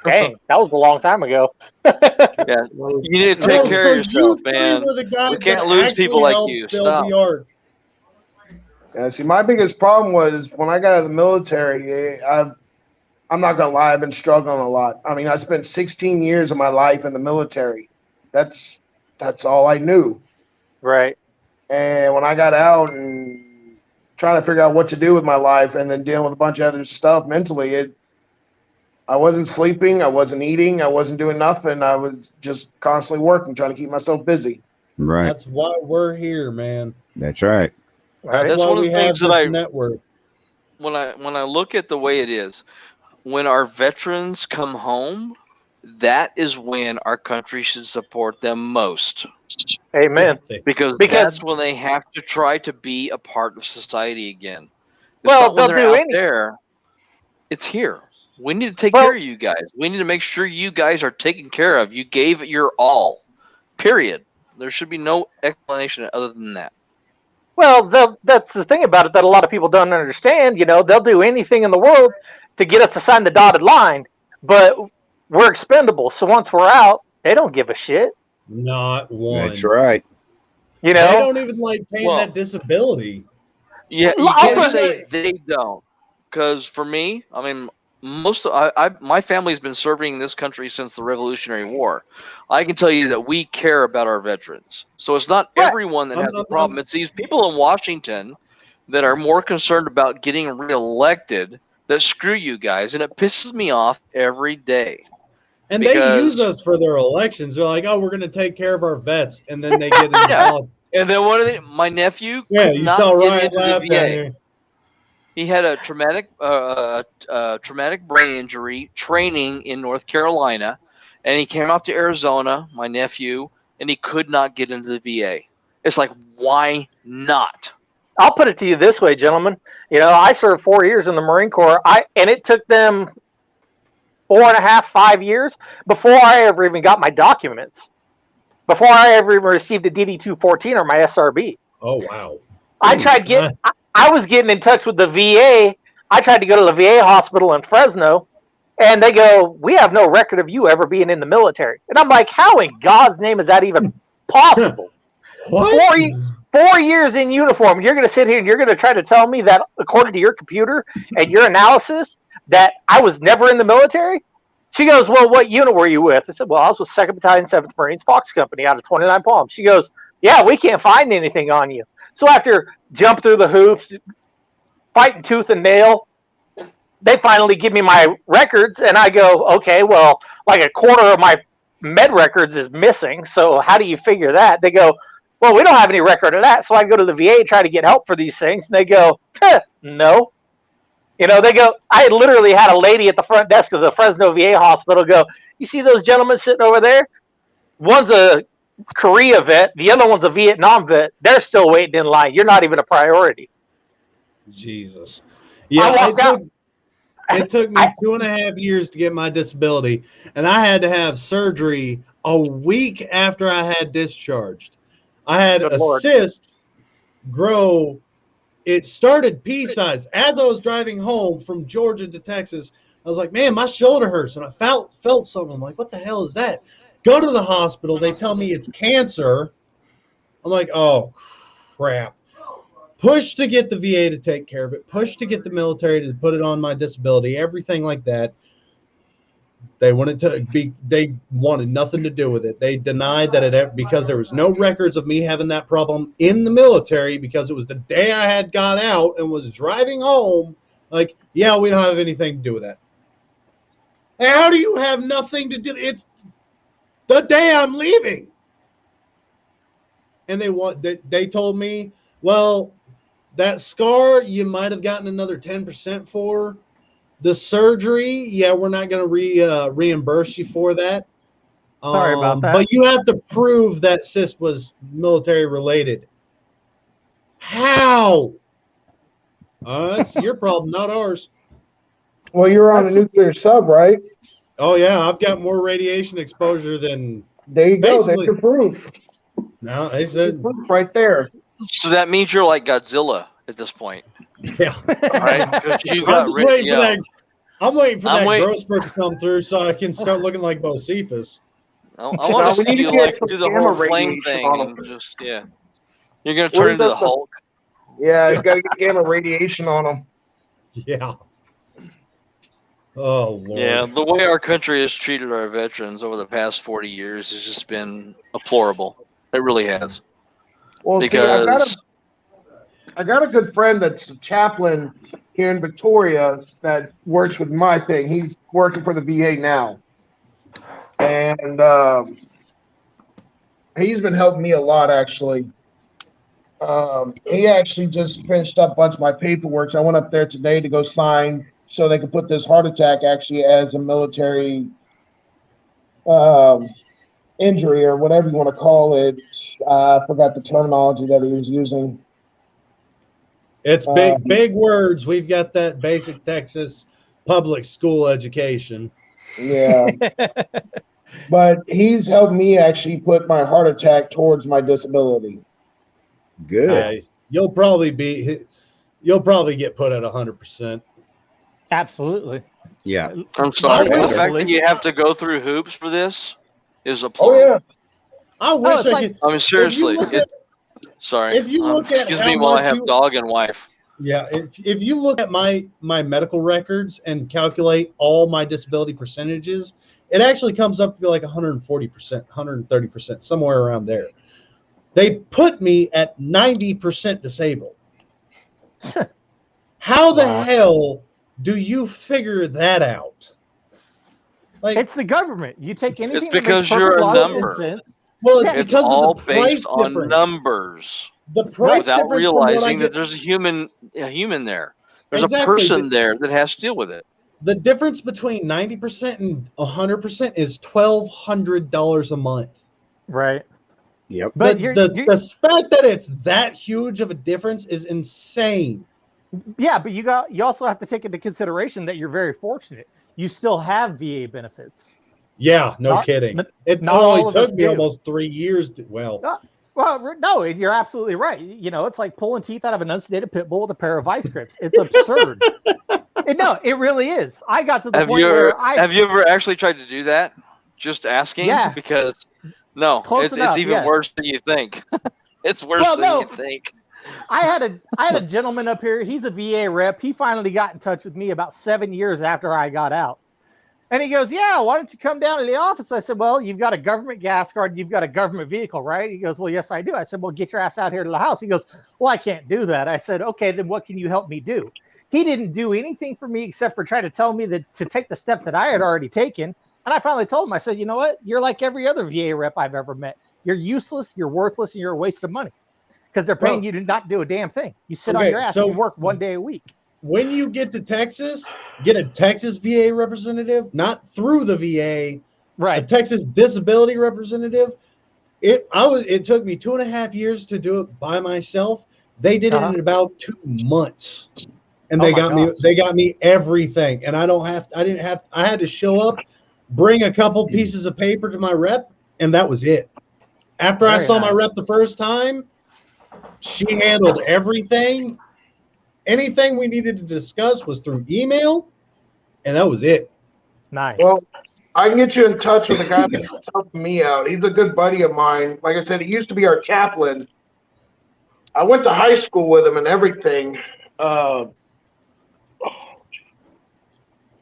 dang, that was a long time ago. Yeah, you need to take Oh, care so of yourself, you three man. were the guys We can't that lose actually people like helped you. build Stop. the ark. Yeah, see, my biggest problem was when I got out of the military. I'm not gonna lie, I've been struggling a lot. I mean, I spent 16 years of my life in the military. That's all I knew. Right. And when I got out and trying to figure out what to do with my life, and then dealing with a bunch of other stuff mentally, I wasn't sleeping, I wasn't eating, I wasn't doing nothing. I was just constantly working, trying to keep myself busy. Right. That's why we're here, man. That's right. Right. That's why one of we the things have that this I network. when I look at the way it is, when our veterans come home, that is when our country should support them most. Amen. Because Because- that's when they have to try to be a part of society again. It's Well, not when they'll they're do out any- there. It's here. We need to take Well- care of you guys. We need to make sure you guys are taken care of. You gave it your all. Period. There should be no explanation other than that. Well, that's the thing about it that a lot of people don't understand. You know, they'll do anything in the world to get us to sign the dotted line, but we're expendable. So once we're out, they don't give a shit. Not one. That's right. You They know, don't even like paying Well- that disability. Yeah, you Well, can't I'll- say they don't, because for me, I mean, my family's been serving this country since the Revolutionary War. I can tell you that we care about our veterans. So it's not Right. everyone that has a problem. It's these people in Washington that are more concerned about getting reelected that screw you guys, and it pisses me off every day. And Because- they use us for their elections. They're like, "Oh, we're going to take care of our vets," and then they get into Yeah. politics. And then what are they? My nephew Yeah, could you not saw get Ryan into the laugh VA. down here. He had a traumatic brain injury training in North Carolina, and he came out to Arizona, my nephew, and he could not get into the VA. It's like, why not? I'll put it to you this way, gentlemen. You know, I served 4 years in the Marine Corps, and it took them 4.5, 5 years before I ever even got my documents, before I ever even received a DD-214 or my SRB. Oh wow! I tried I was getting in touch with the VA. I tried to go to the VA hospital in Fresno, and they go, "We have no record of you ever being in the military." And I'm like, "How in God's name is that even possible?" What? 4 years in uniform. You're going to sit here and you're going to try to tell me that, according to your computer and your analysis, that I was never in the military? She goes, "Well, what unit were you with?" I said, "Well, I was with 2nd Battalion, 7th Marines, Fox Company out of 29 Palms." She goes, "Yeah, we can't find anything on you." So after jump through the hoops, fighting tooth and nail, they finally give me my records, and I go, "Okay, well, like a quarter of my med records is missing, so how do you figure that?" They go, "Well, we don't have any record of that." So I go to the VA, try to get help for these things, and they go, "No." You know, they go, I literally had a lady at the front desk of the Fresno VA hospital go, "You see those gentlemen sitting over there? One's a Korea vet, the other one's a Vietnam vet. They're still waiting in line. You're not even a priority." Jesus. Yeah, I walked out. It took me 2.5 years to get my disability, and I had to have surgery a week after I had discharged. I had Good a Lord. cyst grow. It started pea-sized. As I was driving home from Georgia to Texas, I was like, "Man, my shoulder hurts," and I felt something. I'm like, "What the hell is that?" Go to the hospital. They tell me it's cancer. I'm like, "Oh, crap." Push to get the VA to take care of it. Push to get the military to put it on my disability. Everything like that. They wanted to be. They wanted nothing to do with it. They denied that it because there was no records of me having that problem in the military because it was the day I had got out and was driving home. Like, yeah, we don't have anything to do with that. Hey, how do you have nothing to do? It's the day I'm leaving. And they told me, well, that scar you might have gotten another 10% for. The surgery, yeah, we're not going to reimburse you for that. Sorry about that. But you have to prove that cyst was military related. How? That's your problem, not ours. Well, you're on a nuclear sub, right? Oh yeah, I've got more radiation exposure than There you go. There's basically. your proof. No, they There's said proof right there. So that means you're like Godzilla at this point, yeah. right? Because you I'm got just rid. waiting You for know, that. I'm waiting for I'm that wait- growth spurt to come through so I can start looking like Bocephus. I No, want to we see need to you get like some do the gamma whole flame radiation thing on and them. just yeah. You're gonna What turn is into the that the- Hulk. Yeah, you got to get gamma radiation on them. Yeah. Oh Lord. Yeah, the way our country has treated our veterans over the past 40 years has just been deplorable. It really has. Well, Because I got a good friend that's a chaplain here in Victoria that works with my thing. He's working for the VA now, and he's been helping me a lot actually. He actually just finished up a bunch of my paperwork. So I went up there today to go sign so they could put this heart attack actually as a military injury or whatever you want to call it. I forgot the terminology that he was using. It's big words. We've got that basic Texas public school education. Yeah. But he's helped me actually put my heart attack towards my disability. Good. Yeah, you'll probably get put at 100%. Absolutely. Yeah. I'm sorry, but the Hopefully. fact that you have to go through hoops for this is Oh deplorable. yeah. I wish it's I like- could. I mean, seriously. look at- Sorry. if you look at excuse how me while I much have you- dog and wife. Yeah, if you look at my medical records and calculate all my disability percentages, it actually comes up to like 140%, 130%, somewhere around there. They put me at 90% disabled. How the Wow. hell do you figure that out? Like, It's the government. You take anything. It's because that makes you're a perfect logical number. sense. well, it's yeah, It's because all of the price based on difference. numbers The price without difference from what I realizing that get- there's a human there. There's Exactly, a person but- there that has to deal with it. the difference between 90% and 100% is $1,200 a month. Right. Yep. But the, you're- the, you're- the fact that it's that huge of a difference is insane. Yeah, but you also have to take into consideration that you're very fortunate. You still have VA benefits. Yeah, no Not- kidding. n- It not all only of us took me do. almost 3 years to, well, Well, no, you're absolutely right. You know, it's like pulling teeth out of an unsedated pit bull with a pair of vice grips. It's absurd. No, it really is. I got to the Have point you where have you ever actually tried to do that? Just asking? Yeah. Because no, Close enough, it's even yes. worse than you think. It's worse Well, than no. you think. I had a gentleman up here. He's a VA rep. He finally got in touch with me about 7 years after I got out. And he goes, yeah, why don't you come down to the office? I said, well, you've got a government gas card. You've got a government vehicle, right? He goes, well, yes, I do. I said, well, get your ass out here to the house. He goes, well, I can't do that. I said, okay, then what can you help me do? He didn't do anything for me except for try to tell me that to take the steps that I had already taken. And I finally told him, I said, you know what? You're like every other VA rep I've ever met. You're useless, you're worthless, and you're a waste of money because they're paying Well, you to not do a damn thing. You sit on okay, your ass so- and you work 1 day a week. when you get to Texas, get a Texas VA representative, not through the VA, a Right. Texas disability representative. It took me 2.5 years to do it by myself. They did it Uh-huh. in about 2 months. And Oh they my gosh. they got me everything. And I had to show up, bring a couple pieces of paper to my rep, and that was it. After I Very saw my nice. rep the first time, she handled everything. Anything we needed to discuss was through email, and that was it. Nice. Well, I can get you in touch with a guy that's helping me out. He's a good buddy of mine. Like I said, he used to be our chaplain. I went to high school with him and everything.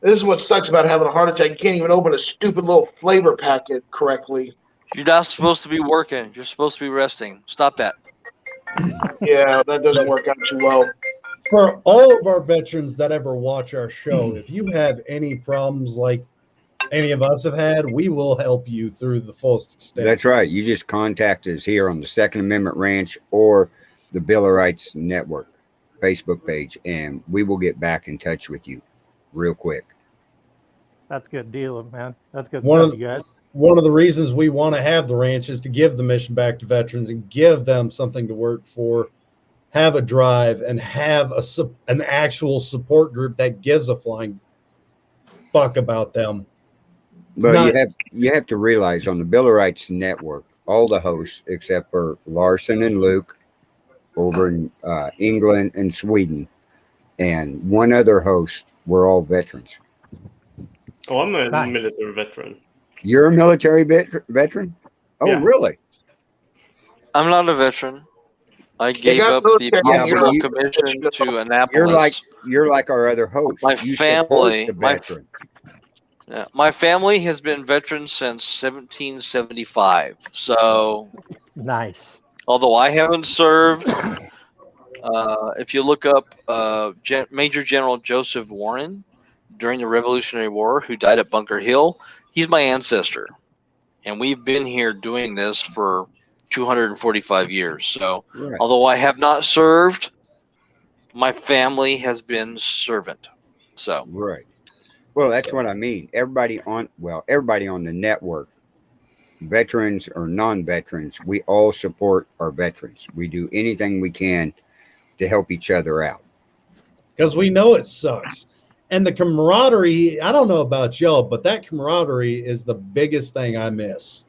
This is what sucks about having a heart attack. You can't even open a stupid little flavor packet correctly. You're not supposed to be working. You're supposed to be resting. Stop that. Yeah, that doesn't work out too well. For all of our veterans that ever watch our show, if you have any problems like any of us have had, we will help you through the fullest extent. That's right. You just contact us here on the Second Amendment Ranch or the Bill of Rights Network Facebook page, and we will get back in touch with you real quick. That's good deal, man. That's good One stuff, of you guys. One of the reasons we want to have the ranch is to give the mission back to veterans and give them something to work for, have a drive, and have an actual support group that gives a flying fuck about them. But Not- you have to realize on the Bill of Rights Network, all the hosts except for Larson and Luke over in England and Sweden, and one other host, were all veterans. Oh, I'm a Nice. military veteran. You're a military veteran? Oh, Yeah. really? I'm not a veteran. I gave got up the military possible you- commission to Annapolis. You're like our other host. My You family- support the my- veterans. Yeah, my family has been veterans since 1775. So, Nice. although I haven't served, if you look up Major General Joseph Warren during the Revolutionary War, who died at Bunker Hill, he's my ancestor. And we've been here doing this for 245 years. So, Right. although I have not served, my family has been servant. So, Right. Well, that's what I mean. Everybody on the network, veterans or non-veterans, we all support our veterans. We do anything we can to help each other out. because we know it sucks. And the camaraderie, I don't know about y'all, but that camaraderie is the biggest thing I miss.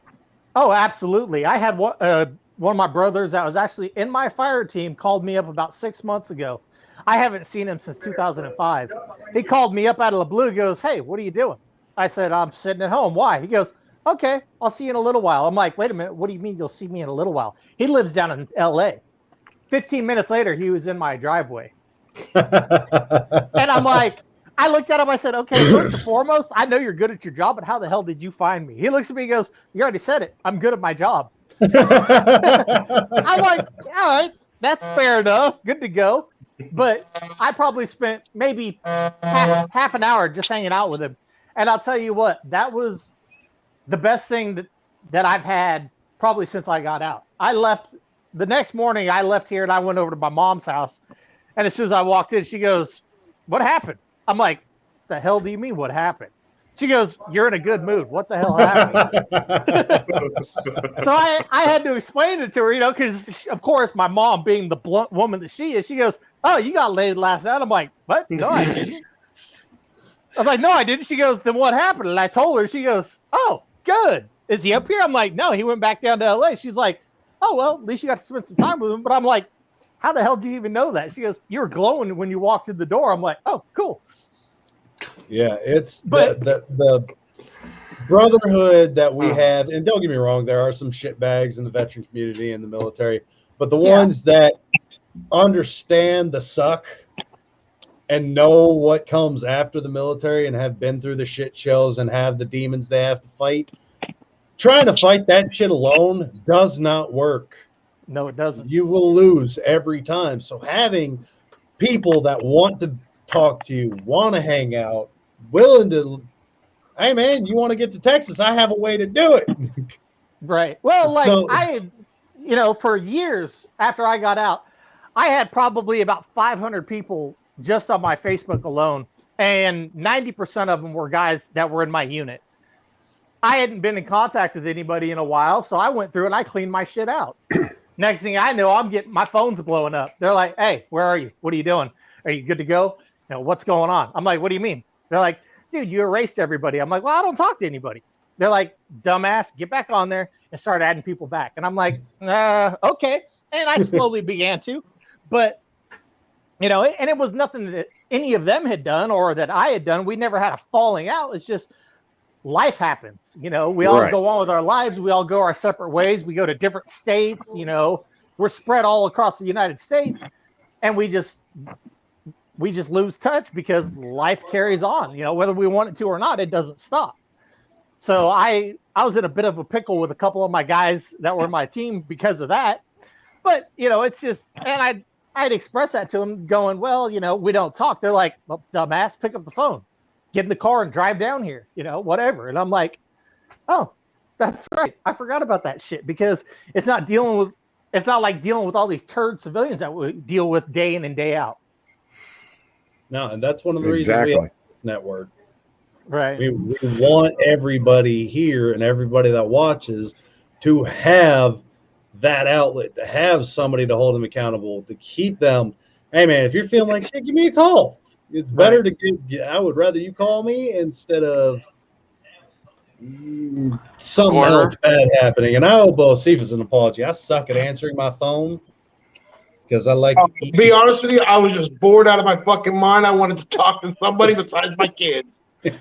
Oh, absolutely. I had one of my brothers that was actually in my fire team called me up about 6 months ago. I haven't seen him since 2005. He called me up out of the blue, goes, "Hey, what are you doing?" I said, "I'm sitting at home." "Why?" He goes, "Okay, I'll see you in a little while." I'm like, "Wait a minute, what do you mean you'll see me in a little while?" He lives down in LA. 15 minutes later, he was in my driveway. And I'm like, I looked at him, I said, "Okay, first and foremost, I know you're good at your job, but how the hell did you find me?" He looks at me and goes, "You already said it. I'm good at my job." I'm like, all right, that's fair enough. Good to go. But I probably spent maybe half an hour just hanging out with him. And I'll tell you what, that was the best thing that I've had probably since I got out. I left the next morning, I left here and I went over to my mom's house. And as soon as I walked in, she goes, "What happened?" I'm like, "The hell do you mean what happened?" She goes, "You're in a good mood. What the hell happened?" So I had to explain it to her, because of course my mom, being the blunt woman that she is, she goes, "Oh, you got laid last night." I'm like, "What? No, I didn't." I was like, "No, I didn't." She goes, "Then what happened?" And I told her. She goes, "Oh, good. Is he up here?" I'm like, "No, he went back down to LA." She's like, "Oh, well, at least you got to spend some time with him." But I'm like, "How the hell do you even know that?" She goes, "You were glowing when you walked in the door." I'm like, "Oh, cool." Yeah, it's But- the brotherhood that we have, and don't get me wrong, there are some shitbags in the veteran community and the military, but the Yeah. ones that understand the suck and know what comes after the military and have been through the shit shows and have the demons they have to fight, trying to fight that shit alone does not work. No, it doesn't. You will lose every time. So having people that want to talk to you, want to hang out, willing to, "Hey man, you want to get to Texas? I have a way to do it." Right. Well, like So- I, for years after I got out, I had probably about 500 people just on my Facebook alone, and 90% of them were guys that were in my unit. I hadn't been in contact with anybody in a while, so I went through and I cleaned my shit out. Next thing I know, I'm getting my phone's blowing up. They're like, "Hey, where are you? What are you doing? Are you good to go? What's going on?" I'm like, "What do you mean?" They're like, "Dude, you erased everybody." I'm like, "Well, I don't talk to anybody." They're like, "Dumbass, get back on there and start adding people back." And I'm like, "Okay." And I slowly began to, but and it was nothing that any of them had done or that I had done. We never had a falling out. It's just life happens. We all Right. go on with our lives. We all go our separate ways. We go to different states. We're spread all across the United States, and we just lose touch because life carries on. Whether we want it to or not, it doesn't stop. So I was in a bit of a pickle with a couple of my guys that were my team because of that. But it's just, and I'd express that to them, going, "Well, we don't talk." They're like, "Well, dumbass, pick up the phone, get in the car and drive down here, whatever." And I'm like, "Oh, that's right. I forgot about that shit," because it's not like dealing with all these turd civilians that we deal with day in and day out. No, and that's one of the reasons we have this network. Right. We want everybody here and everybody that watches to have that outlet, to have somebody to hold them accountable, to keep them. Hey man, if you're feeling like shit, give me a call. It's better to get. I would rather you call me instead of something Corner. else bad happening. And I owe Bocephus an apology. I suck at answering my phone because I like to To be honest with you, I was just bored out of my fucking mind. I wanted to talk to somebody besides my kid. and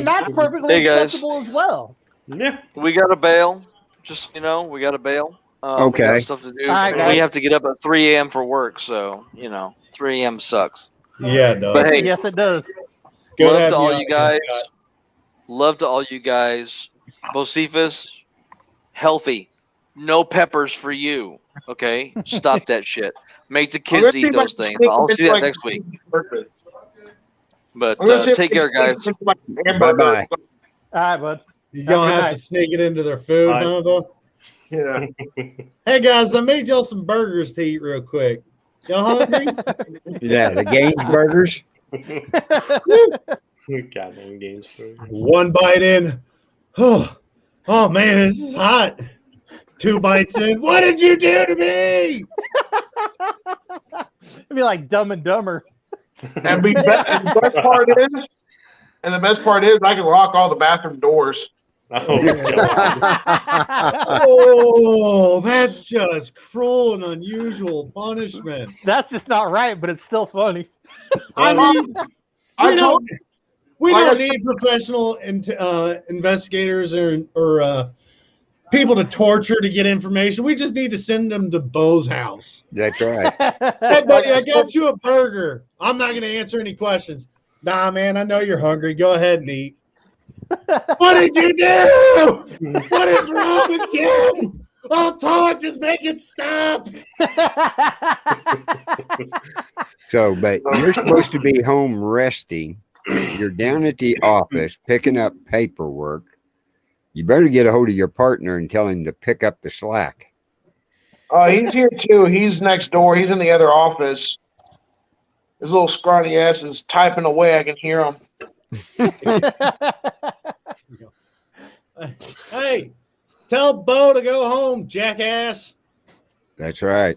that's perfectly Hey, guys. acceptable as well. Yeah. We got to bail. Just we got to bail. We Okay. got stuff to do. All right, we guys. have to get up at 3 a.m. for work, so 3 a.m. sucks. Yeah, no. But hey, Yes, it does. Good love having to all on you here, guys. Scott. Love to all you guys. Bocephus, healthy. No peppers for you. Okay, stop that shit. Make the kids eat those things. I'll see that next week. But take care, guys. Bye-bye. All right, bud. You Have a gonna good have night. to sneak it into their food, Bye. huh? Though? Yeah. Hey guys, I made y'all some burgers to eat real quick. Y'all hungry? Yeah, the Gaines burgers. Goddamn games. One bite in. Oh man, this is hot. 2 bites in. What did you do to me? It'd be like Dumb and Dumber. And the best part is, I can lock all the bathroom doors. Oh, Oh, that's just cruel and unusual punishment. That's just not right, but it's still funny. I mean, I told we like don't I- need professional investigators or people to torture to get information. We just need to send them to Bo's house. That's right. Hey, buddy, I got you a burger. I'm not going to answer any questions. Nah, man, I know you're hungry. Go ahead and eat. What did you do? What is wrong with you? Oh, Todd, just make it stop. So, but you're supposed to be home resting. You're down at the office picking up paperwork. You better get a hold of your partner and tell him to pick up the slack. he's here too. He's next door. He's in the other office. His little scrawny ass is typing away. I can hear him. Hey, tell Bo to go home, jackass. That's right.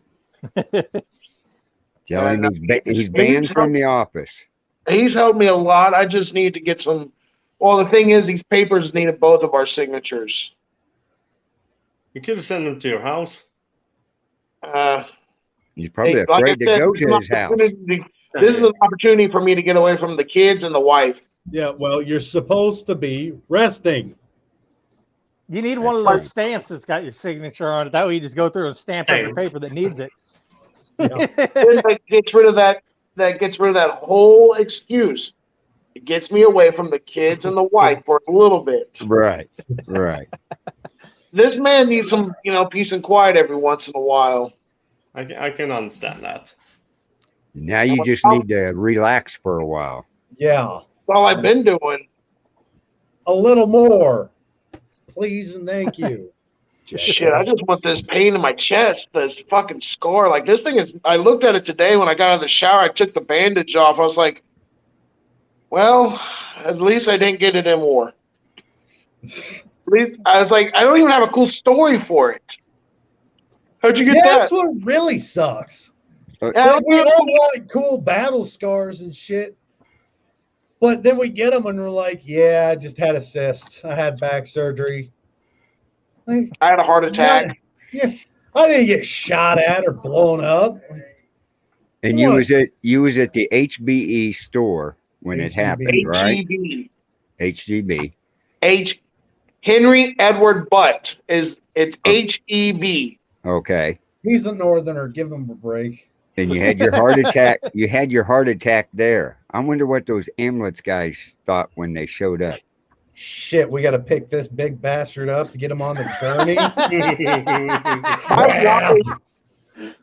Tell him he's banned from the office. He's helped me a lot. I just need to get some. Well, the thing is, these papers needed both of our signatures. you could have sent them to your house. He's probably Hey, like I afraid to said, go this is to an his house. opportunity- This is an opportunity for me to get away from the kids and the wife. Yeah, well, you're supposed to be resting. You need one of those stamps that's got your signature on it. That way you just go through and stamp every paper that needs it. Then that gets rid of that. That gets rid of that whole excuse. It gets me away from the kids and the wife for a little bit. Right, right. This man needs some, peace and quiet every once in a while. I can understand that. Now you just need to relax for a while. Yeah, That's all I've been doing. a little more. Please and thank you. Shit, I just want this pain in my chest, this fucking scar. Like, this thing is, I looked at it today when I got out of the shower. I took the bandage off. I was like, well, at least I didn't get it in war. At least, I was like, I don't even have a cool story for it. How'd you get Yeah, that? that's what really sucks. Yeah, Like, we all wanted cool battle scars and shit. But then we get them and we're like, yeah, I just had a cyst. I had back surgery. Like, I had a heart attack. yeah, I didn't get shot at or blown up. And you was at the HBE store when it happened, right? HEB. HGB. Henry Edward Butt it's HEB. Okay. He's a northerner. Give him a break. And you had your heart attack. You had your heart attack there. I wonder what those ambulance guys thought when they showed up. Shit, we got to pick this big bastard up to get him on the gurney.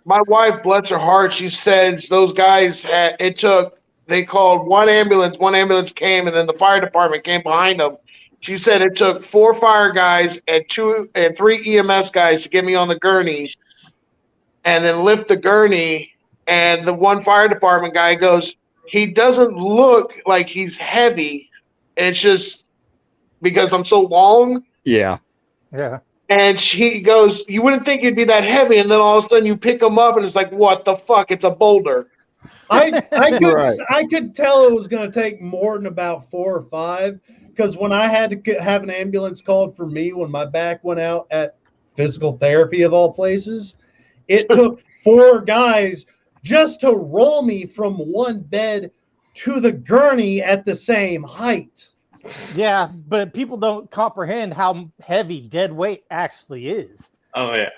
My wife, bless her heart, she said those guys they called one ambulance came, and then the fire department came behind them. She said it took 4 fire guys and 3 EMS guys to get me on the gurney and then lift the gurney. And the one fire department guy goes, he doesn't look like he's heavy. It's just because I'm so long. Yeah. Yeah. And she goes, you wouldn't think you'd be that heavy. And then all of a sudden you pick him up and it's like, what the fuck? It's a boulder. I could tell it was going to take more than about 4 or 5, because when I had to have an ambulance called for me when my back went out at physical therapy of all places, it took 4 guys just to roll me from one bed to the gurney at the same height. Yeah, but people don't comprehend how heavy dead weight actually is. Oh yeah.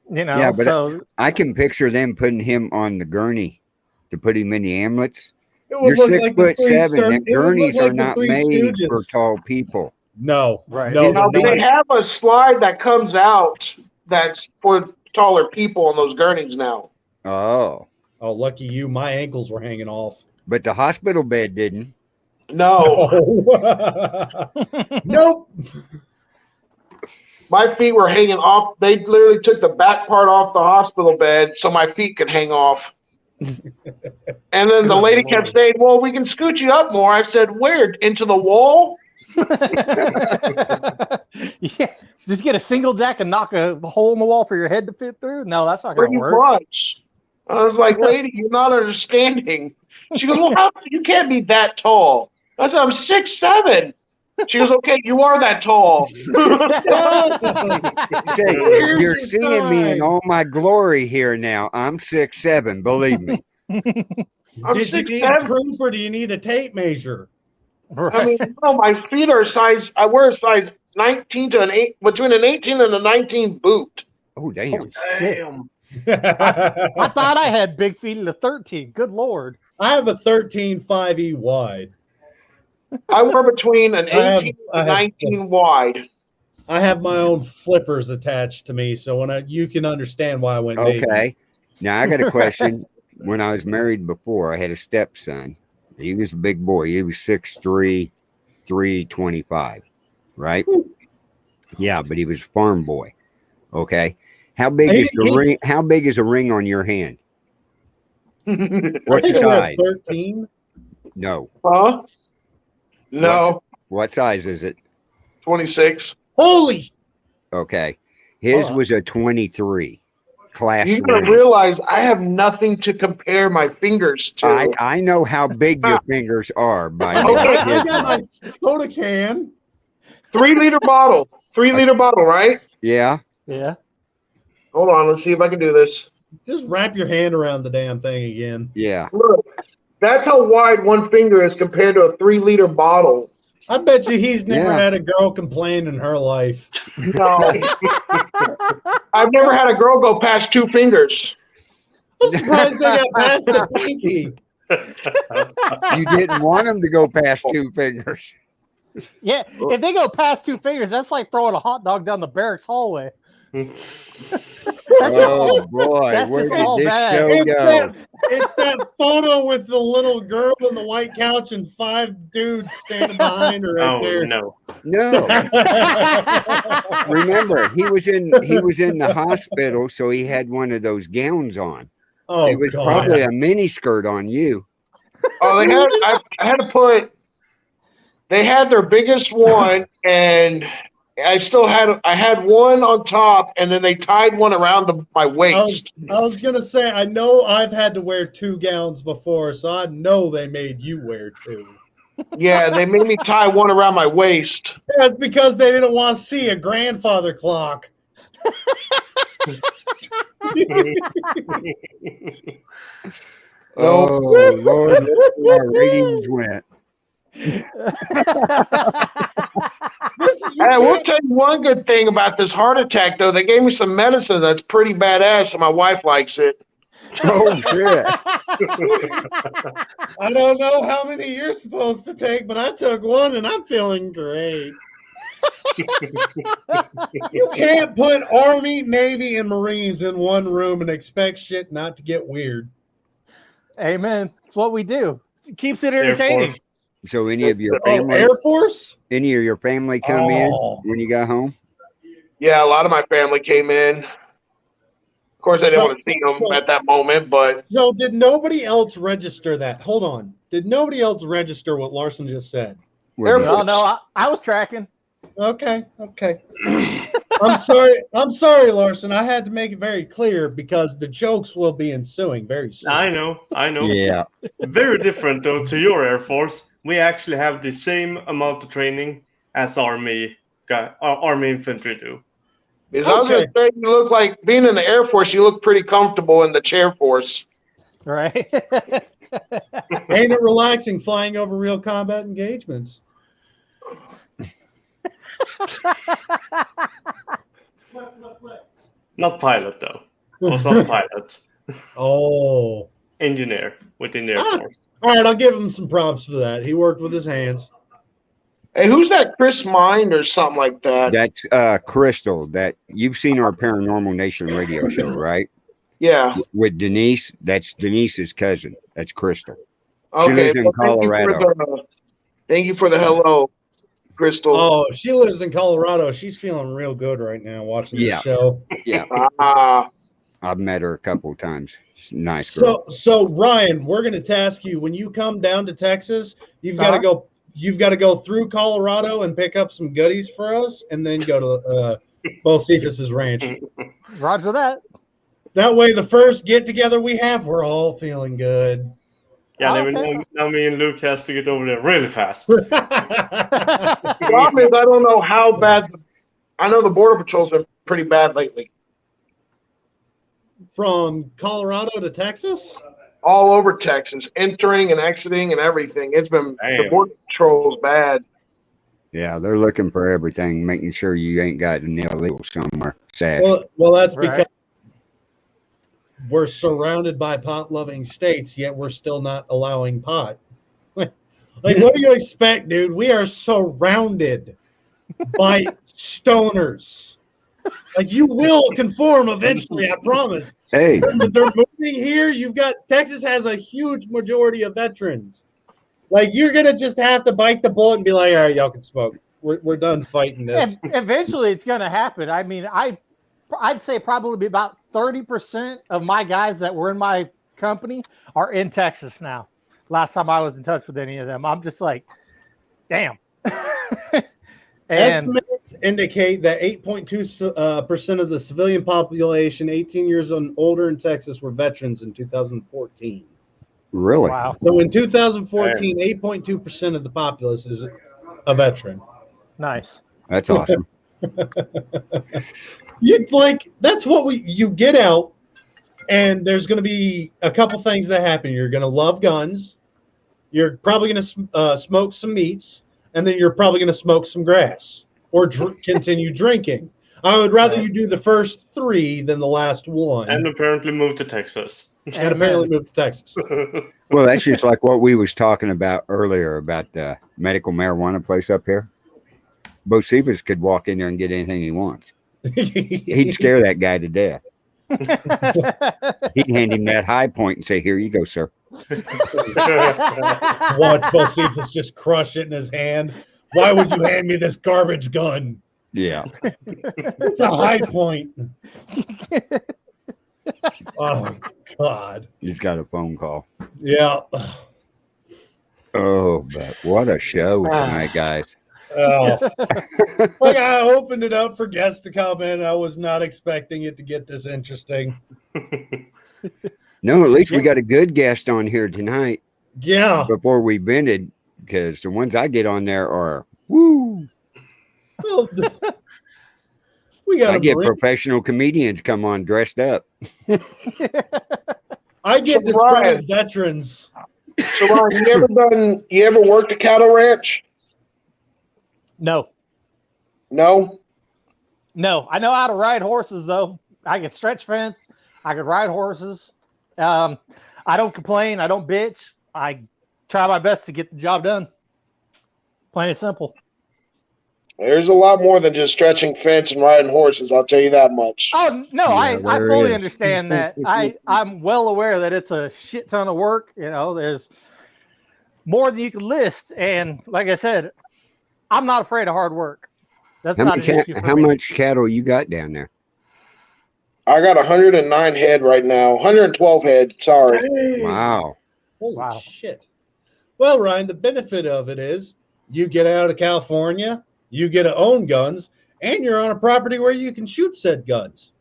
You know, Yeah, but so I can picture them putting him on the gurney to put him in the ambulance. It You're would look 6'7". like the Three Them Stooges- it would gurneys look like are the not Three made for Stooges. tall people. No, Right. no, Now, they're they not. have a slide that comes out that's for taller people on those gurneys now. Oh, Oh, lucky you! My ankles were hanging off. but the hospital bed didn't. No, Nope. my feet were hanging off. They literally took the back part off the hospital bed so my feet could hang off. And then the lady kept saying, "Well, we can scoot you up more." I said, "Where? Into the wall?" yeah, just get a single jack and knock a hole in the wall for your head to fit through. No, that's not going Pretty to work. much. I was like, "Lady, you're not understanding." She goes, "Well, how, you can't be that tall." I said, "I'm 6'7". She goes, "Okay, you are that tall." Say, Here's you're your seeing me in sign. all my glory here now. I'm 6'7", believe me. I'm Did you need 6'7". proof or do you need a tape measure? I mean, no, my feet are a size. I wear a size 19 to an 8, between an 18 and a 19 boot. Oh, damn. Damn. I thought I had big feet at a 13. Good Lord. I have a 13.5e wide. I wear between an I have- 18 I and have- 19 wide. I have my own flippers attached to me, so you can understand why I went Navy. Okay. Now, I got a question. When I was married before, I had a stepson. He was a big boy. He was 6'3", 325, right? Yeah, but he was a farm boy. Okay. How big is the ring? How big is a ring on your hand? What's I the think I size? have 13. No. Huh? No, What size is it? 26. Holy! Okay. His was a 23 class You gotta ring. realize I have nothing to compare my fingers to. I know how big your fingers are by I now. got my soda can. 3-liter bottle. 3-liter bottle, right? Yeah. Yeah. Hold on, let's see if I can do this. Just wrap your hand around the damn thing again. Yeah. Look, that's how wide one finger is compared to a 3-liter bottle. I bet you he's never Yeah. had a girl complain in her life. No. I've never had a girl go past 2 fingers. I'm surprised they got past the pinky. You didn't want him to go past 2 fingers. Yeah. If they go past 2 fingers, that's like throwing a hot dog down the barracks hallway. Oh boy, that's where just did all this bad. show It's go? that photo with the little girl on the white couch and 5 dudes standing behind her right Oh there. no. No. Remember, he was in the hospital, so he had one of those gowns on. Oh, It was God. probably a mini skirt on you. Oh, they had. I had to put. They had their biggest one, and I had one on top, and then they tied one around my waist. I was gonna say, I know I've had to wear 2 gowns before, so I know they made you wear 2. Yeah, they made me tie one around my waist. That's because they didn't want to see a grandfather clock. Oh Lord, look where our ratings went. I will tell you one good thing about this heart attack, though. They gave me some medicine that's pretty badass, and my wife likes it. Oh shit. I don't know how many you're supposed to take, but I took one and I'm feeling great. You can't put Army, Navy, and Marines in one room and expect shit not to get weird. Amen. It's what we do. It keeps it Air entertaining. Force. So any of your Oh, family Air Force? any of your family come in Oh. when you got home? Yeah, a lot of my family came in. Of course, I didn't want to see them at that moment, but So did nobody else register that? Hold on. Did nobody else register what Larson just said? What is No, it? no, I was tracking. Okay. I'm sorry, Larson. I had to make it very clear because the jokes will be ensuing very soon. I know. Yeah. Very different though to your Air Force. We actually have the same amount of training as Army infantry do. Because I was going to say, you look like being in the Air Force. You look pretty comfortable in the Chair Force. Right. Ain't it relaxing flying over real combat engagements? Not pilot though. Was not pilot. Oh. Engineer within the Air Force. All right, I'll give him some props for that. He worked with his hands. Hey, who's that? Chris Mind or something like that? That's Crystal. That you've seen our Paranormal Nation radio show, right? Yeah. With Denise. That's Denise's cousin. That's Crystal. She Okay. lives in Colorado. Thank you for the hello, Crystal. Oh, she lives in Colorado. She's feeling real good right now watching the show. Yeah. Ah. I've met her a couple of times. She's a nice girl. So Ryan, we're going to task you when you come down to Texas. You've got to go. You've got to go through Colorado and pick up some goodies for us, and then go to Bocephus's ranch. Roger that. That way, the first get together we have, we're all feeling good. Yeah, now me and Luke has to get over there really fast. The problem is I don't know how bad. I know the Border Patrol's been pretty bad lately. From Colorado to Texas? All over Texas, entering and exiting and everything. It's been the Border Patrol's bad. Yeah, they're looking for everything, making sure you ain't got an illegal somewhere. Sad. Well, that's because we're surrounded by pot-loving states, yet we're still not allowing pot. Like, what do you expect, dude? We are surrounded by stoners. Like, you will conform eventually, I promise. Hey. They're moving here. Texas has a huge majority of veterans. Like, you're going to just have to bite the bullet and be like, all right, y'all can smoke. We're done fighting this. Eventually, it's going to happen. I mean, I'd say probably about 30% of my guys that were in my company are in Texas now. Last time I was in touch with any of them, I'm just like, damn. Estimates indicate that 8.2% of the civilian population 18 years and older in Texas were veterans in 2014. Really? Wow. So in 2014, 8.2% of the populace is a veteran. Nice. That's awesome. That's what you get out, and there's going to be a couple things that happen. You're going to love guns. You're probably going to smoke some meats. And then you're probably going to smoke some grass or continue drinking. I would rather you do the first three than the last one. And apparently move to Texas. And apparently move to Texas. Well, that's just like what we was talking about earlier about the medical marijuana place up here. Bocephus could walk in there and get anything he wants. He'd scare that guy to death. He'd hand him that high point and say, "Here you go, sir." Watch Bocephus just crush it in his hand. Why would you hand me this garbage gun? Yeah. It's a high point. Oh, God. He's got a phone call. Yeah. Oh, but what a show tonight, guys. Oh. Like, I opened it up for guests to come in. I was not expecting it to get this interesting. No, at least we got a good guest on here tonight. Yeah. Before we vented, because the ones I get on there are woo. Well, I get professional comedians come on dressed up. I get disgruntled veterans. So Ryan, you ever worked a cattle ranch? No. No? No. I know how to ride horses though. I can stretch fence. I can ride horses. I don't complain. I don't bitch. I try my best to get the job done. Plain and simple. There's a lot more than just stretching fence and riding horses. I'll tell you that much. Oh no, I fully understand that. I'm well aware that it's a shit ton of work. You know, there's more than you can list. And like I said, I'm not afraid of hard work. That's not an issue for me. How much cattle you got down there? I got 109 head right now. 112 head. Sorry. Wow. Holy shit. Well, Ryan, the benefit of it is you get out of California, you get to own guns, and you're on a property where you can shoot said guns.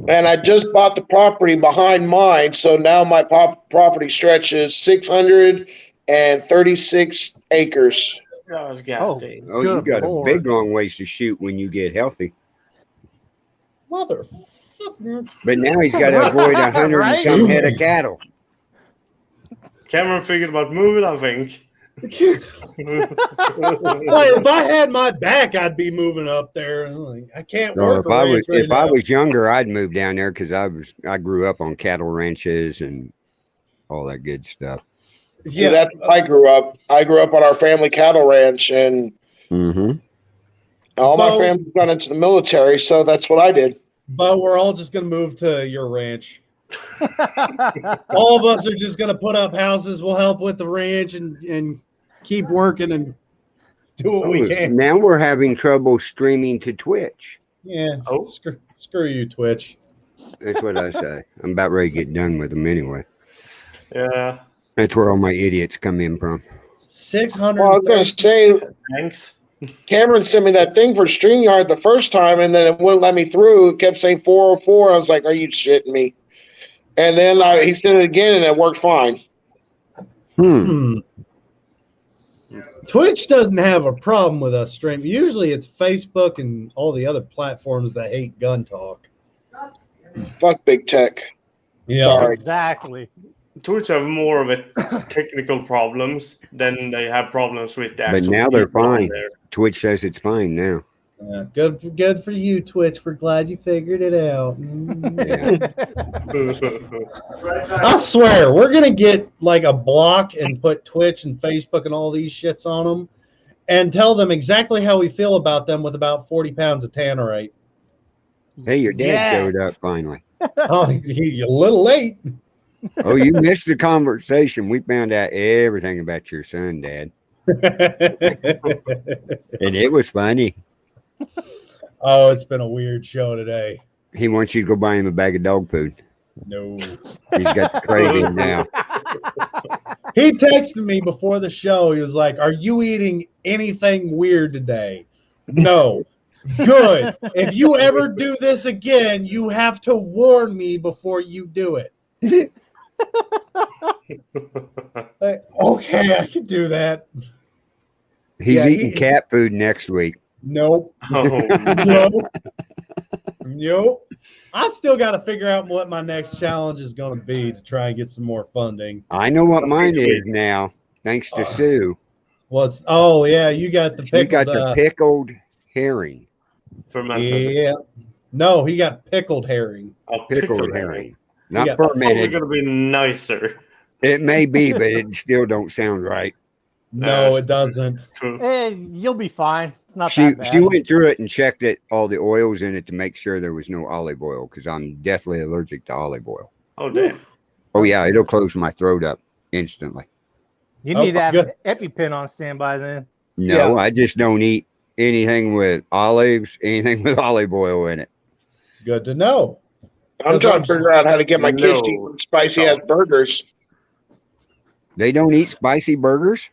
And I just bought the property behind mine, so now my property stretches 636 acres. Oh, Oh, goddamn. Oh, you Good got Lord. a big long ways to shoot when you get healthy. Mother. But now he's got to avoid 100 Right? and some head of cattle. Cameron figured about moving, I think. Well, if I had my back, I'd be moving up there. Like, I can't Or work. if I was younger, I'd move down there because I grew up on cattle ranches and all that good stuff. Yeah, that's where I grew up. I grew up on our family cattle ranch, and all my family's gone into the military, so that's what I did. But we're all just gonna move to your ranch. All of us are just gonna put up houses. We'll help with the ranch and keep working and do what we can. Now we're having trouble streaming to Twitch. Yeah. Oh. Screw you, Twitch. That's what I say. I'm about ready to get done with them anyway. Yeah. That's where all my idiots come in from. 600. Well, I was going to say, Thanks. Cameron sent me that thing for StreamYard the first time, and then it wouldn't let me through. It kept saying 404. I was like, are you shitting me? And then he sent it again, and it worked fine. Twitch doesn't have a problem with us streaming. Usually it's Facebook and all the other platforms that hate gun talk. Fuck big tech. Yeah. Sorry. Exactly. Twitch have more of a technical problems than they have problems with the But actual now they're people on fine. there. Twitch says it's fine now. Yeah, good for you, Twitch. We're glad you figured it out. I swear, we're gonna get like a block and put Twitch and Facebook and all these shits on them, and tell them exactly how we feel about them with about 40 pounds of tannerite. Hey, your dad Yes. showed up finally. Oh, you're a little late. Oh, you missed the conversation. We found out everything about your son, Dad. And it was funny. Oh, it's been a weird show today. He wants you to go buy him a bag of dog food. No. He's got the craving now. He texted me before the show. He was like, "Are you eating anything weird today?" No. Good. If you ever do this again, you have to warn me before you do it. Like, okay, I can do that. He's Yeah, eating cat food next week. Nope. Oh, Nope. Nope. I still got to figure out what my next challenge is going to be to try and get some more funding. I know what mine is now, thanks to Sue. Oh yeah, you got the She pickled. got the pickled herring. fermented. Yeah. No, he got pickled herring. Oh, Pickled herring. Not Yeah. Probably fermented. gonna be nicer. It may be, but it still don't sound right. No, it doesn't. You'll be fine. It's not She that bad. she went through it and checked it, all the oils in it to make sure there was no olive oil because I'm definitely allergic to olive oil. Oh damn. Oh yeah, it'll close my throat up instantly. You Oh, need to have good. an EpiPen on standby then. No, I just don't eat anything with olives, anything with olive oil in it. Good to know. I'm trying to figure out how to get my kids to eat No. some spicy ass burgers. They don't eat spicy burgers?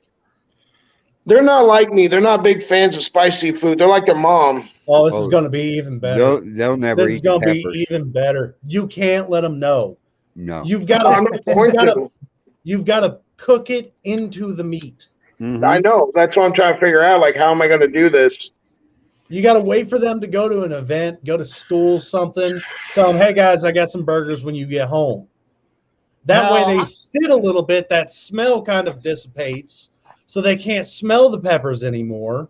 They're not like me. They're not big fans of spicy food. They're like their mom. Oh, this is Oh, going to be even better. They'll never This is eat the going to be peppers. even better. You can't let them know. No. You've got I'm not going to. you've got to cook it into the meat. Mhm. I know. That's what I'm trying to figure out. Like, how am I going to do this? You got to wait for them to go to an event, go to school, something. Tell them, hey guys, I got some burgers when you get home. That way they sit a little bit. That smell kind of dissipates, so they can't smell the peppers anymore.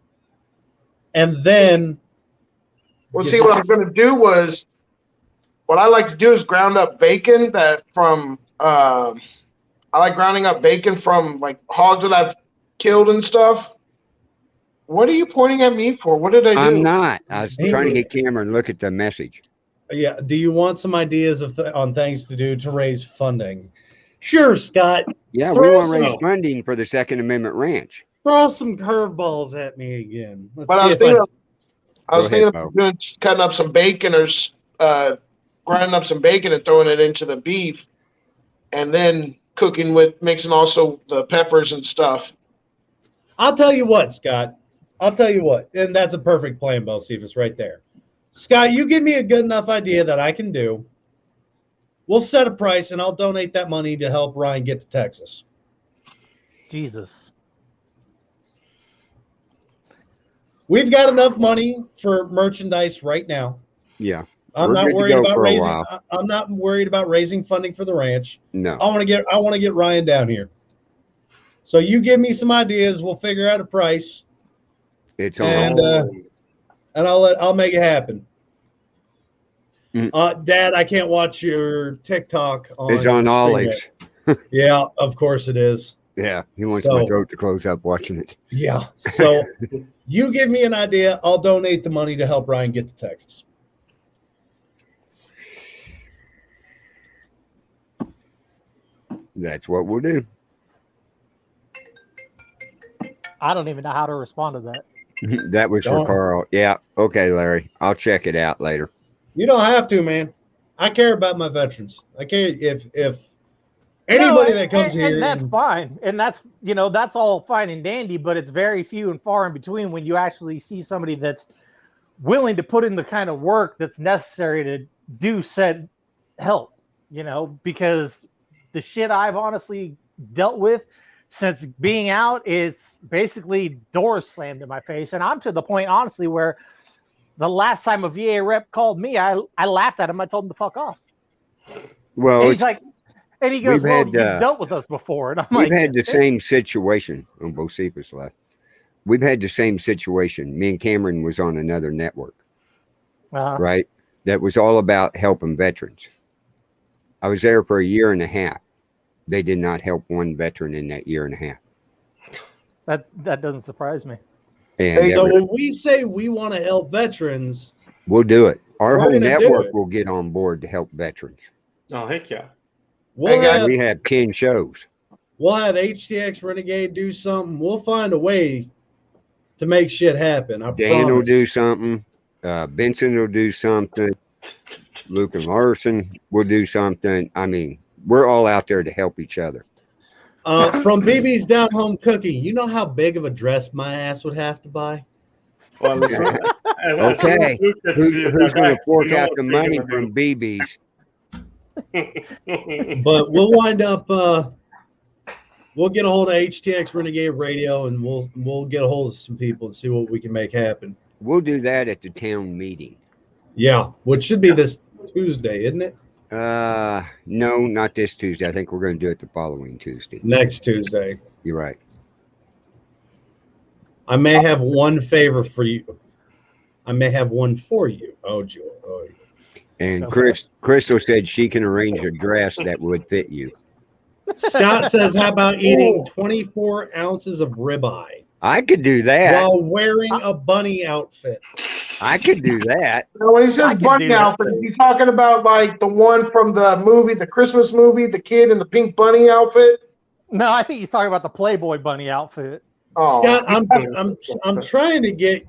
And then, Well, see, what I was going to do was, what I like to do is ground up bacon that from, I like grounding up bacon from like hogs that I've killed and stuff. What are you pointing at me for? What did I do? I'm not. I was trying to get Cameron to look at the message. yeah, do you want some ideas on things to do to raise funding? Sure, Scott. Yeah, we Throw want to raise some- funding for the Second Amendment Ranch. Throw some curveballs at me again. Let's But see I was if thinking, I was Go thinking ahead, of doing, cutting up some bacon or grinding up some bacon and throwing it into the beef, and then cooking with mixing also the peppers and stuff. I'll tell you what, Scott. I'll tell you what, and that's a perfect plan, Bocephus, right there. Scott, you give me a good enough idea that I can do. We'll set a price, and I'll donate that money to help Ryan get to Texas. Jesus. We've got enough money for merchandise right now. Yeah. I'm We're not good to worried go about for a raising. while. I'm not worried about raising funding for the ranch. No. I want to get Ryan down here. So you give me some ideas. We'll figure out a price, It's on. and I'll make it happen. Mm. Dad, I can't watch your TikTok on. It's on stream Olives. yet. Yeah, of course it is. Yeah. He wants my So- throat to close up watching it. Yeah. So you give me an idea. I'll donate the money to help Ryan get to Texas. That's what we'll do. I don't even know how to respond to that. That was for Don't. Carl. Yeah. Okay, Larry. I'll check it out later. You don't have to, man. I care about my veterans. I care if anybody that comes and here. that's fine, and that's that's all fine and dandy, but it's very few and far in between when you actually see somebody that's willing to put in the kind of work that's necessary to do said help. Because the shit I've honestly dealt with since being out, it's basically doors slammed in my face, and I'm to the point honestly where the last time a VA rep called me, I laughed at him. I told him to fuck off. Well, And he's like, and he goes, we've "Well, had, you've dealt with us before." And I'm we've like, had the same situation on Bocephus left. We've had the same situation. Me and Cameron was on another network, right? That was all about helping veterans. I was there for a year and a half. They did not help one veteran in that year and a half. That doesn't surprise me. And So when we say we want to help veterans, we'll do it. Our We're whole gonna do network it. will get on board to help veterans. Oh, heck yeah. We have 10 shows. We'll have HTX Renegade do something. We'll find a way to make shit happen. I Dan will promise. do something. Benson will do something. Luke and Larson will do something. I mean, we're all out there to help each other. From BB's Down Home Cooking, you know how big of a dress my ass would have to buy? Well, Okay. Who's going to fork out the money from BB's? But we'll wind up. We'll get a hold of HTX Renegade Radio, and we'll get a hold of some people and see what we can make happen. We'll do that at the town meeting. Yeah, which should be this Tuesday, isn't it? No, not this Tuesday. I think we're going to do it the following Tuesday. Next Tuesday. You're right. I may have one favor for you. I may have one for you. Oh, Joy. Oh, And Okay. Crystal said she can arrange a dress that would fit you. Scott says, how about eating 24 ounces of ribeye I could do that. while wearing a bunny outfit? I could do that. Now, when he I says can bunny do that outfit, too. is he talking about like the one from the movie, the Christmas movie, the kid in the pink bunny outfit? No, I think he's talking about the Playboy bunny outfit. Oh, Scott, I'm trying to get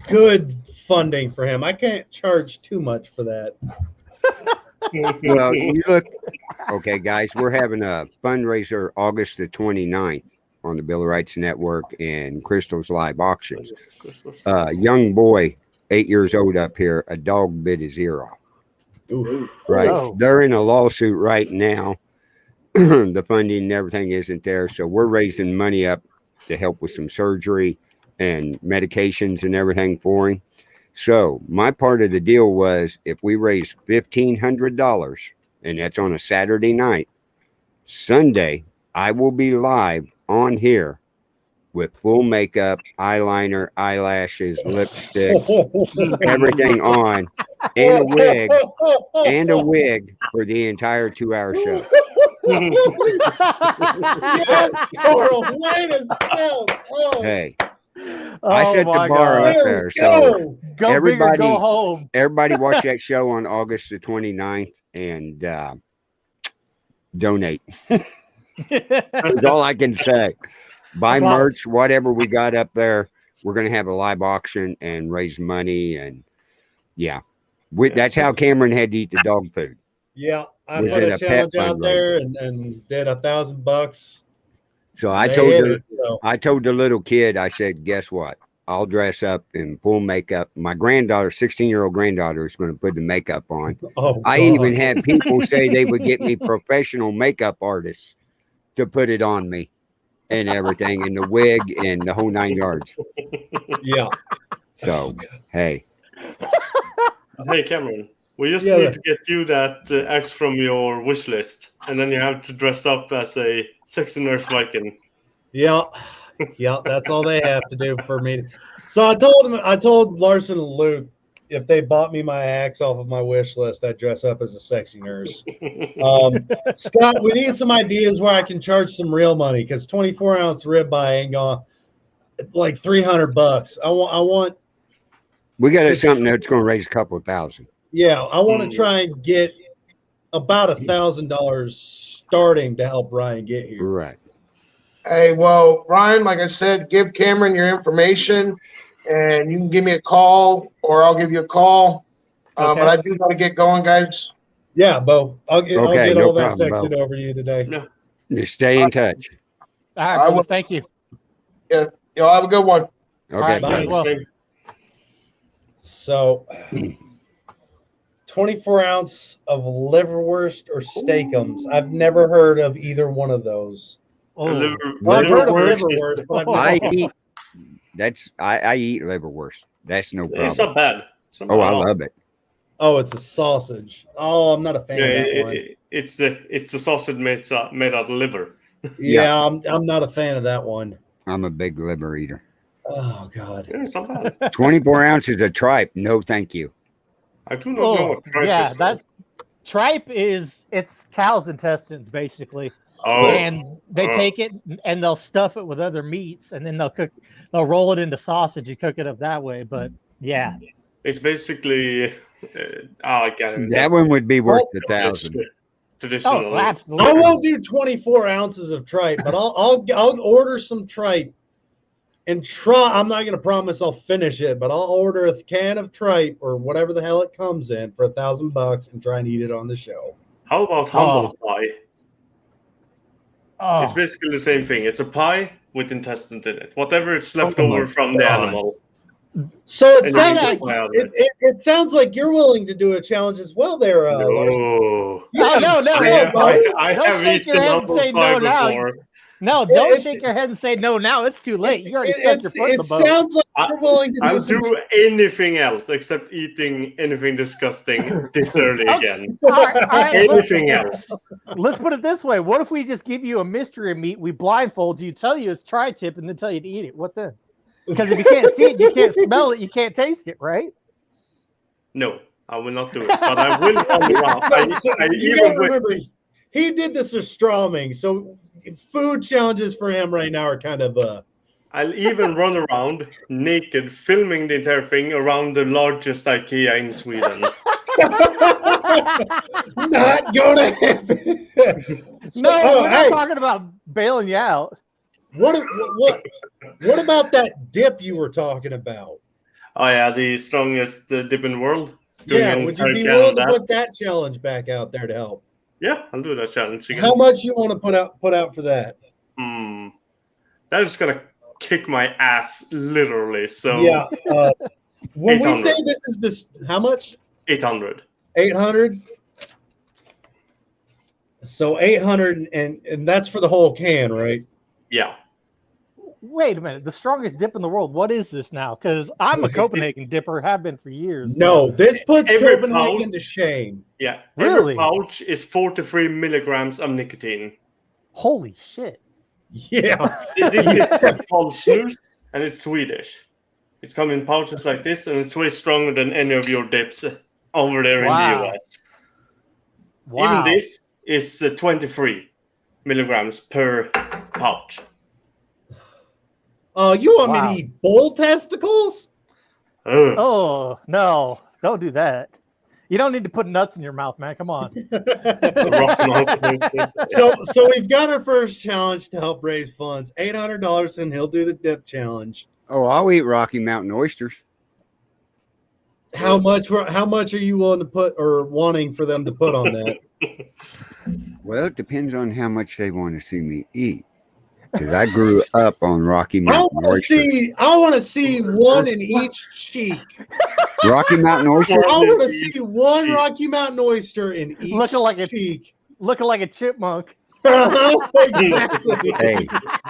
good funding for him. I can't charge too much for that. Well, you look. Okay, guys, we're having a fundraiser August the 29th on the Bill of Rights Network and Crystal's Live Auctions. Young boy, 8 years old up here, a dog bit his ear off. Ooh. Right. Oh. They're in a lawsuit right now. The funding and everything isn't there. So we're raising money up to help with some surgery and medications and everything for him. So my part of the deal was if we raise $1,500, and that's on a Saturday night, Sunday, I will be live on here with full makeup, eyeliner, eyelashes, lipstick, everything on, and a wig for the entire 2-hour show. Yes, Carl, way to sell. Oh, Hey, Oh I set the my bar God. up there. So go. Go everybody- big or go home. everybody watch that show on August the 29th and donate. That's all I can say. Buy Applause. merch, whatever we got up there. We're going to have a live auction and raise money. And yeah, that's how Cameron had to eat the dog food. Yeah, I Was put it a a pet challenge out fundraiser? there and did $1,000. So I They told hit her, it, so. I told the little kid, I said, guess what? I'll dress up and pull makeup. My granddaughter, 16-year-old granddaughter, is going to put the makeup on. Oh, I God. even had people say they would get me professional makeup artists to put it on me and everything, and the wig and the whole 9 yards. Yeah. So, hey. Hey, Cameron, we just Yeah. need to get you that axe from your wish list, and then you have to dress up as a sexy nurse Viking. Yeah. Yeah. That's all they have to do for me. So I told Larson and Luke if they bought me my axe off of my wish list, I'd dress up as a sexy nurse. Scott, we need some ideas where I can charge some real money because 24-ounce ribeye ain't gone like $300. I want. We got something that's going to raise a couple of thousand. Yeah, I want to try and get about $1,000 starting to help Ryan get here. Right. Hey, well, Ryan, like I said, give Cameron your information, and you can give me a call, or I'll give you a call. Okay. But I do got to get going, guys. Yeah, Bo. I'll get Okay, all no that problem, texted Bo. over to you today. No. Just stay in touch. All right, I brother, will- thank you. Y'all have a good one. Okay, right, bye. you as well. So, 24-ounce of liverwurst or steakums. I've never heard of either one of those. Oh, Well, I've heard of liverwurst is- liverwurst, but I've I never. eat. I eat liverwurst. That's no It's problem. not bad. It's not Oh, bad I at all. love it. Oh, it's a sausage. Oh, I'm not a fan Yeah, of that one. it's a sausage made out of liver. Yeah, I'm not a fan of that one. I'm a big liver eater. Oh God. Yeah, it's not bad. 24 ounces of tripe. No, thank you. I do not know oh what tripe yeah, is. that's tripe it's cow's intestines basically. Oh, And they Oh. take it and they'll stuff it with other meats and then they'll roll it into sausage and cook it up that way. But yeah, it's basically. I can't even. That one would be worth Oh, the 1,000. Traditional. oh, I absolutely. won't do 24 ounces of tripe, but I'll order some tripe and try. I'm not gonna promise I'll finish it, but I'll order a can of tripe or whatever the hell it comes in for $1,000 and try and eat it on the show. How about humble pie? Oh, It's basically the same thing. It's a pie with intestines in it. Whatever it's left Oh my over from the God. animal. So it And sounds you like can out of it. it sounds like you're willing to do a challenge as well, there. Larson. No. no, I don't have shake your eaten head and humble say pie no now. before. No, don't It's- shake your head and say no now. It's too late. You already stuck your foot in the It boat. sounds like you're willing to do I'll some. do anything else except eating anything disgusting this early Okay. again. All right, Anything else. let's put it this way. What if we just give you a mystery meat, we blindfold you, tell you it's tri-tip, and then tell you to eat it? What then? Because if you can't see it, you can't smell it, you can't taste it, right? No, I will not do it. But I will run around. I You even gotta remember, he did this as strawming, so food challenges for him right now are kind of I'll even run around naked, filming the entire thing around the largest IKEA in Sweden. not gonna happen. No, oh, we're hey, not talking about bailing you out. what about that dip you were talking about? Oh yeah, the strongest dip in the world. Doing Yeah, an would you entire be can willing of to put that challenge back out there to help? Yeah, I'll do that challenge again. How much you want to put out for that? That is gonna kick my ass, literally. So Yeah. When we 800. say this is how much? 800. 800. So 800, and that's for the whole can, right? Yeah. Wait a minute. The strongest dip in the world. What is this now? Because I'm a Copenhagen dipper, have been for years. No, this puts Every Copenhagen pound- to shame. Yeah. Really? Every pouch is 43 milligrams of nicotine. Holy shit. Yeah. This is called snus, and it's Swedish. It's come in pouches like this, and it's way stronger than any of your dips over there in Wow. the US. Wow. Even this is 23 milligrams per pouch. Oh, you want Wow. me to eat bull testicles? Ugh. Oh, no. Don't do that. You don't need to put nuts in your mouth, man. Come on. So we've got our first challenge to help raise funds. $800, and he'll do the dip challenge. Oh, I'll eat Rocky Mountain oysters. How much are you willing to put or wanting for them to put on that? Well, it depends on how much they want to see me eat. because I grew up on Rocky I Mountain want to oysters. see. I want to see one in each cheek. Rocky Mountain oysters. I One want in to see each one cheek. Rocky Mountain oyster in each Looking like a- cheek. Looking like a chipmunk. Exactly. Hey,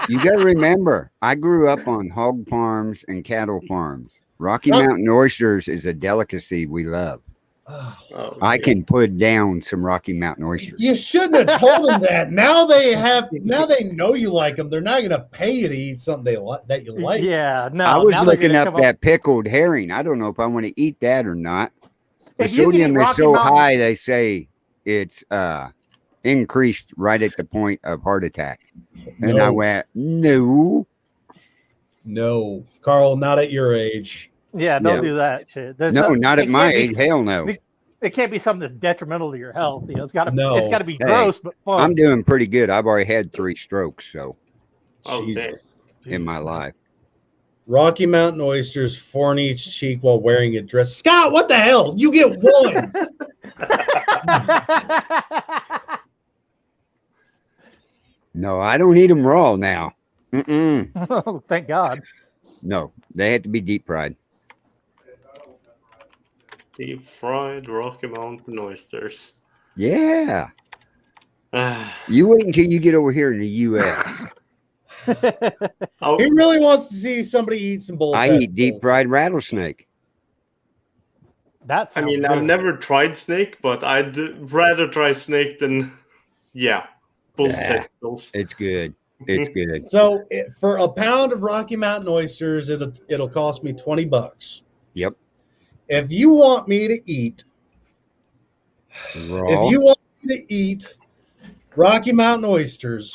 you got to remember, I grew up on hog farms and cattle farms. Rocky Oh. Mountain oysters is a delicacy we love. Oh, I okay. can put down some Rocky Mountain oysters. You shouldn't have told them that. Now they have. Now they know you like them. They're not going to pay you to eat something they like that you like. Yeah, no. I was now they're looking gonna up come that pickled herring. I don't know if I want to eat that or not. The If you can eat sodium is Rocky so Mountain- high, they say it's increased right at the point of heart attack. And I No. went, no. No, Carl, not at your age. Yeah, don't Yeah. do that shit. There's No, no- not it at my can't be- age. Hell no. It can't be something that's detrimental to your health. You know, it's got to. No. It's got to be Hey, gross but fun. I'm doing pretty good. I've already had 3 strokes so Oh, Jesus. in my life. Rocky Mountain oysters, 4 in each cheek while wearing a dress. Scott, what the hell? You get one. No, I don't eat them raw now. Mm-mm. Oh, thank God. No, they have to be deep fried. Deep fried Rocky Mountain oysters. Yeah. Ah, You wait until you get over here in the U.S. oh, He really wants to see somebody eat some bull. I eat deep fried rattlesnake. That I sounds mean, good. I've never tried snake, but I'd rather try snake than, bull's Yeah. testicles. It's good. It's good. So for a pound of Rocky Mountain oysters, it'll cost me $20. Yep. If you want me to eat, Raw. if you want me to eat Rocky Mountain oysters,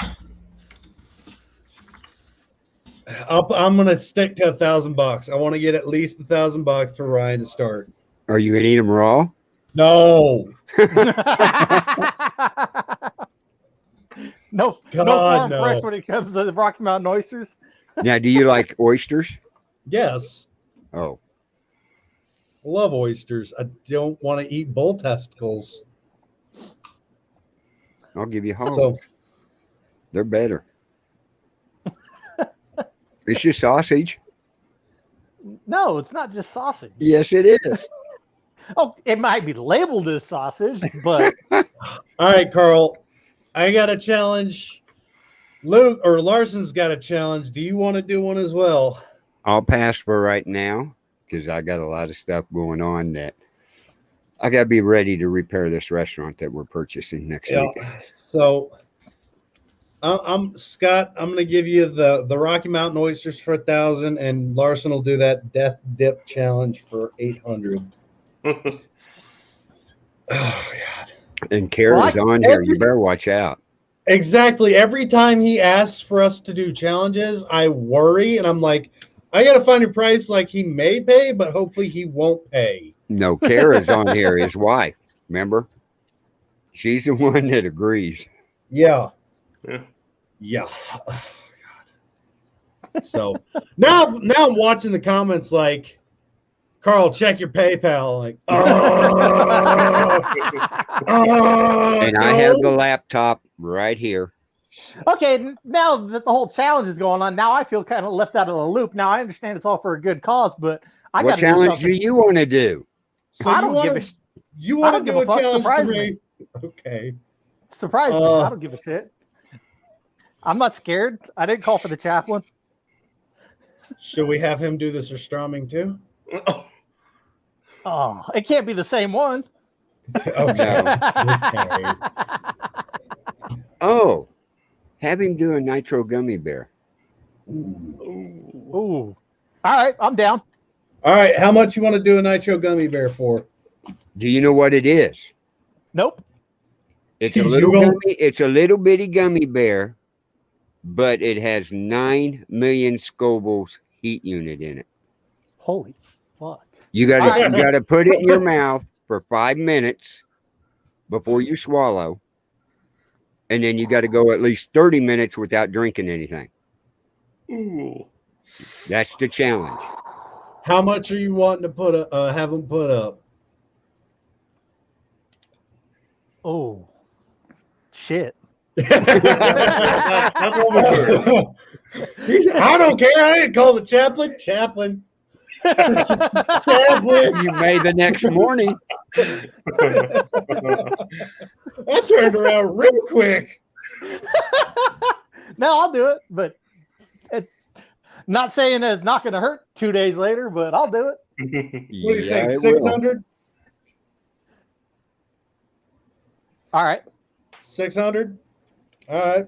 I'm gonna stick to $1,000. I want to get at least $1,000 for Ryan to start. Are you gonna eat them raw? No, no, God, no farm no. fresh when it comes to the Rocky Mountain oysters. Now, do you like oysters? yes, Oh, I love oysters. I don't want to eat bull testicles. I'll give you hogs. So They're better. It's just sausage. No, it's not just sausage. Yes, it is. Oh, it might be labeled as sausage, but all right, Carl, I got a challenge. Luke or Larson's got a challenge. Do you want to do one as well? I'll pass for right now because I got a lot of stuff going on that I got to be ready to repair this restaurant that we're purchasing next week. So, I'm Scott. I'm going to give you the Rocky Mountain oysters for 1,000, and Larson will do that death dip challenge for 800. Oh God! And Kara's Well, on here. You better watch out. Exactly. Every time he asks for us to do challenges, I worry, and I'm like, I got to find a price like he may pay, but hopefully he won't pay. No, Kara's on here. His wife. Remember? She's the one that agrees. Yeah. Yeah. Yeah. Oh, God. So now I'm watching the comments like, Carl, check your PayPal. Like, And I have the laptop right here. okay, now that the whole challenge is going on, now I feel kind of left out of the loop. Now I understand it's all for a good cause, but I What got challenge do you want to do? So I you don't wanna, give a sh- you I want don't to give do a a fuck. challenge Surprise to me. raise? Okay. Surprise me. Uh, I don't give a shit. I'm not scared. I didn't call for the chaplain. Should we have him do the surströmming too? Oh, it can't be the same one. Okay. Okay. Oh, have him do a nitro gummy bear. Ooh. All right, I'm down. All right. How much you want to do a nitro gummy bear for? Do you know what it is? Nope. It's a You little don't- gummy, it's a little bitty gummy bear, but it has 9 million Scovilles heat unit in it. Holy fuck. You gotta Alright. you gotta put it in your mouth for 5 minutes before you swallow. And then you gotta go at least 30 minutes without drinking anything. Ooh. That's the challenge. How much are you wanting to put have him put up? Oh. Shit. That's what we heard. He said, I don't care. I didn't call the chaplain. Chaplain. Chaplain. You may the next morning. I turned around real quick. No, I'll do it, but not saying that it's not going to hurt 2 days later, but I'll do it. What do you Yeah, think? it will. 600? All right. 600? All right.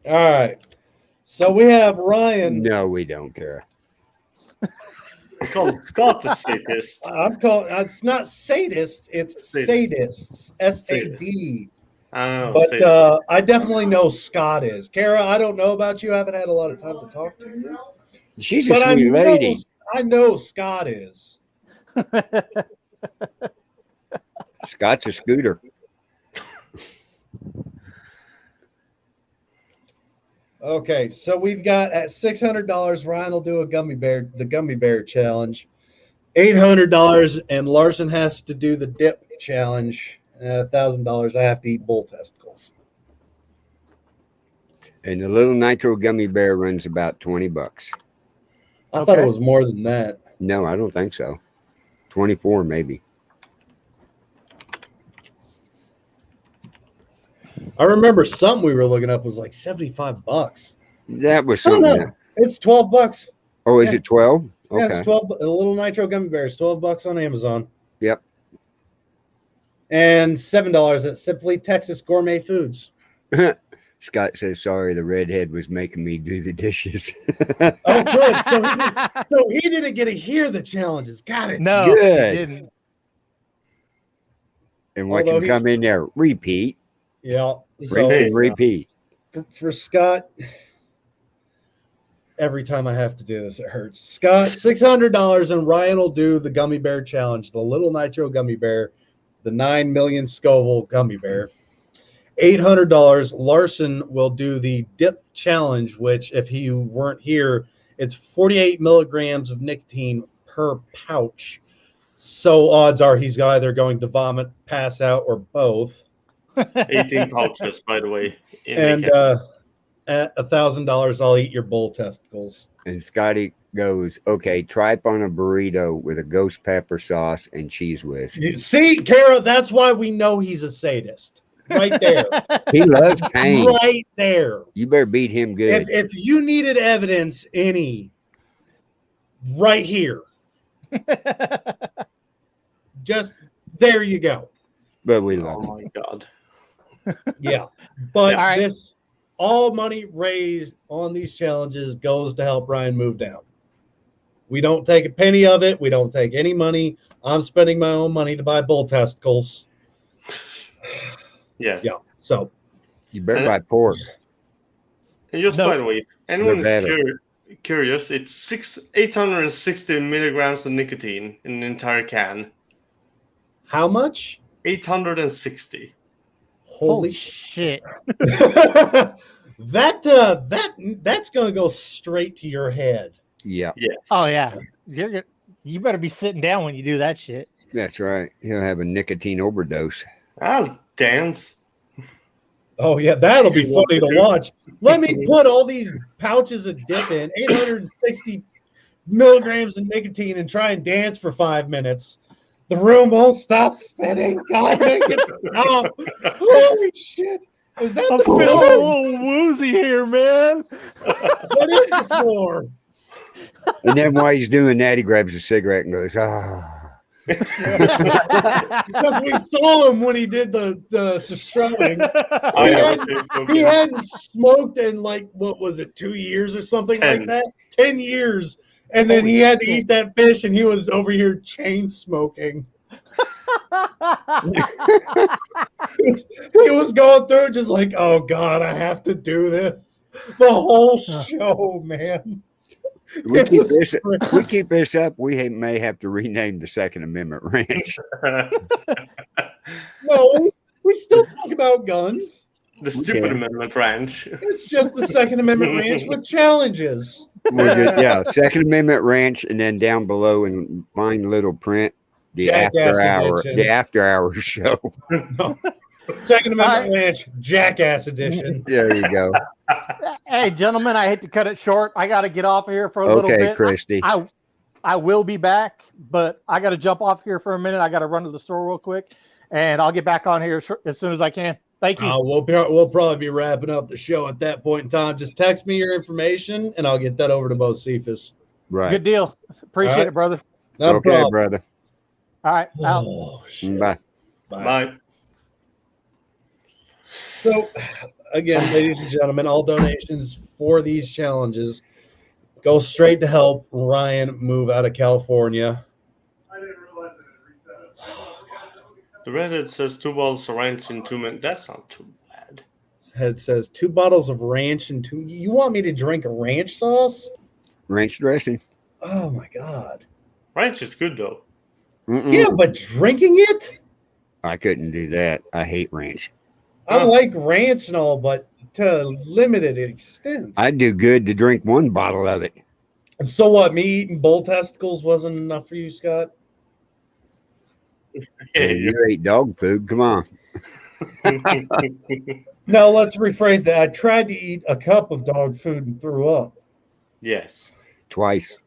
All right. So we have Ryan. No, we don't care. Call Scott the sadist. I'm calling. It's not sadist. It's sadists. SAD. Oh, But sadist. I definitely know Scott is. Kara, I don't know about you. I haven't had a lot of time to talk to you. She's a But sweet lady. I know Scott is. Scott's a scooter. Okay, so we've got at $600, Ryan will do the gummy bear challenge. $800, and Larson has to do the dip challenge. $1,000, I have to eat bull testicles. And the little nitro gummy bear runs about $20. I thought it Okay. was more than that. No, I don't think so. 24 maybe. I remember something we were looking up was like $75. That was Oh, something. no, it's $12. Oh, is Yeah. it 12? Yeah, Okay. it's 12. The little nitro gummy bears, $12 on Amazon, Yep. and $7 at Simply Texas Gourmet Foods. Scott says, sorry, the redhead was making me do the dishes. Oh, good. So he didn't get to hear the challenges. Got it. No, Good. he didn't. And watch Although him he- come in there. Repeat. Yeah. Rinse So and repeat. for Scott, every time I have to do this, it hurts. Scott, $600, and Ryan will do the gummy bear challenge, the little nitro gummy bear, the 9 million Scoville gummy bear. $800, Larson will do the dip challenge, which, if he weren't here, it's 48 milligrams of nicotine per pouch. So odds are he's either going to vomit, pass out, or both. 18 pouches, by the way. And at $1,000, I'll eat your bull testicles. And Scotty goes, okay, try it on a burrito with a ghost pepper sauce and cheese whiz. You see, Kara, that's why we know he's a sadist. Right there. He loves pain. Right there. You better beat him good. If you needed evidence, right here. Just there you go. But we Oh love him. my god. Yeah. But All right. all money raised on these challenges goes to help Ryan move down. We don't take a penny of it. We don't take any money. I'm spending my own money to buy bull testicles. Yes. Yeah. So You better buy pork. And just No. by the way, if anyone is better. curious, it's 860 milligrams of nicotine in an entire can. how much? 860. Holy shit. That's gonna go straight to your head. Yeah, Yes. Oh yeah, you better be sitting down when you do that shit. that's right. He'll have a nicotine overdose. I'll dance. Oh yeah, that'll be You want funny to to? watch. Let me put all these pouches of dip in, 860 milligrams of nicotine, and try and dance for 5 minutes. The room won't stop spinning. God, make it stop. Holy shit. Is that I'm the feeling a floor? little woozy here, man. What is the floor? And then while he's doing that, he grabs a cigarette and goes, ah. Because we saw him when he did the strumming. I am He hadn't smoked in like, what was it, 2 years or something 10. like that? 10 years. And then he had to eat that fish, and he was over here chain smoking. He was going through just like, oh God, I have to do this. The whole show, man. We It keep was this. great. We keep this up. May have to rename the Second Amendment Ranch. No, we still talk about guns. The stupid Okay. amendment ranch. It's just the Second Amendment ranch with challenges. Yeah, Second Amendment Ranch, and then down below in fine little print, the after hour show. Second Amendment Ranch, Jackass Edition. There you go. Hey, gentlemen, I hate to cut it short. I got to get off of here for a little bit. Christy. I will be back, but I got to jump off here for a minute. I got to run to the store real quick, and I'll get back on here as soon as I can. Thank you. We'll probably be wrapping up the show at that point in time. Just text me your information, and I'll get that over to Bo Cephas. Right. Good deal. Appreciate it, brother. No Okay, problem. brother. All right. Out. Oh, shit. Bye. Bye. So, again, ladies and gentlemen, all donations for these challenges go straight to help Ryan move out of California. The Reddit says 2 bottles of ranch in 2 minutes. That's not too bad. Head says 2 bottles of ranch and 2. You want me to drink ranch sauce? Ranch dressing. Oh my god. Ranch is good though. Mm-mm. Yeah, but drinking it? I couldn't do that. I hate ranch. I like ranch and all, but to limited extent. I'd do good to drink 1 bottle of it. So what? Me eating bull testicles wasn't enough for you, Scott? You ate dog food. Come on. No, let's rephrase that. I tried to eat a cup of dog food and threw up. Yes. Twice.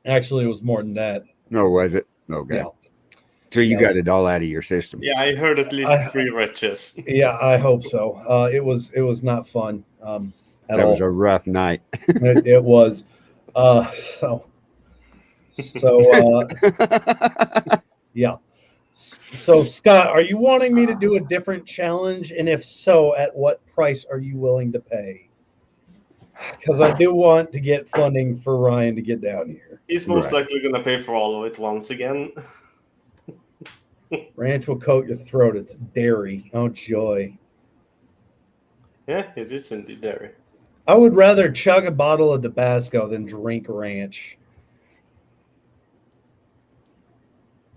Actually, it was more than that. No, was it? Okay. Yeah. So you got it all out of your system. Yeah, I heard at least 3 wretches. Yeah, I hope so. It was not fun at That all. was a rough night. It was. Yeah. So, Scott, are you wanting me to do a different challenge? And if so, at what price are you willing to pay? Because I do want to get funding for Ryan to get down here. He's most likely going to pay for all of it once again. Ranch will coat your throat. It's dairy. Oh, joy. Yeah, it is indeed dairy. I would rather chug a bottle of Tabasco than drink ranch.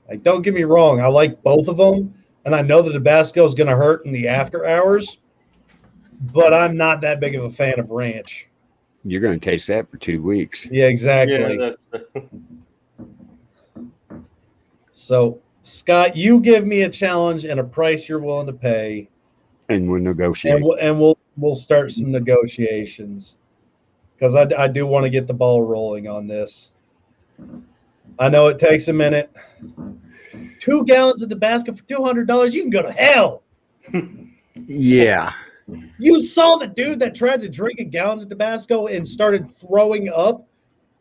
Like, don't get me wrong. I like both of them, and I know the Tabasco is going to hurt in the after hours, but I'm not that big of a fan of ranch. You're going to taste that for 2 weeks. Yeah, exactly. Yeah, that's So, Scott, you give me a challenge and a price you're willing to pay, And we'll negotiate. and we'll start some negotiations because I do want to get the ball rolling on this. I know it takes a minute. 2 gallons of Tabasco for $200. You can go to hell. Yeah. You saw the dude that tried to drink a gallon of Tabasco and started throwing up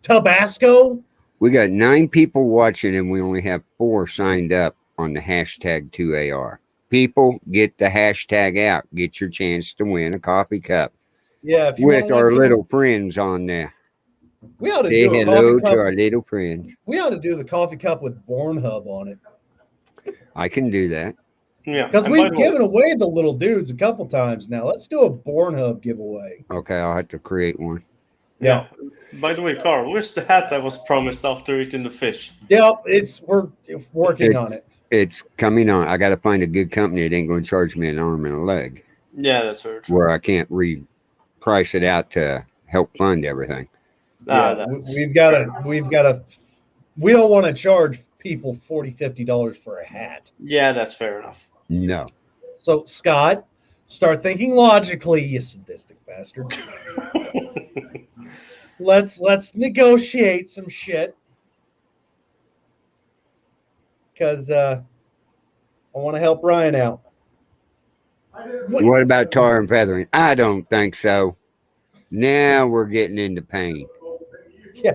Tabasco. We got 9 people watching, and we only have 4 signed up on the hashtag 2AR. People, get the hashtag out. Get your chance to win a coffee cup Yeah, if you with wanna our listen- little friends on there. we ought to Say do a hello coffee to cup. our little friends. We ought to do the coffee cup with Bornhub on it I can do that. yeah. because and by we've the way- given away the little dudes a couple times now. Let's do a Bornhub giveaway. Okay, I'll have to create one. Yeah. By the way, Carl, where's the hat I was promised after eating the fish? Yep, we're working on It's- it. It's coming on. I got to find a good company that ain't going to charge me an arm and a leg, Yeah, that's very true. where I can't price it out to help fund everything. Yeah, we've got to. We don't want to charge people $40-50 for a hat. Yeah, that's fair enough. No. So Scott, start thinking logically, you sadistic bastard. Let's negotiate some shit. Because I want to help Ryan out. What about tar and feathering? I don't think so. Now we're getting into pain. Yeah,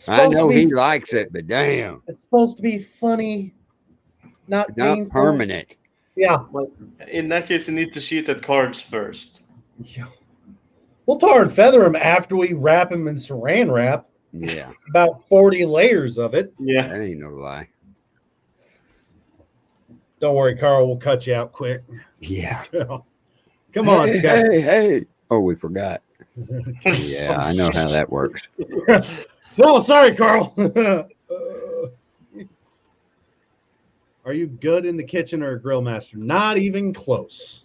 I know he likes it, but damn, it's supposed to be funny, not not painful. permanent. Yeah. In that case, you need to sheet at cards first. Yeah. We'll tar and feather him after we wrap him in saran wrap. Yeah, About 40 layers of it. Yeah. that ain't no lie. Don't worry, Carl. We'll cut you out quick. Yeah. Come on, hey, Scott. hey. Oh, we forgot. Yeah, I know how that works. So sorry, Carl. Are you good in the kitchen or a grill master? Not even close.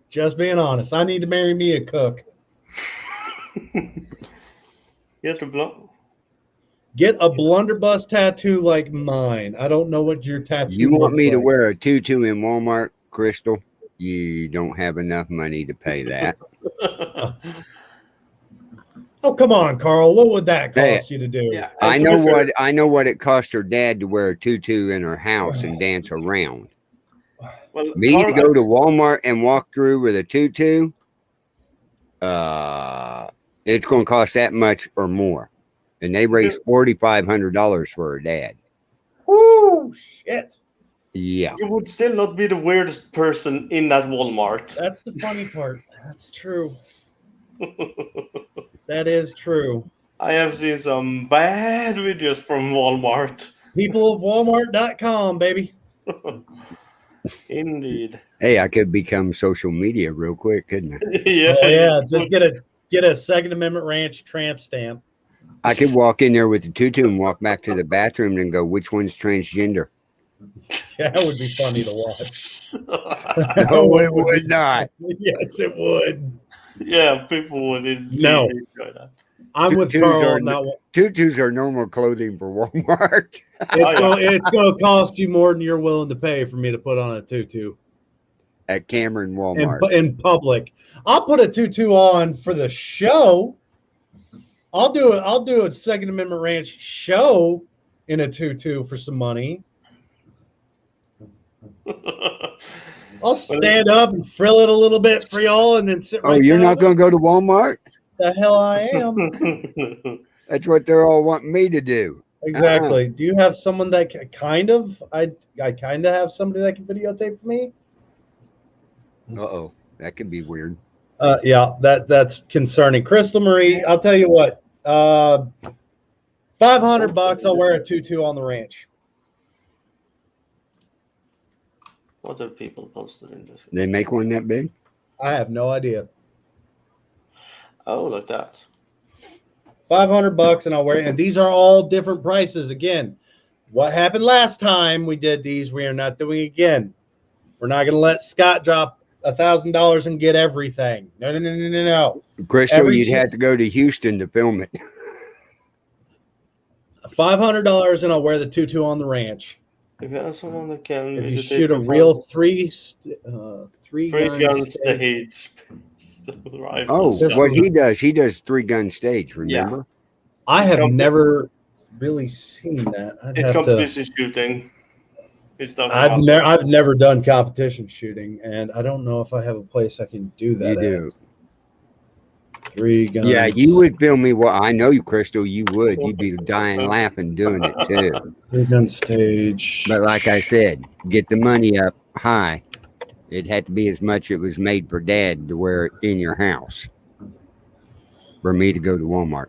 Just being honest. I need to marry me a cook. Get the blow. Get a blunderbuss tattoo like mine. I don't know what your tattoo. You want looks me to like. wear a tutu in Walmart, Crystal? You don't have enough money to pay that. Oh, come on, Carl. What would that cost Hey, you to do? Yeah, I and to know be fair- what I know what it cost her dad to wear a tutu in her house and dance around. Well, Me to Carl, go to Walmart and walk through with a tutu, it's going to cost that much or more. And they raised $4,500 for her dad. Woo, shit. Yeah. you would still not be the weirdest person in that Walmart. That's the funny part. That's true. That is true. I have seen some bad videos from Walmart. People of Walmart.com, baby. Indeed. Hey, I could become social media real quick, couldn't I? Yeah. Oh, yeah. Just get a Second Amendment Ranch tramp stamp. I could walk in there with the tutu and walk back to the bathroom and go, which one's transgender? Yeah, that would be funny to watch. No, it would not. Yes, it would. Yeah, people would indeed No. enjoy that. I'm with Tutus Carl are on that one. Tutus are normal clothing for Walmart. It's going to cost you more than you're willing to pay for me to put on a tutu At Cameron Walmart. in public. I'll put a tutu on for the show. I'll do a Second Amendment Ranch show in a tutu for some money. I'll stand up and frill it a little bit for y'all and then sit right Oh, you're down. not going to go to Walmart? The hell I am. That's what they're all wanting me to do. Exactly. Do you have someone that kind of? I kind of have somebody that can videotape for me. Uh-oh. That could be weird. Yeah, that's concerning. Crystal Marie, I'll tell you what. $500. I'll wear a tutu on the ranch. What have people posted in this? They make one that big? I have no idea. Oh, like that. $500 and I'll wear it. And these are all different prices. Again, what happened last time we did these, we are not doing again. We're not going to let Scott drop $1,000 and get everything. No. Crystal, you'd have to go to Houston to film it. $500 and I'll wear the tutu on the ranch. If you have someone that can If you videotape shoot a in real front- three three gun gun stage. stage. Oh, Rifles. what he does 3-gun stage, remember? I have It's never really seen that. I'd It's have to, competition shooting. It's stuff I've never done competition shooting, and I don't know if I have a place I can do that. You do. 3 guns. Yeah, you would film me. Well, I know you, Crystal. You would. You'd be dying laughing doing it too. 3 gun stage. But like I said, get the money up high. It had to be as much it was made for Dad to wear it in your house. For me to go to Walmart.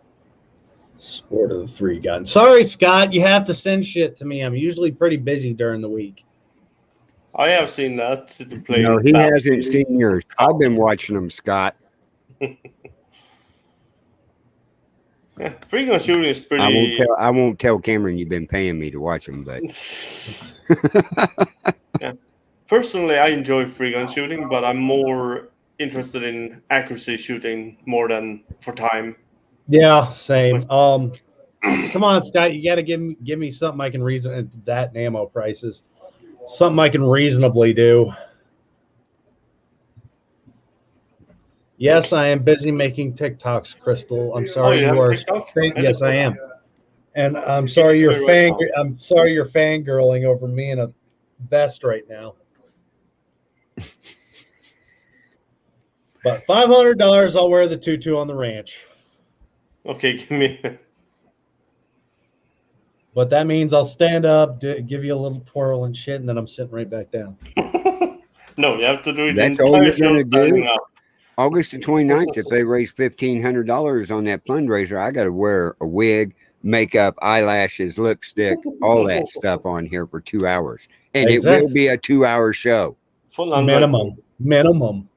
Sport of the 3 gun. Sorry, Scott, you have to send shit to me. I'm usually pretty busy during the week. I have seen that. The play No, he hasn't seen yours. I've been watching them, Scott. Yeah, 3 gun shooting is pretty. I won't tell Cameron you've been paying me to watch them, but Yeah. Personally, I enjoy 3 gun shooting, but I'm more interested in accuracy shooting more than for time. Yeah, same. Come on, Scott, you got to give me something I can reason that and ammo prices. Something I can reasonably do. Yes, I am busy making TikToks, Crystal. I'm sorry you you have are. TikTok? Yes, I am. And I'm sorry you're fangirling over me in a vest right now. But $500, I'll wear the tutu on the ranch. Okay, give me. But that means I'll stand up, give you a little twirl and shit, and then I'm sitting right back down. No, you have to do it. that's the all entire you're going to show standing do. up. August the 29th, if they raise $1,500 on that fundraiser, I got to wear a wig, makeup, eyelashes, lipstick, all that stuff on here for 2 hours. And it will be a 2-hour show. Full on Minimum.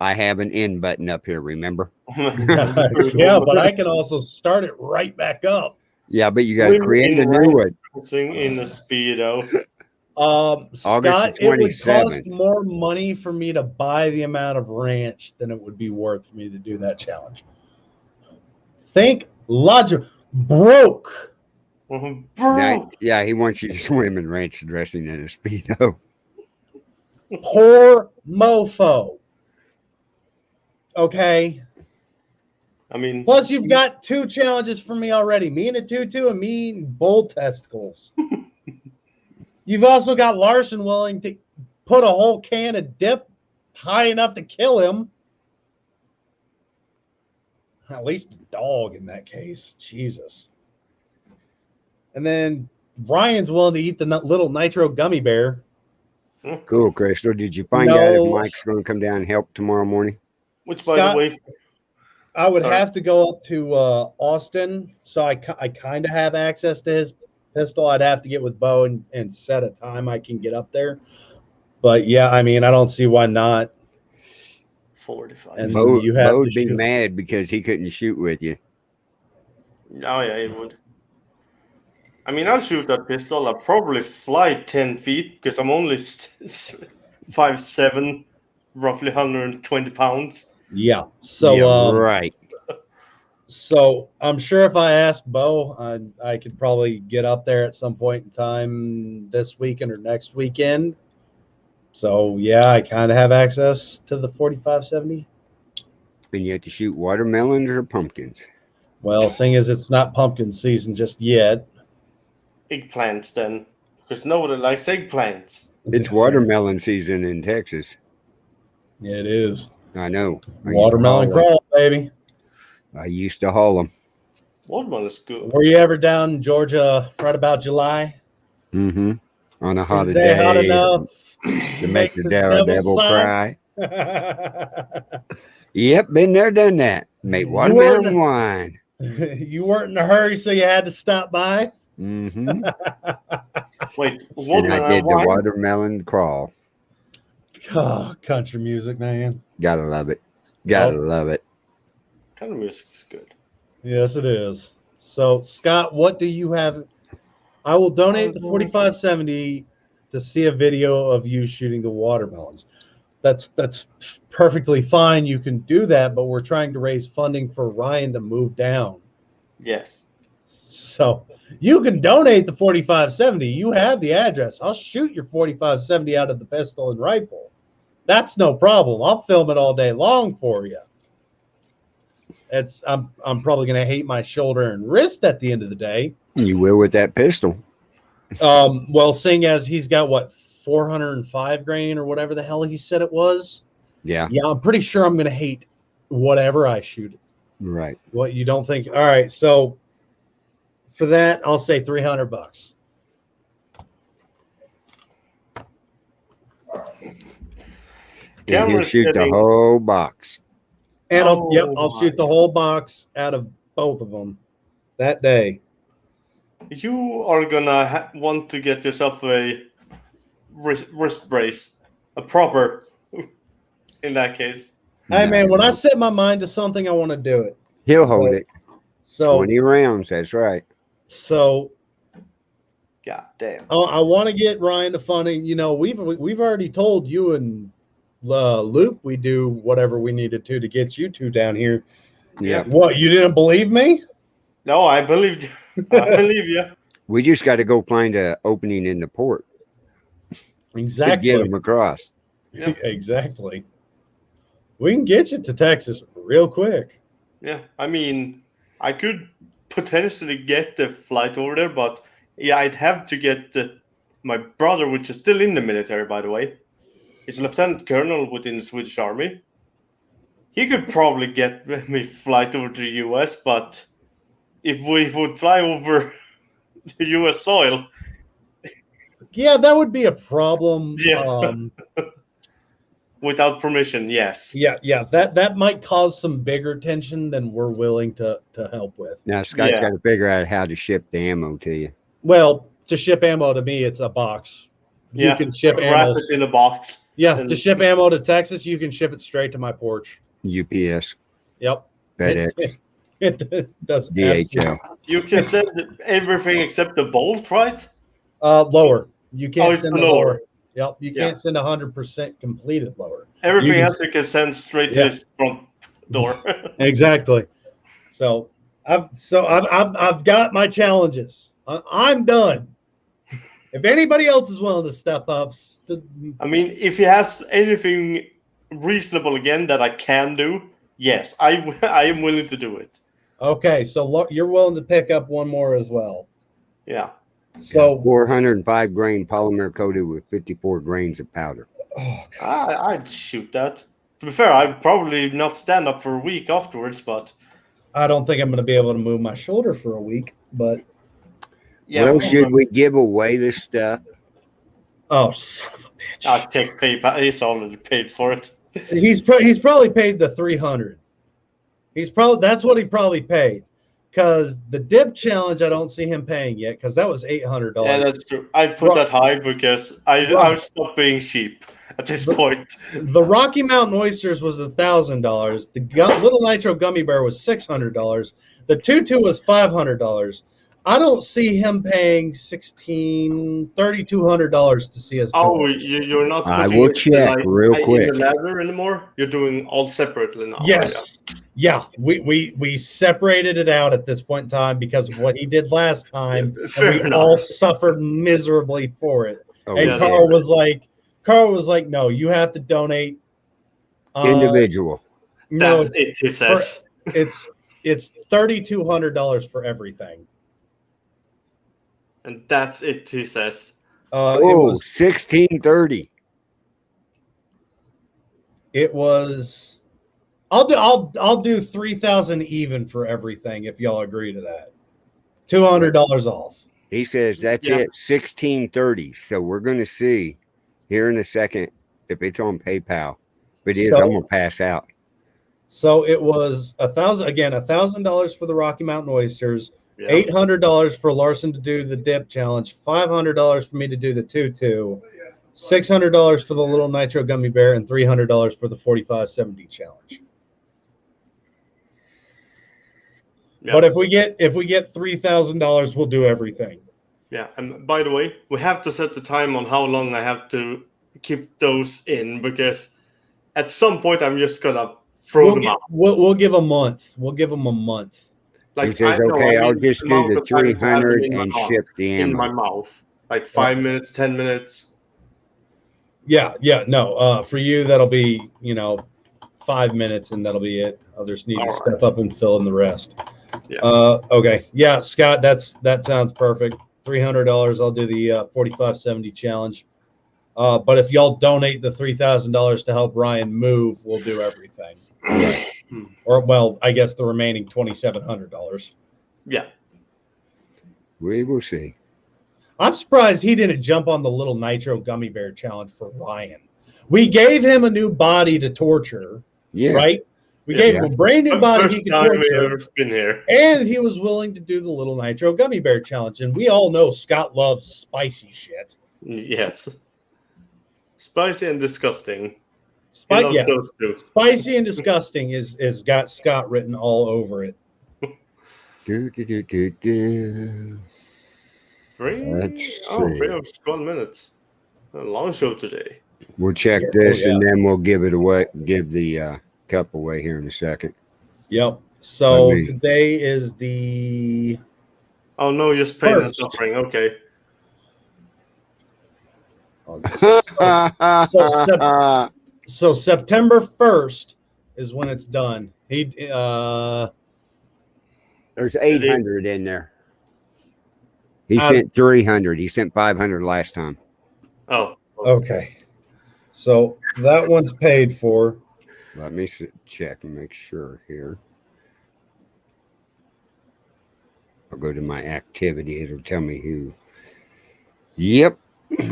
I have an end button up here, remember? Yeah, but I can also start it right back up. Yeah, but you got to create a new one. In the Speedo. Scott, it would cost 27th. more money for me to buy the amount of ranch than it would be worth for me to do that challenge. Think Logic broke. Now, yeah, he wants you to swim in ranch dressing in a Speedo. Poor mofo. Okay. I mean, Plus, you've got 2 challenges for me already. Me in a tutu and me eating bull testicles. You've also got Larson willing to put a whole can of dip high enough to kill him. At least a dog in that case. Jesus. And then Ryan's willing to eat the little nitro gummy bear. Cool, Crystal. Did you find out if Mike's going to come down and help tomorrow morning? which, by Scott, the way, I would sorry. have to go up to Austin, so I kind of have access to his pistol. I'd have to get with Bo and set a time I can get up there. But yeah, I mean, I don't see why not. 45. And Bo, you have Bo'd to be shoot. mad because he couldn't shoot with you. Oh, yeah, it would. I mean, I'll shoot that pistol. I'll probably fly 10 feet because I'm only 5'7", roughly 120 pounds. Yeah. So Yeah, right. So I'm sure if I asked Bo, I could probably get up there at some point in time this weekend or next weekend. So yeah, I kind of have access to the 45-70. And you have to shoot watermelons or pumpkins. Well, seeing as it's not pumpkin season just yet. Eggplants, then. Because nobody likes eggplants. It's watermelon season in Texas. Yeah, it is. I know. Watermelon crawl, baby. I used to haul them. Watermelon is good. Were you ever down in Georgia right about July? Mm-hmm. On a hot Is it hot day enough to make the devil sign? cry. Yep, been there, done that. Made You watermelon weren't- wine. You weren't in a hurry, so you had to stop by. Mm-hmm. Wait, And watermelon I did the wine? watermelon crawl. Oh, country music, man. Gotta love it. Gotta love it. Kind of music is good. Yes, it is. So, Scott, what do you have? I will donate the 4570 to see a video of you shooting the watermelons. That's perfectly fine. You can do that, but we're trying to raise funding for Ryan to move down. Yes. So you can donate the 4570. You have the address. I'll shoot your 4570 out of the pistol and rifle. That's no problem. I'll film it all day long for you. I'm probably going to hate my shoulder and wrist at the end of the day. You will with that pistol. Well, seeing as he's got what 405 grain or whatever the hell he said it was. Yeah. Yeah, I'm pretty sure I'm going to hate whatever I shoot. Right. What, you don't think? All right, so for that, I'll say $300. And he'll Camera's shoot the getting- whole box. And I'll Oh shoot the my whole box out of both of them that day. You are gonna want to get yourself a wrist brace, a proper, in that case. Hey man, when I set my mind to something, I want to do it. He'll hold it. So 20 rounds. That's right. so God damn. I want to get Ryan the funding. You know, we've already told you and Luke we do whatever we needed to get you two down here. Yeah. What, you didn't believe me? No, I believed you. I believe you. We just got to go find an opening in the port to Exactly. get them across. Yeah. Exactly. We can get you to Texas real quick. Yeah, I mean, I could potentially get the flight over there, but yeah, I'd have to get my brother, which is still in the military, by the way. He's a lieutenant colonel within the Swedish Army. He could probably get me flight over to the US, but if we would fly over the US soil, Yeah, that would be a problem. Yeah. without permission, yes. Yeah, that might cause some bigger tension than we're willing to help with. Now, Scott's Yeah. got to figure out how to ship the ammo to you. Well, to ship ammo to me, it's a box. Yeah, You can ship wrap ammo. it in a box. Yeah, and- to ship ammo to Texas, you can ship it straight to my porch. UPS, Yep. FedEx, It does. DHL. You can send everything except the bolt, right? Lower. You can't it's send the the lower. lower. Yep. You Yeah. can't send 100% completed lower. Everything can else you can send straight to Yeah. his front door. Exactly. So I've got my challenges. I'm done. If anybody else is willing to step up, I mean, if he has anything reasonable again that I can do, yes, I am willing to do it. okay. So you're willing to pick up one more as well. Yeah. So 405 grain polymer coated with 54 grains of powder. I'd shoot that. To be fair, I'd probably not stand up for a week afterwards, but I don't think I'm going to be able to move my shoulder for a week. But yeah. Well, should we give away this stuff? oh, son of a bitch! I'll check PayPal. He's already paid for it. He's probably paid the 300. That's what he probably paid. Because the dip challenge, I don't see him paying yet. Because that was $800. Yeah, that's true. I put that high because I've stopped being cheap at this point. The Rocky Mountain Oysters was $1,000. The Little Nitro Gummy Bear was $600. The Tutu was $500. I don't see him paying $3,200 to see us. Oh, you're not. I will check real quick. In the ladder anymore. You're doing all separately now. Yes. Yeah. We separated it out at this point in time because of what he did last time, and we all suffered miserably for it. Oh, and yeah. Carl was like, no, you have to donate. Individual. No, That's it. He says it's $3,200 for everything. and that's it. He says. It Oh, was 1630. It was. I'll do 3,000 even for everything if y'all agree to that. $200 off. He says that's Yeah. it, 1630. So we're going to see here in a second if it's on PayPal. If it is, So- I'm going to pass out. So it was $1,000 for the Rocky Mountain Oysters, Yeah. $800 for Larson to do the dip challenge, $500 for me to do the Tutu, $600 for the Little Nitro Gummy Bear, and $300 for the 4570 challenge. Yeah. But if we get $3,000, we'll do everything. Yeah, and by the way, we have to set the time on how long I have to keep those in because at some point I'm just gonna throw them out. We'll give a month. We'll give them a month. He says, okay, I'll just do the 300 and ship the in my ammo. mouth, like 5 minutes, 10 minutes. Yeah, no. For you, that'll be 5 minutes, and that'll be it. Others need to All step right. up and fill in the rest. Yeah. Okay. Yeah, Scott, that sounds perfect. $300. I'll do the 4570 challenge. But if y'all donate the $3,000 to help Ryan move, we'll do everything. Or well, I guess the remaining $2,700. Yeah. We will see. I'm surprised he didn't jump on the Little Nitro Gummy Bear challenge for Ryan. We gave him a new body to torture, Yeah. right? We Yeah. gave him a brand new body he First could time we torture, ever been here. and he was willing to do the Little Nitro Gummy Bear challenge. And we all know Scott loves spicy shit. Yes. Spicy and disgusting. Spi- He loves yeah. those two. Spicy and disgusting is got Scott written all over it. Do, do, do, do, do. Let's see. 3 hours, 12 minutes. A long show today. We'll check Yeah, this oh, yeah. and then we'll give it away. Give the cup away here in a second. Yep. So Let me- today is the Oh no, just pain and First. suffering. Okay. so September 1st is when it's done. He There's 800 in there. He Um, sent 300. He sent 500 last time. Oh. okay. So that one's paid for. Let me check and make sure here. I'll go to my activity. It'll tell me who. Yep.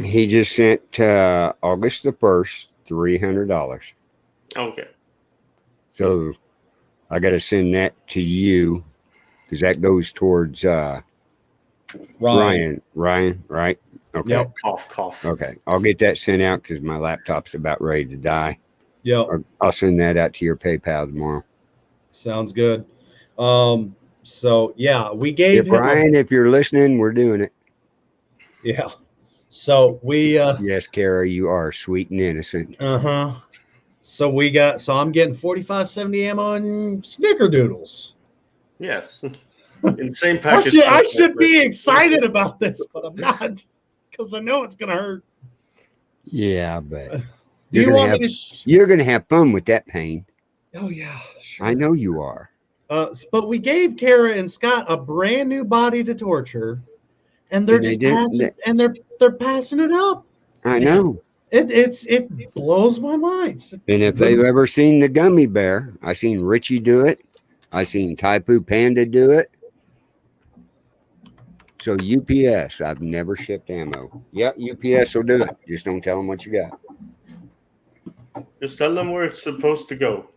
He just sent August the 1st, $300. Okay. So I got to send that to you because that goes towards Ryan, right? Okay. Yep. Cough, cough. Okay. I'll get that sent out because my laptop's about ready to die. Yep. I'll send that out to your PayPal tomorrow. Sounds good. So yeah, we gave If Ryan, if you're listening, we're doing it. Yeah. So we Yes, Kara, you are sweet and innocent. So I'm getting 4570 ammo and snickerdoodles. Yes. In the same I package. should be excited about this, but I'm not because I know it's gonna hurt. Yeah, but Do you're you gonna want have me to? you're gonna have fun with that pain. Oh yeah, sure. I know you are. But we gave Kara and Scott a brand new body to torture, and they're And they just didn't- passing, and they're passing it up. I know. It blows my mind. And if they've ever seen the gummy bear, I seen Richie do it. I seen Taipu Panda do it. So UPS, I've never shipped ammo. Yeah, UPS will do it. Just don't tell them what you got. Just tell them where it's supposed to go.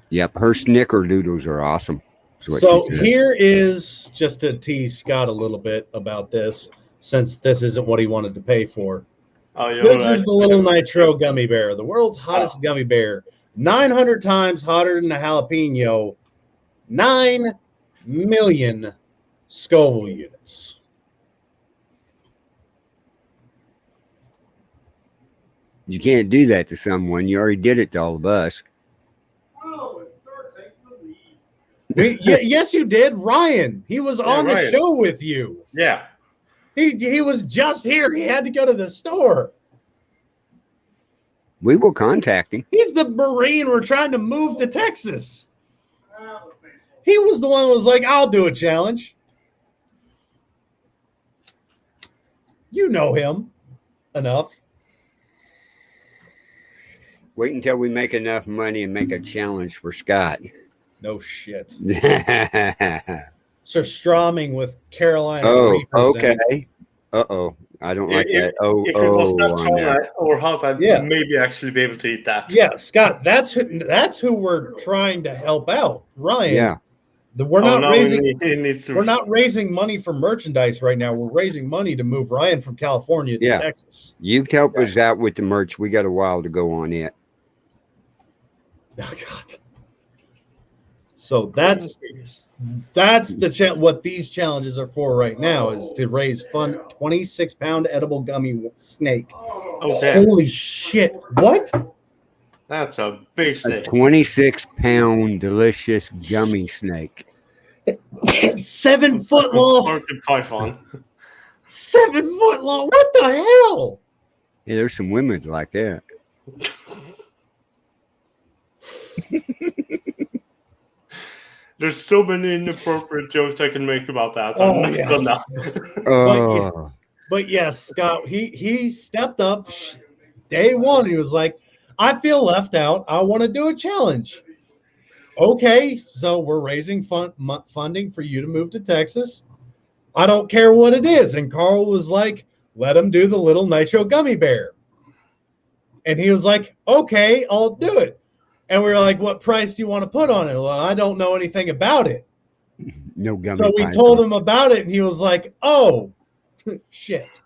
Yep, her snickerdoodles are awesome. That's what So she says. here is just to tease Scott a little bit about this, since this isn't what he wanted to pay for. Oh, yeah, This right. is the Little Nitro Gummy Bear, the world's hottest gummy bear, 900 times hotter than a jalapeno, 9 million Scoville units. You can't do that to someone. You already did it to all of us. Yes, you did. Ryan, he was on the Ryan. show with you. Yeah. He was just here. He had to go to the store. We will contact him. He's the Marine we're trying to move to Texas. He was the one who was like, I'll do a challenge. You know him enough. Wait until we make enough money and make a challenge for Scott. No shit. Oh, Sir Stroming with Carolina. Reapers okay. in. Uh-oh. I don't like If- that. Oh, If it was that on strong there. or hot, I'd Yeah. maybe actually be able to eat that. Yeah, Scott, that's who we're trying to help out. Ryan. Yeah. We're Oh, not no, raising he needs to. we're not raising money for merchandise right now. We're raising money to move Ryan from California to Yeah. Texas. You help us out with the merch. We got a while to go on it. Oh God. So that's the what these challenges are for right now is to raise fund 26-pound edible gummy snake. Oh, damn. Holy shit. What? That's a big A snake. 26-pound delicious gummy snake. 7 foot long. Arctic Python. 7 foot long. What the hell? Yeah, there's some women like that. There's so many inappropriate jokes I can make about that. Oh, I'm not yeah. gonna. Oh, But yes, Scott, he stepped up day one. He was like, I feel left out. I want to do a challenge. Okay, so we're raising funding for you to move to Texas. I don't care what it is. And Carl was like, let him do the Little Nitro Gummy Bear. And he was like, okay, I'll do it. And we were like, what price do you want to put on it? Well, I don't know anything about it. no gummy. So we python. told him about it, and he was like, oh, shit.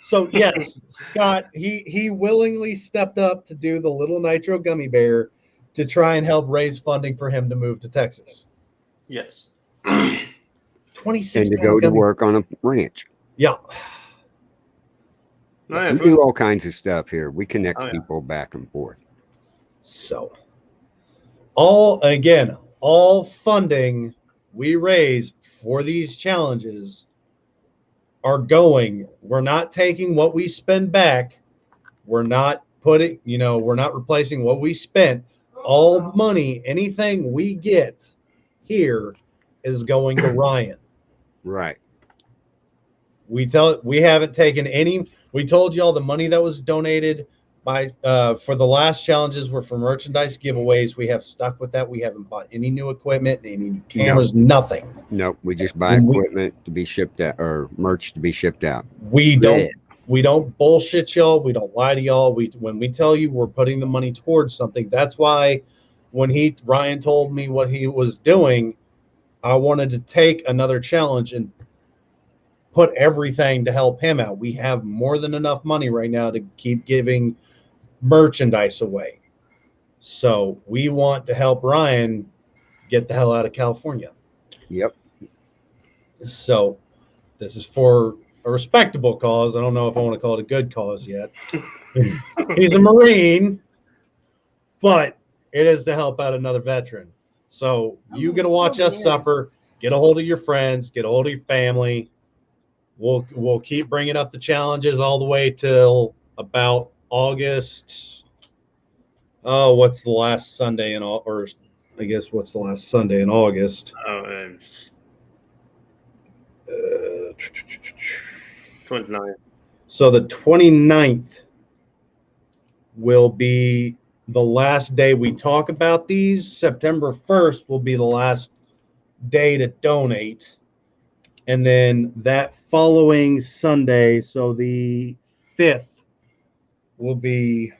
So, yes, Scott, he willingly stepped up to do the Little Nitro Gummy Bear to try and help raise funding for him to move to Texas. Yes. 26 And to go to work on a ranch. Yeah. No, yeah, We do all kinds of stuff here. We connect Oh, yeah. people back and forth. So, all funding we raise for these challenges we're not taking what we spend back. We're not we're not replacing what we spent. All money, anything we get here is going to Ryan. Right. We haven't taken any. We told you all the money that was donated by for the last challenges were for merchandise giveaways. We have stuck with that. We haven't bought any new equipment, any new cameras, nothing. No, we just buy equipment to be shipped out or merch to be shipped out. We don't bullshit y'all. We don't lie to y'all. When we tell you we're putting the money towards something, that's why when Ryan told me what he was doing, I wanted to take another challenge and put everything to help him out. We have more than enough money right now to keep giving merchandise away. So we want to help Ryan get the hell out of California. Yep. So this is for a respectable cause. I don't know if I want to call it a good cause yet. He's a Marine, but it is to help out another veteran. So you get to watch us suffer. Get a hold of your friends. Get a hold of your family. We'll keep bringing up the challenges all the way till about August. Oh, what's the last Sunday in or I guess what's the last Sunday in August? 29. So the 29th will be the last day we talk about these. September 1st will be the last day to donate. And then that following Sunday, so the 5th, will be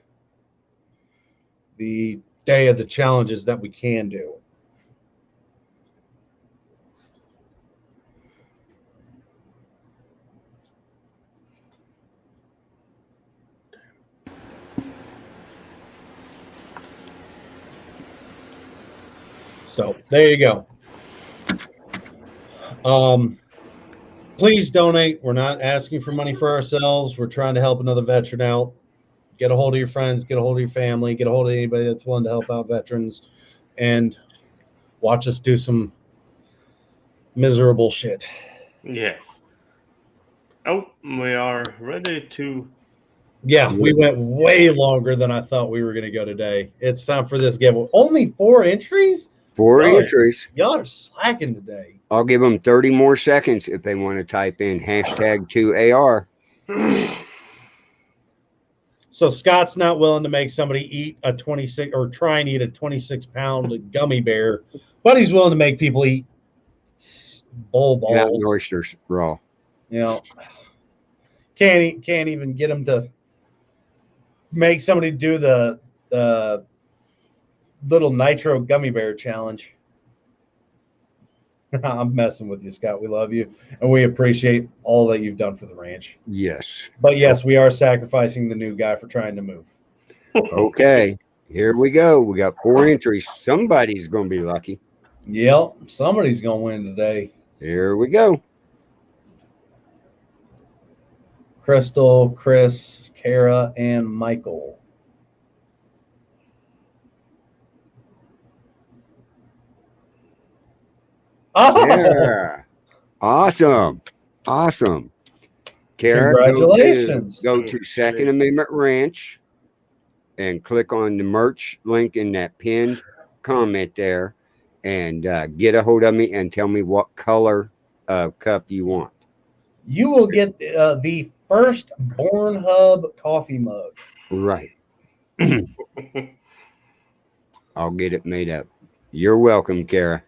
the day of the challenges that we can do. So there you go. Please donate. We're not asking for money for ourselves. We're trying to help another veteran out. Get a hold of your friends, get a hold of your family, get a hold of anybody that's willing to help out veterans, and watch us do some miserable shit. Yes. Oh, we are ready to. Yeah, we went way longer than I thought we were going to go today. It's time for this giveaway. Only 4 entries? 4 entries. Y'all are slacking today. I'll give them 30 more seconds if they want to type in #2AR. So Scott's not willing to make somebody eat a 26 or try and eat a 26-pound gummy bear, but he's willing to make people eat bull balls. Mountain oysters raw. You know, can't even get him to make somebody do the little nitro gummy bear challenge. I'm messing with you, Scott. We love you, and we appreciate all that you've done for the ranch. Yes. But yes, we are sacrificing the new guy for trying to move. Okay, here we go. We got 4 entries. Somebody's going to be lucky. Yep, somebody's going to win today. Here we go. Crystal, Chris, Kara, and Michael. Oh! Yeah. Awesome. Awesome. Kara, Congratulations. Go to Second Amendment Ranch and click on the merch link in that pinned comment there and get a hold of me and tell me what color cup you want. You will get the first Born Hub coffee mug. Right. I'll get it made up. You're welcome, Kara.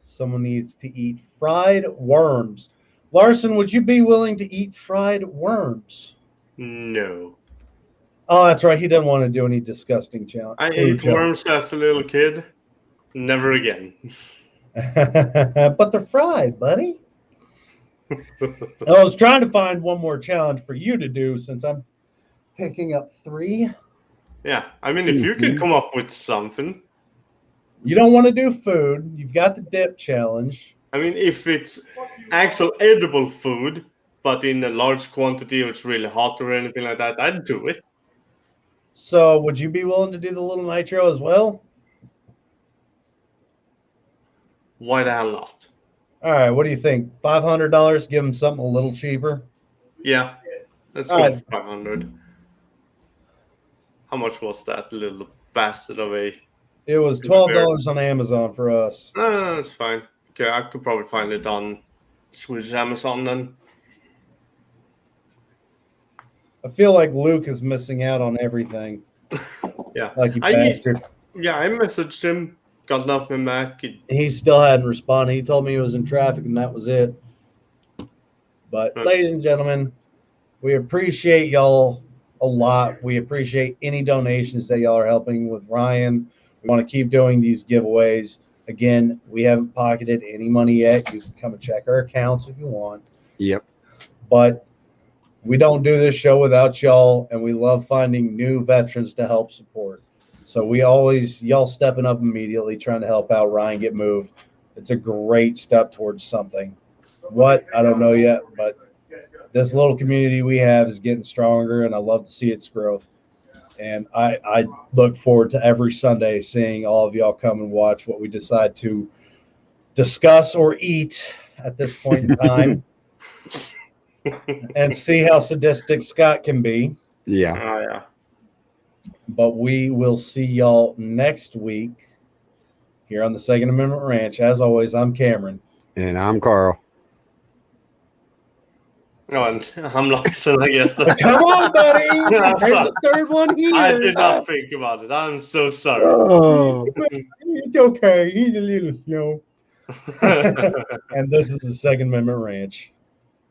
Someone needs to eat fried worms. Larson, would you be willing to eat fried worms? No. Oh, that's right. He doesn't want to do any disgusting challenge. I ate worms as a little kid. Never again. But they're fried, buddy. I was trying to find one more challenge for you to do since I'm picking up 3. Yeah, I mean, if you could come up with something. You don't want to do food. You've got the dip challenge. I mean, if it's actual edible food, but in a large quantity or it's really hot or anything like that, I'd do it. So would you be willing to do the little nitro as well? Why the hell not? All right, what do you think? $500, give them something a little cheaper? Yeah, let's go for 500. How much was that little bastard of a... It was $12 on Amazon for us. That's fine. Okay, I could probably find it on Swedish Amazon then. I feel like Luke is missing out on everything. Yeah. Like you bastard. Yeah, I messaged him. Got nothing back. He still hadn't responded. He told me he was in traffic and that was it. But ladies and gentlemen, we appreciate y'all a lot. We appreciate any donations that y'all are helping with Ryan. We want to keep doing these giveaways. Again, we haven't pocketed any money yet. You can come and check our accounts if you want. Yep. But we don't do this show without y'all, and we love finding new veterans to help support. So we always, y'all stepping up immediately, trying to help out Ryan get moved. It's a great step towards something. What? I don't know yet, but this little community we have is getting stronger, and I love to see its growth. And I look forward to every Sunday seeing all of y'all come and watch what we decide to discuss or eat at this point in time and see how sadistic Scott can be. Yeah. Oh, yeah. But we will see y'all next week here on the Second Amendment Ranch. As always, I'm Cameron. And I'm Carl. Oh, and I'm Larson, I guess. Come on, buddy. There's the third one here. I did not think about it. I'm so sorry. Oh. It's okay. He's a little slow. And this is the Second Amendment Ranch.